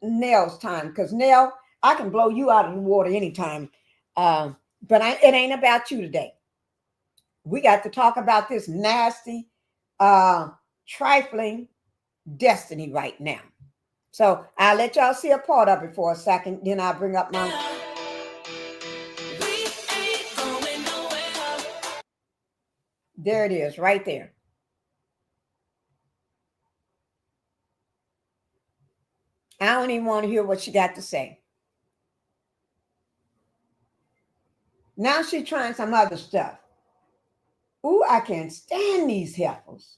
Nell's time. Because Nell, I can blow you out of the water anytime. But it ain't about you today. We got to talk about this nasty, trifling destiny right now. So I'll let y'all see a part of it for a second. Then I'll bring up my... There it is, right there. I don't even want to hear what she got to say. Now she's trying some other stuff. Ooh, I can't stand these heifers.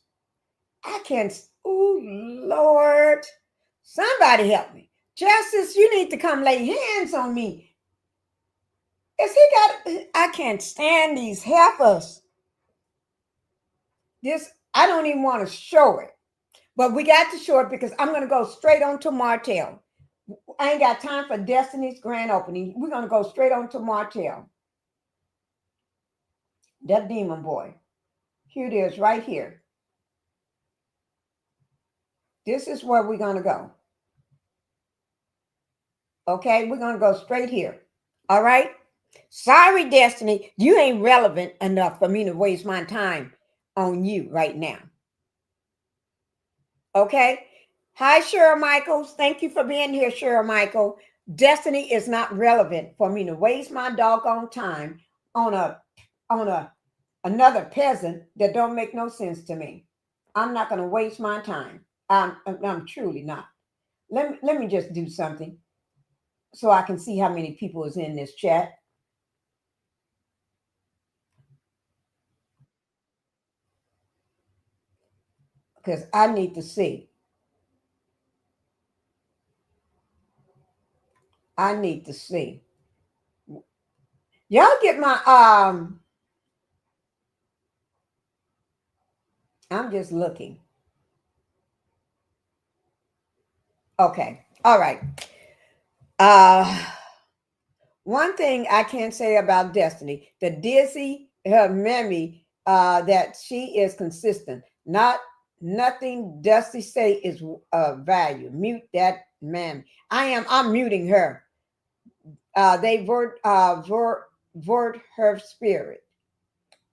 I can't. Ooh, Lord. Somebody help me. Justice, you need to come lay hands on me. I can't stand these heifers. I don't even want to show it. But we got to show it because I'm going to go straight on to Martel. I ain't got time for Destiny's grand opening. We're going to go straight on to Martel. That demon boy. Here it is, right here. This is where we're going to go. Okay, we're going to go straight here. All right? Sorry, Destiny, you ain't relevant enough for me to waste my time on you right now. Okay? Hi, Cheryl Michaels. Thank you for being here, Cheryl Michael. Destiny is not relevant for me to waste my doggone time on another peasant that don't make no sense to me. I'm not going to waste my time. I'm truly not. Let me just do something so I can see how many people is in this chat. Because I need to see. I need to see. Y'all get my I'm just looking. Okay. All right. One thing I can say about Destiny, the Dizzy, her Mammy, that she is consistent. Nothing Dusty say is value. Mute that Mammy. I'm muting her. They vert her spirit.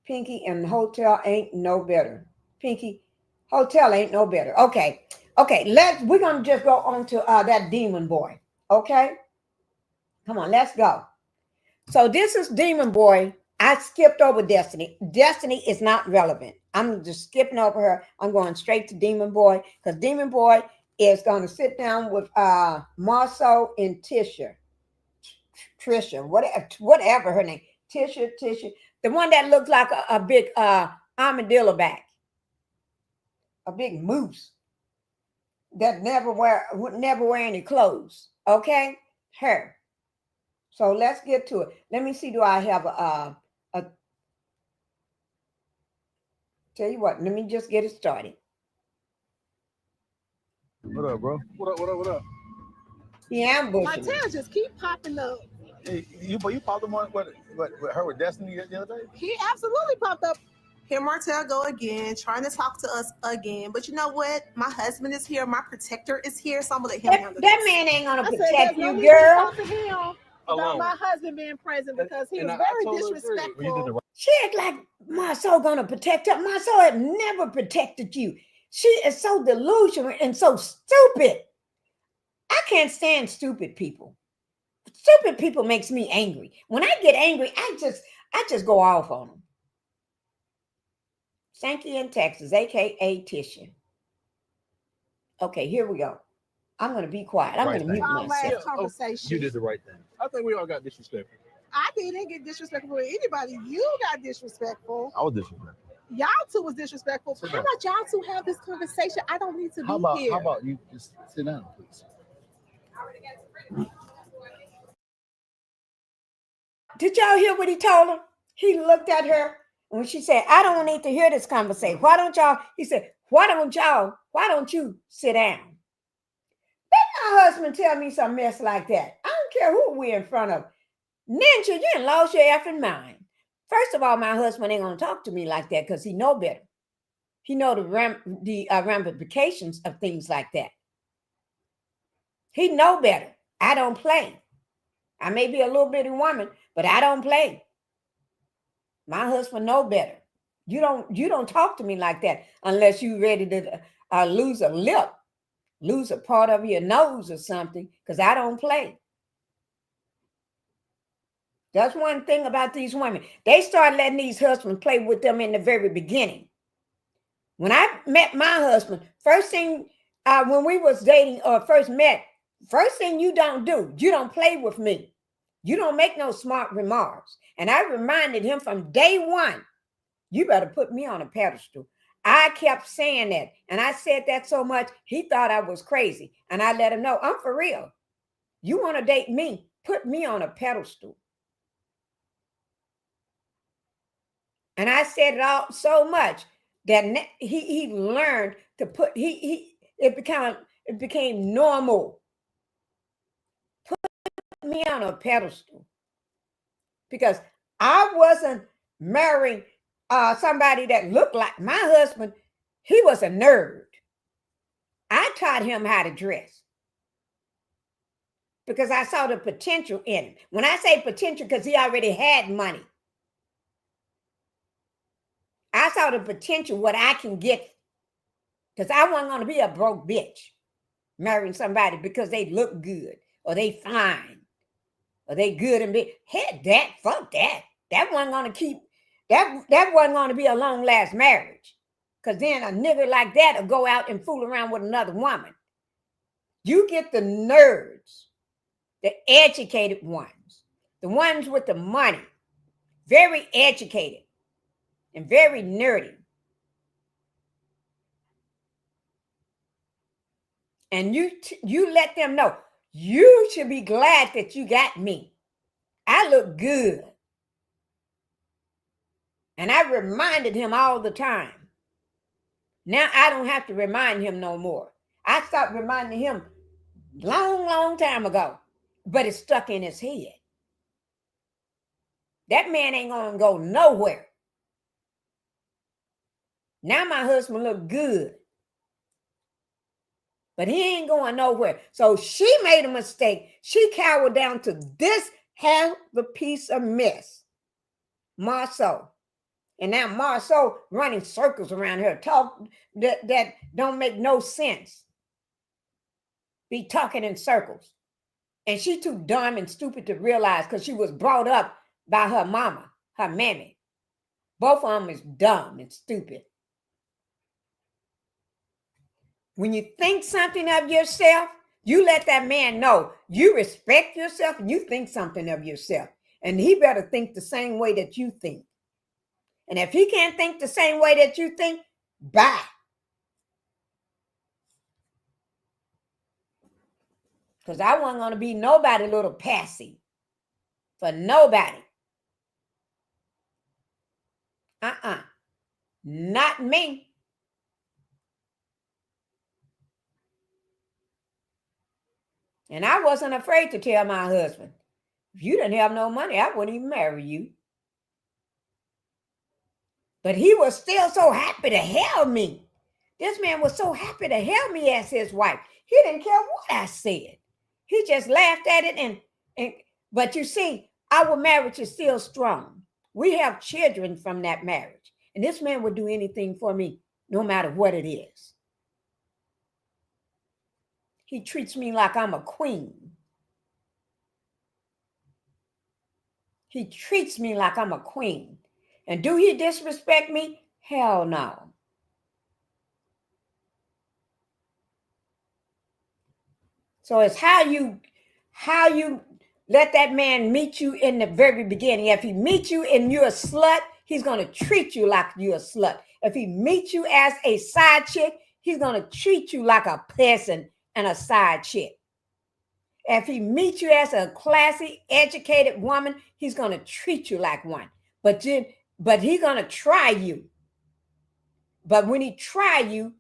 Pinkie and Hotel ain't no better. Pinkie, Hotel ain't no better. Okay. We're gonna just go on to that demon boy. Okay. Come on, let's go. So this is Demon Boy. I skipped over Destiny. Destiny is not relevant. I'm just skipping over her. I'm going straight to Demon Boy because Demon Boy is going to sit down with Marceau and Trisha, whatever her name. Tisha, the one that looks like a big armadillo back, a big moose that would never wear any clothes. Okay, her. So let's get to it. Let me see. Do I have a tell you what? Let me just get it started. What up, bro? What up? He ambushing. Martel just keep popping up. Hey, you popped them on with her with Destiny the other day? He absolutely popped up. Here Martel go again, trying to talk to us again. But you know what? My husband is here. My protector is here. So I'm going to let him handle that man ain't going to protect you, girl. Talk to him about my husband being present because he was very disrespectful. She act like Marceau going to protect her. Marceau had never protected you. She is so delusional and so stupid. I can't stand stupid people. Stupid people makes me angry. When I get angry, I just go off on them. Sankey in Texas, aka Tisha. Okay, here we go. I'm going to be quiet. I'm going to mute myself. You did the right thing. I think we all got disrespectful. I didn't get disrespectful with anybody. You got disrespectful. I was disrespectful. Y'all two was disrespectful. How about y'all two have this conversation? I don't need to be here. How about you just sit down, please? Did y'all hear what he told her? He looked at her and when she said, I don't need to hear this conversation. Why don't you sit down? Let my husband tell me some mess like that. I don't care who we're in front of. Ninja, you done lost your effing mind. First of all, my husband ain't gonna talk to me like that because he know better. He know the ramifications of things like that. He know better. I don't play. I may be a little bitty woman, but I don't play. My husband know better. You don't talk to me like that unless you ready to lose a lip, lose a part of your nose or something, because I don't play. That's one thing about these women. They start letting these husbands play with them in the very beginning. When I met my husband, first thing when we was dating or first met, first thing you don't do, you don't play with me. You don't make no smart remarks. And I reminded him from day one, you better put me on a pedestal. I kept saying that. And I said that so much, he thought I was crazy. And I let him know, I'm for real. You want to date me, put me on a pedestal. And I said it all so much that he learned to put, it became normal. Put me on a pedestal. Because I wasn't marrying somebody that looked like my husband. He was a nerd. I taught him how to dress because I saw the potential in him. When I say potential, because he already had money. I saw the potential, what I can get, because I wasn't going to be a broke bitch marrying somebody because they look good or they fine or they good and big. Heck that, fuck that. That wasn't going to keep, that wasn't going to be a long last marriage. Because then a nigga like that will go out and fool around with another woman. You get the nerds, the educated ones, the ones with the money, very educated and very nerdy. And you let them know, you should be glad that you got me. I look good. And I reminded him all the time. Now I don't have to remind him no more. I stopped reminding him long time ago, but it's stuck in his head. That man ain't gonna go nowhere. Now my husband look good, but he ain't going nowhere. So she made a mistake. She cowered down to this half the piece of mess, Marceau. And now Marceau running circles around her, talk that don't make no sense. Be talking in circles. And she too dumb and stupid to realize because she was brought up by her mama, her mammy. Both of them is dumb and stupid. When you think something of yourself, you let that man know you respect yourself and you think something of yourself. And he better think the same way that you think. And if he can't think the same way that you think, bye. Because I wasn't going to be nobody little passy for nobody. Not me. And I wasn't afraid to tell my husband, if you didn't have no money, I wouldn't even marry you. But he was still so happy to have me. This man was so happy to have me as his wife. He didn't care what I said. He just laughed at it. But you see, our marriage is still strong. We have children from that marriage. And this man would do anything for me, no matter what it is. He treats me like I'm a queen. He treats me like I'm a queen. And do he disrespect me? Hell no. So it's how you let that man meet you in the very beginning. If he meets you and you're a slut, he's going to treat you like you're a slut. If he meets you as a side chick, he's going to treat you like a peasant and a side chick. If he meets you as a classy, educated woman, he's going to treat you like one. But he's going to try you. But when he try you,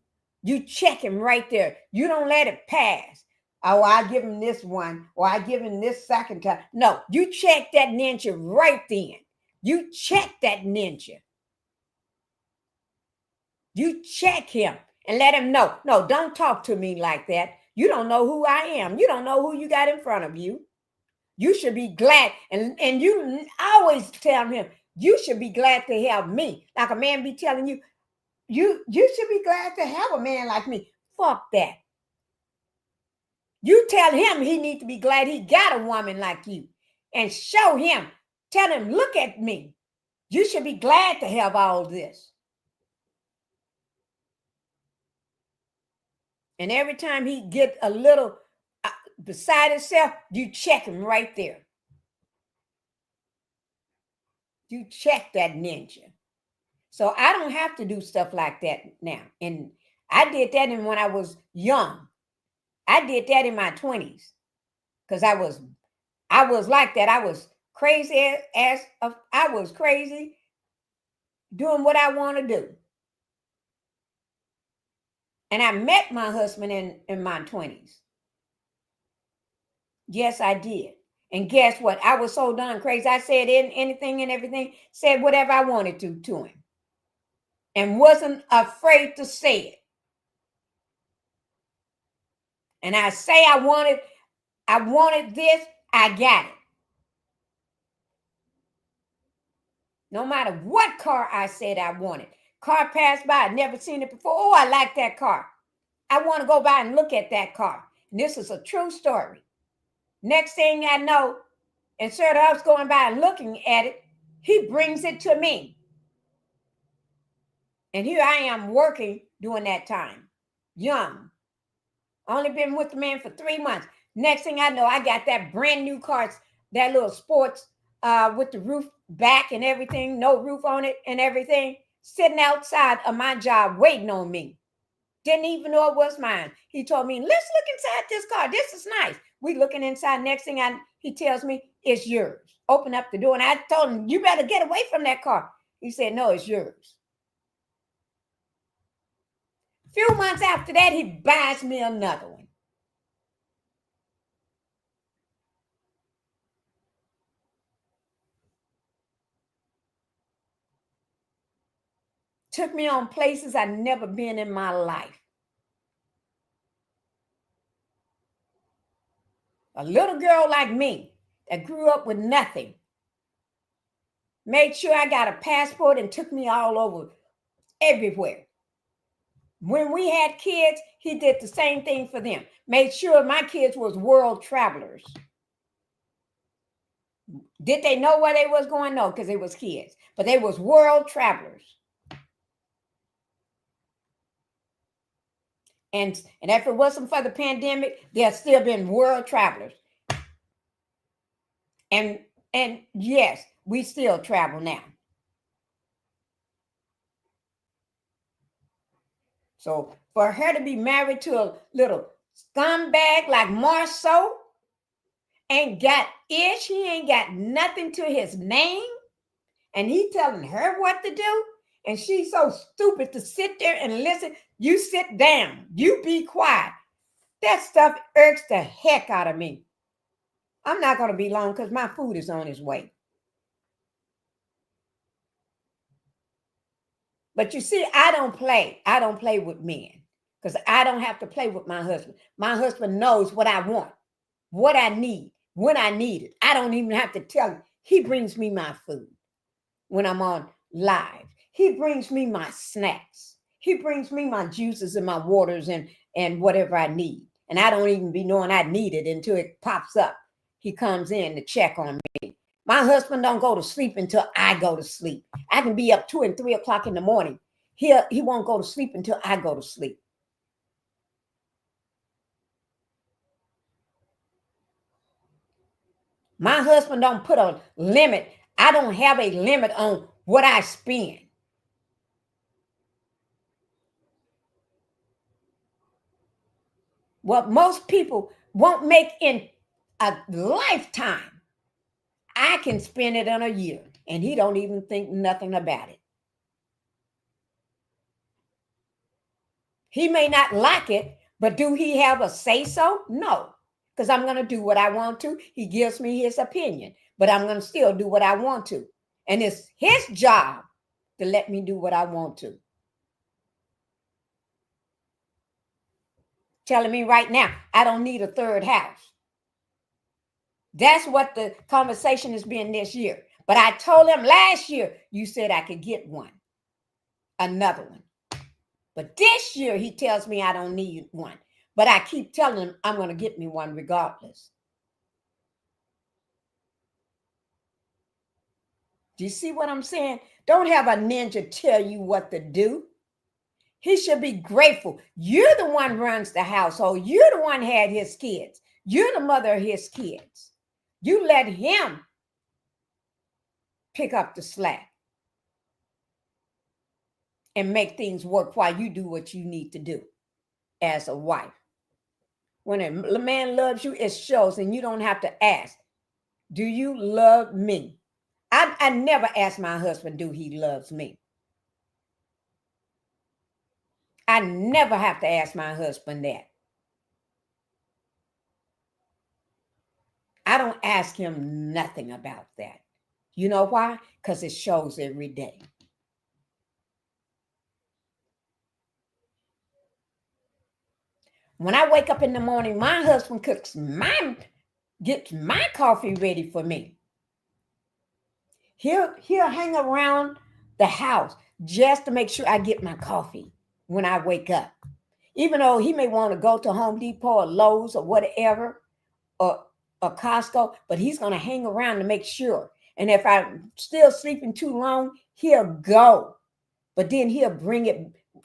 you check him right there. You don't let it pass. Oh, I give him this one, or I give him this second time. No, you check that ninja right then. You check that ninja. You check him and let him know. No, don't talk to me like that. You don't know who I am. You don't know who you got in front of you. You should be glad. And you always tell him, you should be glad to have me. Like a man be telling you, you should be glad to have a man like me. Fuck that. You tell him he needs to be glad he got a woman like you. And show him. Tell him, look at me. You should be glad to have all this. And every time he get a little beside himself, you check him right there. You check that ninja. So I don't have to do stuff like that now. And I did that when I was young. I did that in my 20s. Because I was like that. I was crazy I was crazy doing what I want to do. And I met my husband in my 20s. Yes, I did. And guess what? I was so done crazy. I said anything and everything, said whatever I wanted to him. And wasn't afraid to say it. And I say I wanted this, I got it. No matter what car I said I wanted. Car passed by, I'd never seen it before. Oh, I like that car. I want to go by and look at that car. And this is a true story. Next thing I know, instead of us going by and looking at it, he brings it to me. And here I am working during that time. Young. Only been with the man for 3 months. Next thing I know, I got that brand new car, that little sports with the roof back and everything, no roof on it and everything, sitting outside of my job waiting on me. Didn't even know it was mine. He told me, let's look inside this car. This is nice. We looking inside. Next thing he tells me, it's yours. Open up the door. And I told him, you better get away from that car. He said, no, it's yours. Few months after that, he buys me another one. Took me on places I'd never been in my life. A little girl like me that grew up with nothing. Made sure I got a passport and took me all over, everywhere. When we had kids, he did the same thing for them. Made sure my kids was world travelers. Did they know where they was going? No, because they was kids. But they was world travelers. And if it wasn't for the pandemic, they'd still been world travelers. And yes, we still travel now. So for her to be married to a little scumbag like Marceau, ain't got ish, he ain't got nothing to his name, and he telling her what to do, and she's so stupid to sit there and listen. You sit down, you be quiet. That stuff irks the heck out of me. I'm not going to be long because my food is on its way. But you see, I don't play. I don't play with men because I don't have to play with my husband. My husband knows what I want, what I need, when I need it. I don't even have to tell him. He brings me my food when I'm on live. He brings me my snacks. He brings me my juices and my waters and whatever I need. And I don't even be knowing I need it until it pops up. He comes in to check on me. My husband don't go to sleep until I go to sleep. I can be up 2 and 3 o'clock in the morning. He won't go to sleep until I go to sleep. My husband don't put a limit. I don't have a limit on what I spend. What most people won't make in a lifetime, I can spend it in a year, and he don't even think nothing about it. He may not like it, but do he have a say-so? No, because I'm going to do what I want to. He gives me his opinion, but I'm going to still do what I want to. And it's his job to let me do what I want to. Telling me right now, I don't need a third house. That's what the conversation has been this year. But I told him last year, you said I could get one, another one. But this year, he tells me I don't need one. But I keep telling him I'm going to get me one regardless. Do you see what I'm saying? Don't have a ninja tell you what to do. He should be grateful. You're the one who runs the household. You're the one who had his kids. You're the mother of his kids. You let him pick up the slack and make things work while you do what you need to do as a wife. When a man loves you, it shows, and you don't have to ask, do you love me? I never ask my husband, do he loves me? I never have to ask my husband that. I don't ask him nothing about that. You know why? Because it shows every day. When I wake up in the morning, my husband gets my coffee ready for me. He'll hang around the house just to make sure I get my coffee when I wake up. Even though he may want to go to Home Depot or Lowe's or whatever, or Costco, but he's going to hang around to make sure. And if I'm still sleeping too long, he'll go. But then he'll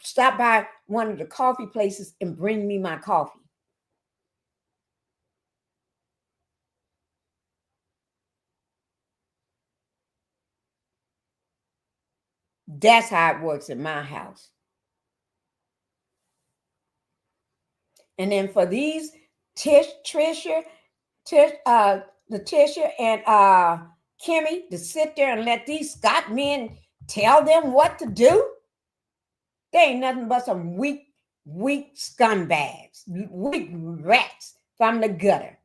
stop by one of the coffee places and bring me my coffee. That's how it works in my house. And then for these Letitia and Kimmy to sit there and let these Scott men tell them what to do, they ain't nothing but some weak scumbags, weak rats from the gutter.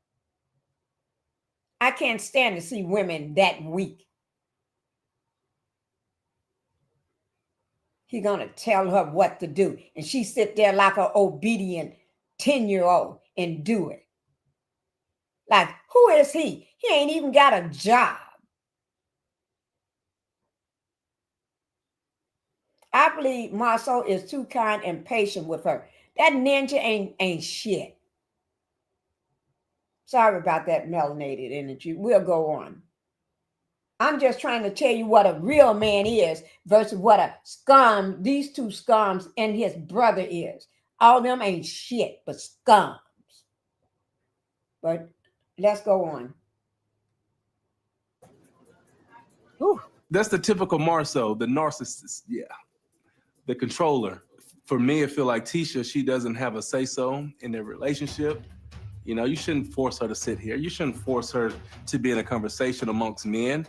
I can't stand to see women that weak. He gonna tell her what to do, and she sit there like an obedient 10-year-old and do it. Like, who is he? He ain't even got a job. I believe Marcel is too kind and patient with her. That ninja ain't shit. Sorry about that melanated energy. We'll go on. I'm just trying to tell you what a real man is versus what a scum, these two scums and his brother is. All of them ain't shit, but scums. But let's go on. Whew. That's the typical Marcel, the narcissist. Yeah. The controller. For me, I feel like Tisha, she doesn't have a say-so in their relationship. You know, you shouldn't force her to sit here. You shouldn't force her to be in a conversation amongst men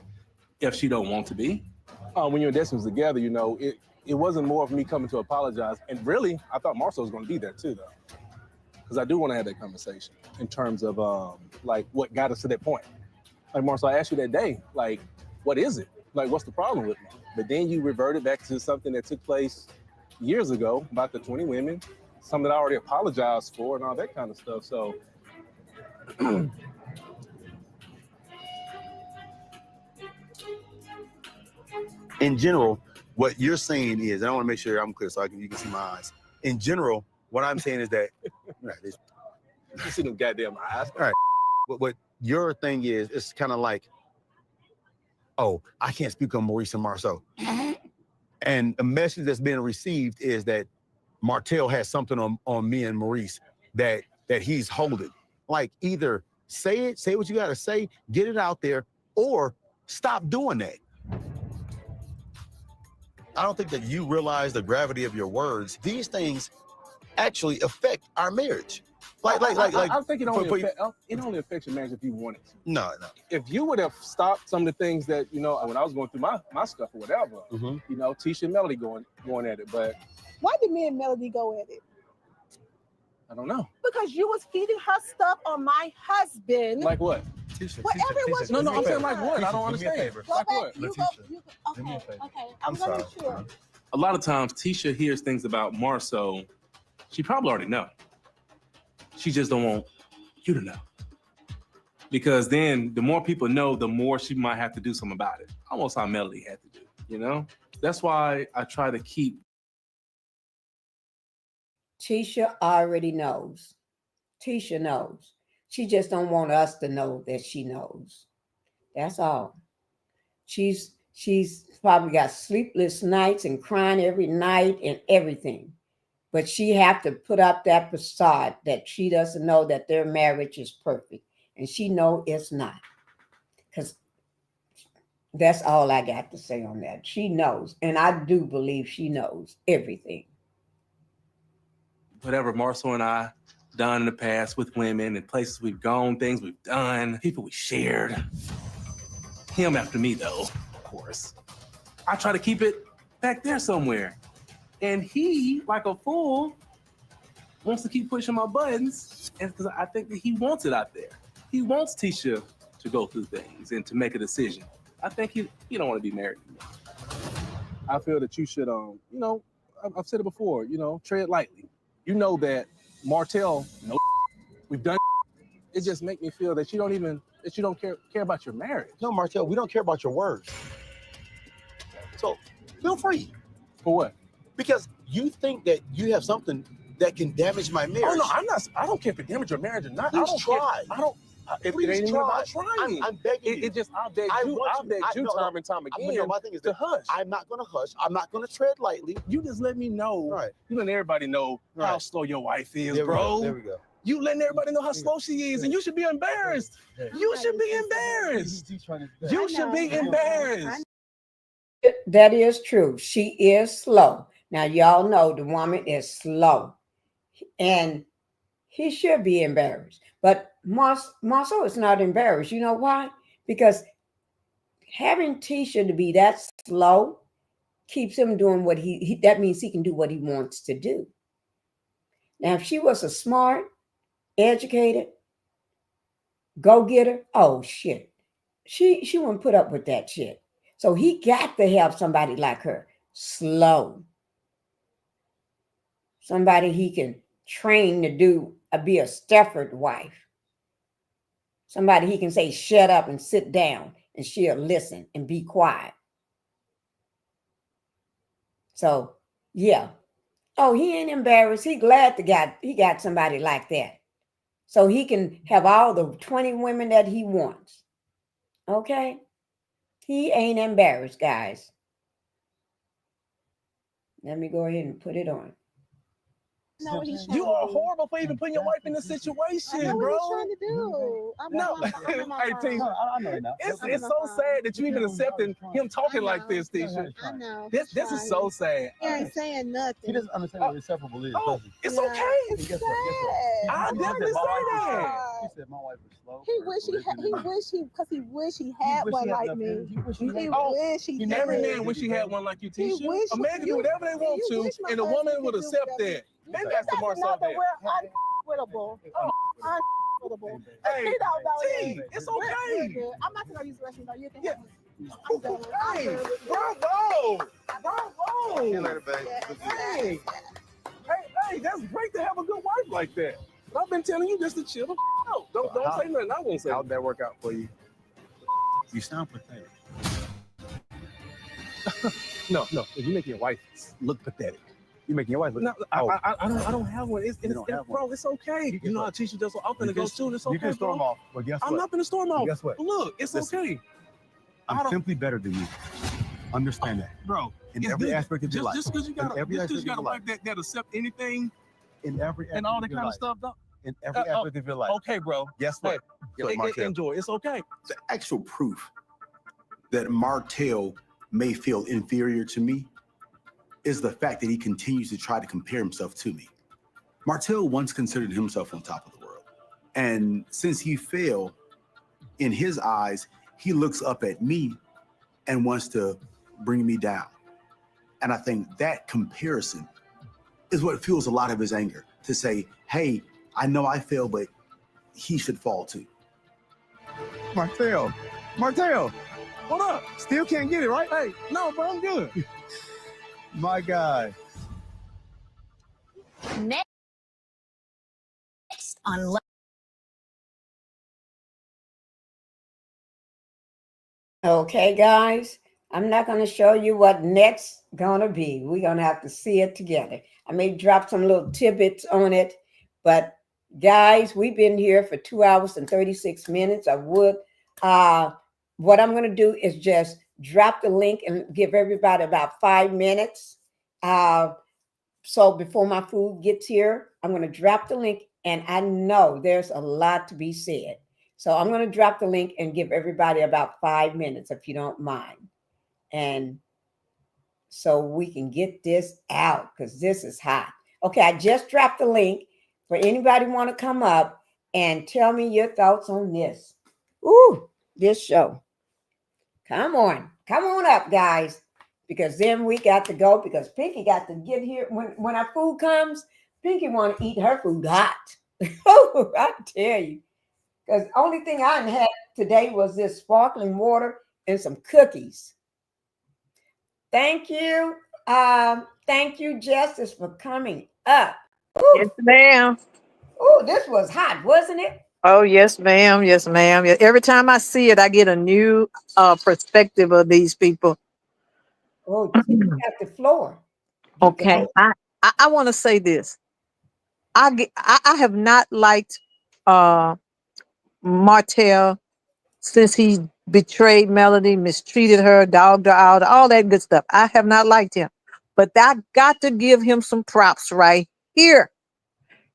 if she don't want to be. When you and Destiny was together, you know, it wasn't more of me coming to apologize. And really, I thought Marcel was going to be there too, though. Because I do want to have that conversation in terms of, like, what got us to that point. Like, Marcel, I asked you that day, like, what is it? Like, what's the problem with me? But then you reverted back to something that took place years ago about the 20 women, something that I already apologized for and all that kind of stuff. So, in general, what you're saying is, and I want to make sure I'm clear so you can see my eyes. In general, what I'm saying is that, you see them goddamn eyes. All right. What your thing is, it's kind of like, oh, I can't speak on Maurice and Marceau. And the message that's being received is that Martel has something on me and Maurice that he's holding. Like, either say what you got to say, get it out there, or stop doing that. I don't think that you realize the gravity of your words. These things actually affect our marriage. I think it only affects your marriage if you want it to. No. If you would have stopped some of the things that, you know, when I was going through my stuff or whatever, you know, Tisha and Melody going at it, but Why did me and Melody go at it? I don't know. Because you was feeding her stuff on my husband. Like what? Whatever it was. No, I'm saying like what? I don't understand. Like what? Okay, I'm gonna make sure. A lot of times Tisha hears things about Marceau she probably already know. She just don't want you to know. Because then the more people know, the more she might have to do something about it. Almost how Melody had to do, you know? That's why I try to keep. Tisha already knows. Tisha knows. She just don't want us to know that she knows. That's all. She's probably got sleepless nights and crying every night and everything. But she have to put up that facade that she doesn't know that their marriage is perfect. And she know it's not. Because that's all I got to say on that. She knows. And I do believe she knows everything. Whatever Marcel and I done in the past with women and places we've gone, things we've done, people we shared. Him after me, though, of course. I try to keep it back there somewhere. And he, like a fool, wants to keep pushing my buttons, and because I think that he wants it out there. He wants Tisha to go through things and to make a decision. I think he don't want to be married to me. I feel that you should, you know, I've said it before, you know, tread lightly. You know that Martel, no, we've done. It just make me feel that you don't care about your marriage. No, Martel, we don't care about your words. So feel free. For what? Because you think that you have something that can damage my marriage. Oh no, I don't care if it damage your marriage or not. Please I don't try. Care. I don't. It ain't even about trying. I'm begging you. It just I beg you time and time again. My thing is to that hush. I'm not going to hush. I'm not going to tread lightly. You just let me know. Right. You let everybody know how slow your wife is, There bro. There we go. You letting everybody know how slow she is, and you should be embarrassed. You should be embarrassed. You should be embarrassed. That is true. She is slow. Now, y'all know the woman is slow. And he should be embarrassed. But Marcel is not embarrassed. You know why? Because having Tisha to be that slow keeps him doing what he that means he can do what he wants to do. Now, if she was a smart, educated, go-getter, oh shit. She wouldn't put up with that shit. So he got to have somebody like her, slow. Somebody he can train to be a Stepford wife. Somebody he can say, shut up and sit down, and she'll listen and be quiet. So, yeah. Oh, he ain't embarrassed. He glad he got somebody like that. So he can have all the 20 women that he wants. Okay? He ain't embarrassed, guys. Let me go ahead and put it on. You are horrible for even putting your wife in this situation, bro. What he's trying to do. No, hey, T, it's so sad that you even accepting him talking like this, Tisha. I know. This is so sad. He ain't saying nothing. He doesn't understand what inseparable is. Oh, it's okay. It's sad. I definitely say that. He said my wife is slow. He wish he had one like me. He wish he did. Every man wish he had one like you, Tisha. A man can do whatever they want to, and a woman would accept that. Maybe that's the Marcel there. We're unquitable. Unquitable. Hey, He don't know T, that. it's okay. I'm not gonna use the restroom though. You can Yeah. have it. Hey, bravo! Bravo! See you later, babe. Hey, that's great to have a good wife like that. But I've been telling you just to chill the out. Don't say nothing. I won't say. How'd that work out for you? You sound pathetic. No. If you make your wife look pathetic. You making your wife look? No, I don't have one. Bro, it's okay. You know how Tisha does. I'm gonna go too. It's okay, you can storm bro. off. Well, guess what? I'm not gonna storm off. Guess what? Look, it's okay. I'm simply better than you. Understand that, bro. In every aspect of your life. Just because you got a wife that accept anything, in every and all that kind of stuff, though. In every aspect of your life. Okay, bro. Guess what? Enjoy. It's okay. The actual proof that Martel may feel inferior to me is the fact that he continues to try to compare himself to me. Martel once considered himself on top of the world. And since he failed, in his eyes, he looks up at me and wants to bring me down. And I think that comparison is what fuels a lot of his anger, to say, hey, I know I failed, but he should fall too. Martel, What up? still can't get it, right? Hey, no, bro, I'm good. My guy. Next unless. Okay, guys, I'm not going to show you what next going to be. We're going to have to see it together. I may drop some little tidbits on it, but guys, we've been here for 2 hours and 36 minutes. What I'm going to do is just drop the link and give everybody about 5 minutes. So before my food gets here, I'm going to drop the link, and I know there's a lot to be said. So I'm going to drop the link and give everybody about 5 minutes, if you don't mind. And so we can get this out, because this is hot. Okay, I just dropped the link for anybody want to come up and tell me your thoughts on this. Ooh, this show. Come on up, guys, because then we got to go, because Pinkie got to get here. When our food comes, Pinkie want to eat her food hot. Oh, I tell you. Because the only thing I had today was this sparkling water and some cookies. Thank you. Thank you, Justice, for coming up. Ooh. Yes, ma'am. Oh, this was hot, wasn't it? Oh, yes, ma'am. Yes, ma'am. Every time I see it, I get a new perspective of these people. Oh, you got the floor. Okay. I want to say this. I have not liked Martel since he betrayed Melody, mistreated her, dogged her out, all that good stuff. I have not liked him. But I got to give him some props right here.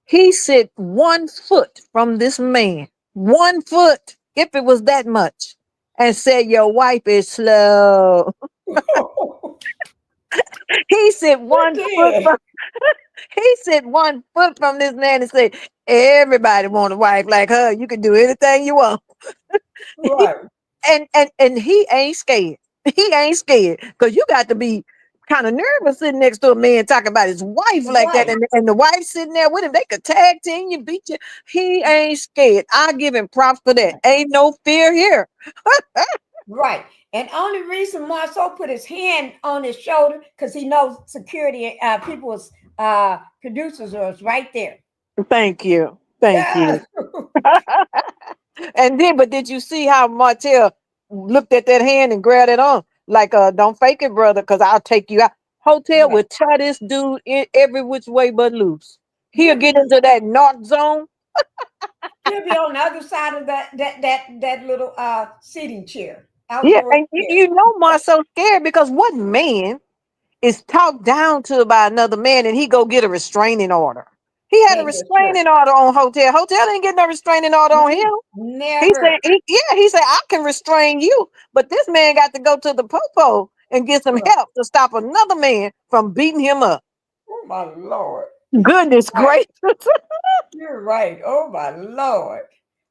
He sit 1 foot from this man, 1 foot, if it was that much, and said, your wife is slow. He sit 1 foot from he said 1 foot from this man and said, everybody want a wife like her. You can do anything you want. Right. and he ain't scared. He ain't scared. Because you got to be kind of nervous sitting next to a man talking about his wife like that. And the wife sitting there with him, they could tag team you, beat you. He ain't scared. I give him props for that. Ain't no fear here. Right. And only reason Marcel put his hand on his shoulder, because he knows security, people's producers are right there. Thank you. Thank you. And then, but did you see how Martel looked at that hand and grabbed it on? Like, don't fake it, brother, because I'll take you out. Hotel would tie this dude in every which way but loose. He'll get into that north zone. He'll be on the other side of that little seating chair. Yeah, and you know Marcel's scared, because what man is talked down to by another man and he go get a restraining order? He had a restraining order on Hotel. Hotel didn't get no restraining order on him. Never. He said, I can restrain you, but this man got to go to the popo and get some help to stop another man from beating him up. Oh my Lord. Goodness gracious. You're right. Oh my Lord.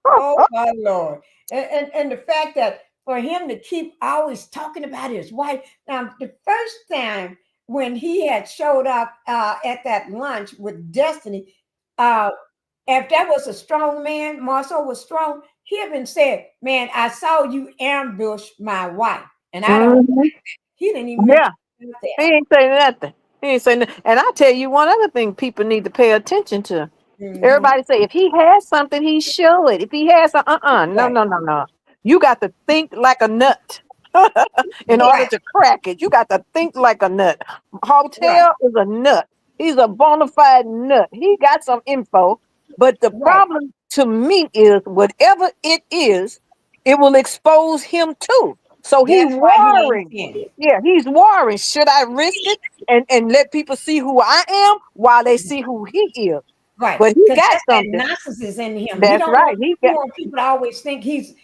Oh my Lord. And the fact that for him to keep always talking about his wife. Now, the first time when he had showed up at that lunch with Destiny, if that was a strong man, Marcel was strong, he had been said, man, I saw you ambush my wife. And I don't he didn't even mention that. He ain't say nothing. He ain't say nothing. And I tell you one other thing people need to pay attention to. Everybody say, if he has something, he show it. If he has a no. You got to think like a nut in order to crack it. You got to think like a nut. Hotel is a nut. He's a bona fide nut. He got some info, but the problem to me is whatever it is, it will expose him too. So he's worrying. Yeah, he's worrying. Should I risk it and let people see who I am while they see who he is? Right. But he got something. That narcissism in him. That's right. He want people to always think he's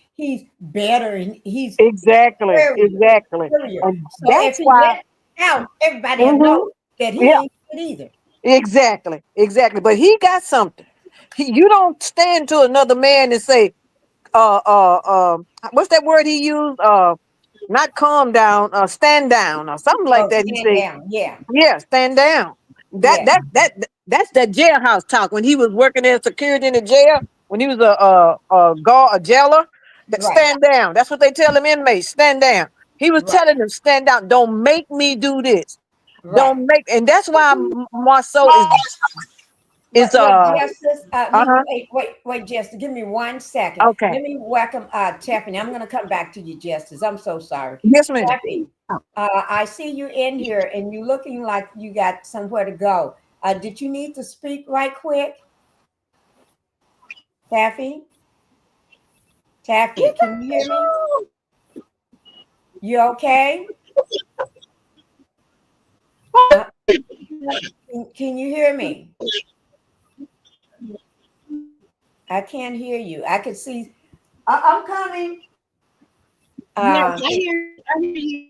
better and he's exactly. Superior. And so that's if he why out, everybody knows that he ain't good either. Exactly. But he got something. You don't stand to another man and say, what's that word he used? Not calm down, stand down or something like that. He said, yeah, stand down. That's that jailhouse talk when he was working as security in the jail. When he was a jailer, stand down. That's what they tell him inmates. Stand down. He was telling them, stand down. Don't make me do this. Don't make. And that's why Marceau is. It's Justice, uh-huh. wait, Justice, give me 1 second. Okay. Let me welcome Tiffany. I'm gonna come back to you, Justice. I'm so sorry. Yes, ma'am. Tiffany, I see you in here and you looking like you got somewhere to go. Did you need to speak right quick? Taffy, can you hear me? You okay? Can you hear me? I can't hear you. I can see. I'm coming. Yes, I hear you.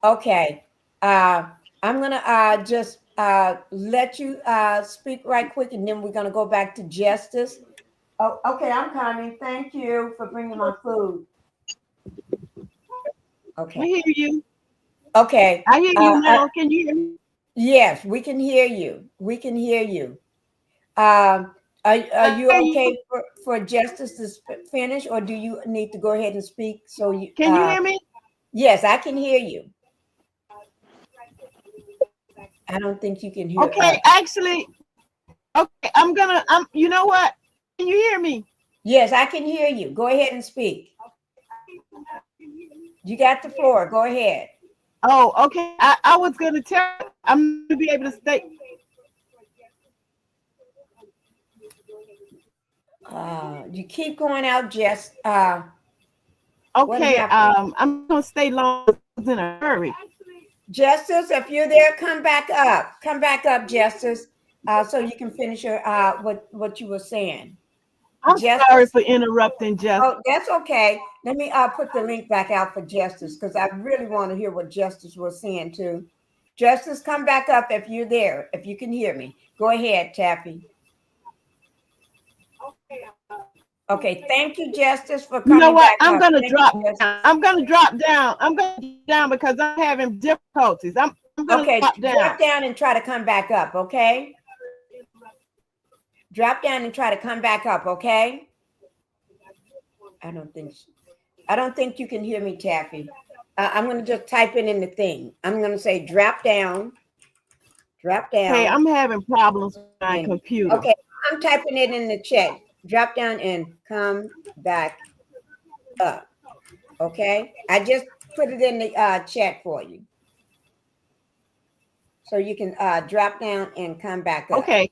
Okay. I'm gonna just let you speak right quick, and then we're gonna go back to Justice. Oh, okay. I'm coming. Thank you for bringing my food. Okay. We hear you. Okay. I hear you now. Can you hear me? Yes, we can hear you. We can hear you. Are you okay for Justice to finish, or do you need to go ahead and speak? So you can you hear me? Yes, I can hear you. I don't think you can hear. Okay, actually, okay, you know what? Can you hear me? Yes, I can hear you. Go ahead and speak. You got the floor. Go ahead. Oh, okay. I was gonna tell I'm gonna be able to stay. You keep going out, Jess. Okay, I'm gonna stay long in a hurry. Justice, if you're there, come back up. Come back up, Justice, so you can finish your what you were saying. I'm sorry for interrupting, Justice. Oh, that's okay. Let me put the link back out for Justice, because I really want to hear what Justice was saying too. Justice, come back up if you're there, if you can hear me. Go ahead, Taffy. Okay, thank you, Justice, for coming. You know what? Back I'm up. gonna Thank drop. you, I'm gonna drop down. I'm gonna drop down because I'm having difficulties. I'm gonna drop down. Drop down and try to come back up. Okay. Drop down and try to come back up. Okay. I don't think you can hear me, Taffy. I'm gonna just type it in the thing. I'm gonna say drop down. Drop down. Hey, I'm having problems with my computer. Okay, I'm typing it in the chat. Drop down and come back up. Okay, I just put it in the chat for you, so you can drop down and come back up. Okay.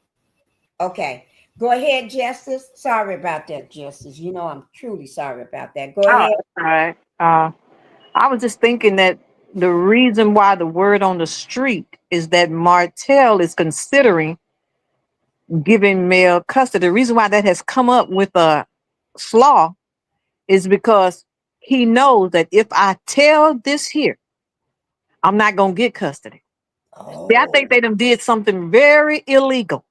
Okay. Go ahead, Justice. Sorry about that, Justice. You know I'm truly sorry about that. Go ahead. All right. I was just thinking that the reason why the word on the street is that Martel is considering giving male custody. The reason why that has come up with a slaw is because he knows that if I tell this here, I'm not going to get custody. Oh. See, I think they done did something very illegal.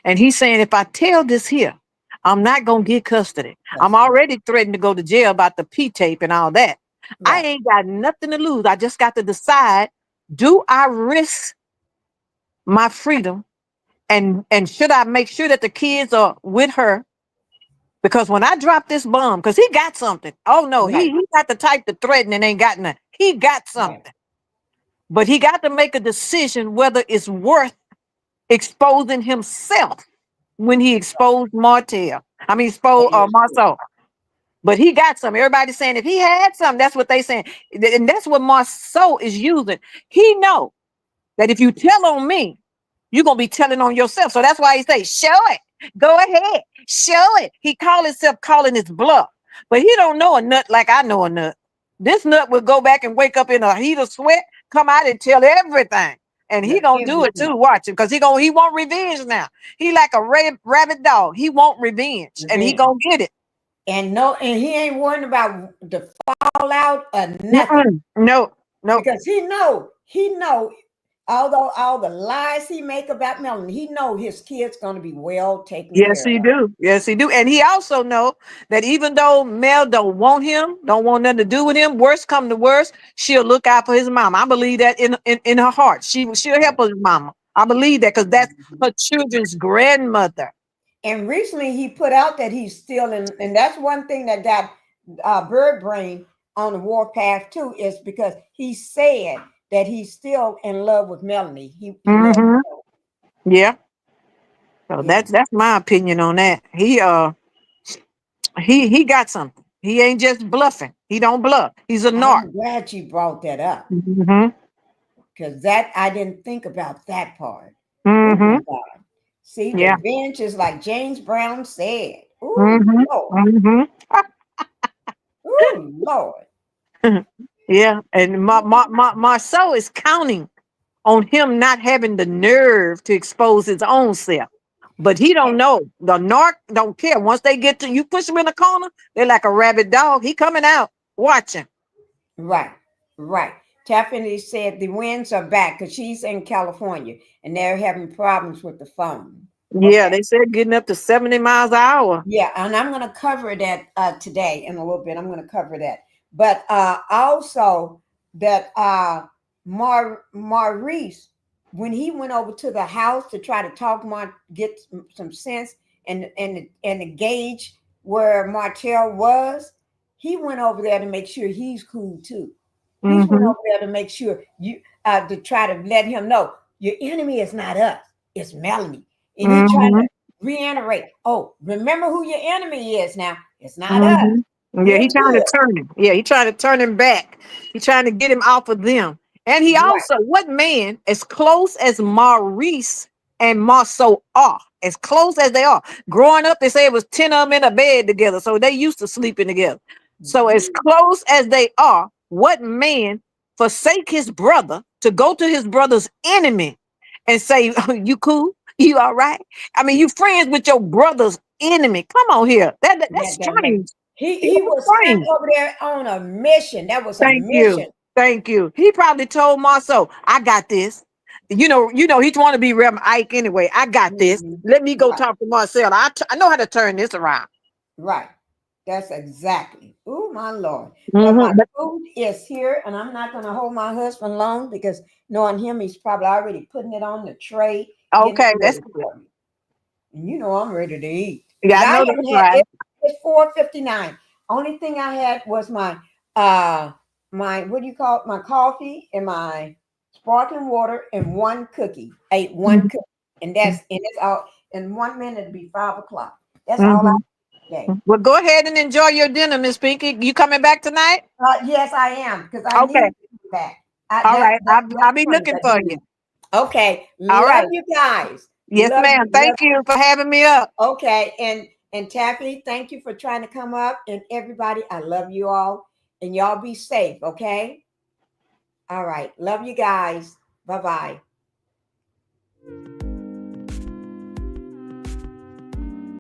And he's saying, if I tell this here, I'm not going to get custody. I'm already threatened to go to jail about the P-tape and all that. I ain't got nothing to lose. I just got to decide, do I risk my freedom? And should I make sure that the kids are with her? Because when I drop this bomb, because he got something. Oh, no, he got the type to threaten and ain't got nothing. He got something. But he got to make a decision whether it's worth exposing himself when he exposed Martel. I mean, exposed Marceau. But he got some. Everybody's saying if he had some, that's what they saying. And that's what Marceau is using. He know that if you tell on me, you're going to be telling on yourself. So that's why he say, show it. Go ahead. Show it. He call himself calling his bluff. But he don't know a nut like I know a nut. This nut will go back and wake up in a heat of sweat, come out and tell everything. And he gonna do it too. Watch him, because he want revenge now. He like a rabid dog. He want revenge, and he gonna get it. And he ain't worrying about the fallout or nothing. No. Because he know, although all the lies he make about Melanie, he know his kid's gonna be well taken care of. Yes, he do. And he also know that even though Mel don't want him, don't want nothing to do with him, worst come to worst, she'll look out for his mama. I believe that in her heart. She'll help his mama. I believe that because that's her children's grandmother. And recently he put out that he's still in, and that's one thing that got Bird Brain on the warpath too, is because he said that he's still in love with Melanie. Yeah. So Yeah. that's my opinion on that. He got something. He ain't just bluffing. He don't bluff. He's a narc. I'm glad you brought that up Mm-hmm. because that I didn't think about that part. Oh Mm-hmm. my God. See, the Yeah. bench is like James Brown said. Oh Mm-hmm. Lord. Mm-hmm. Oh Lord. Yeah. And Marceau is counting on him not having the nerve to expose his own self. But he don't know. The narc don't care. Once they get to you, push him in the corner, they're like a rabid dog. He coming out. Watch him. Right, right. Tiffany said the winds are back because she's in California and they're having problems with the phone. Yeah, they said getting up to 70 miles an hour. Yeah, and I'm going to cover that today in a little bit. I'm going to cover that. But also that Maurice, when he went over to the house to try to talk get some sense and gauge where Martel was, he went over there to make sure he's cool too. He went over there to make sure you to try to let him know your enemy is not us, it's Melanie. And he trying to reiterate, oh, remember who your enemy is now. It's not us. Yeah, he trying to turn him. Yeah, he trying to turn him back. He trying to get him off of them. And he also, what man, as close as Maurice and Marceau are, as close as they are. Growing up, they say it was 10 of them in a bed together. So they used to sleeping together. So as close as they are, what man forsake his brother to go to his brother's enemy and say, oh, you cool? You all right? I mean, you friends with your brother's enemy. Come on here. That's strange. He was sent over there on a mission. That was a mission. Thank you. He probably told Marceau, I got this. You know, he want to be Rev Ike anyway. I got this. Let me go talk to Marcel. I know how to turn this around. Right. That's exactly. Oh, my Lord. But my food is here, and I'm not going to hold my husband long because knowing him, he's probably already putting it on the tray. Okay, that's good. And you know I'm ready to eat. Yeah, I know that's right. It's 4:59. Only thing I had was my what do you call it? My coffee and my sparkling water and one cookie. I ate one cookie, and it's all in 1 minute. It'll be 5 o'clock. That's all I. Okay. Well, go ahead and enjoy your dinner, Miss Pinkie. You coming back tonight? Yes, I am because I need to be back. All right, I'll be looking for you. Okay. All right, you guys. Yes, ma'am. Thank you for having me up. Okay, and Taffy, thank you for trying to come up. And everybody, I love you all, and y'all be safe. Okay. All right. Love you guys. Bye-bye.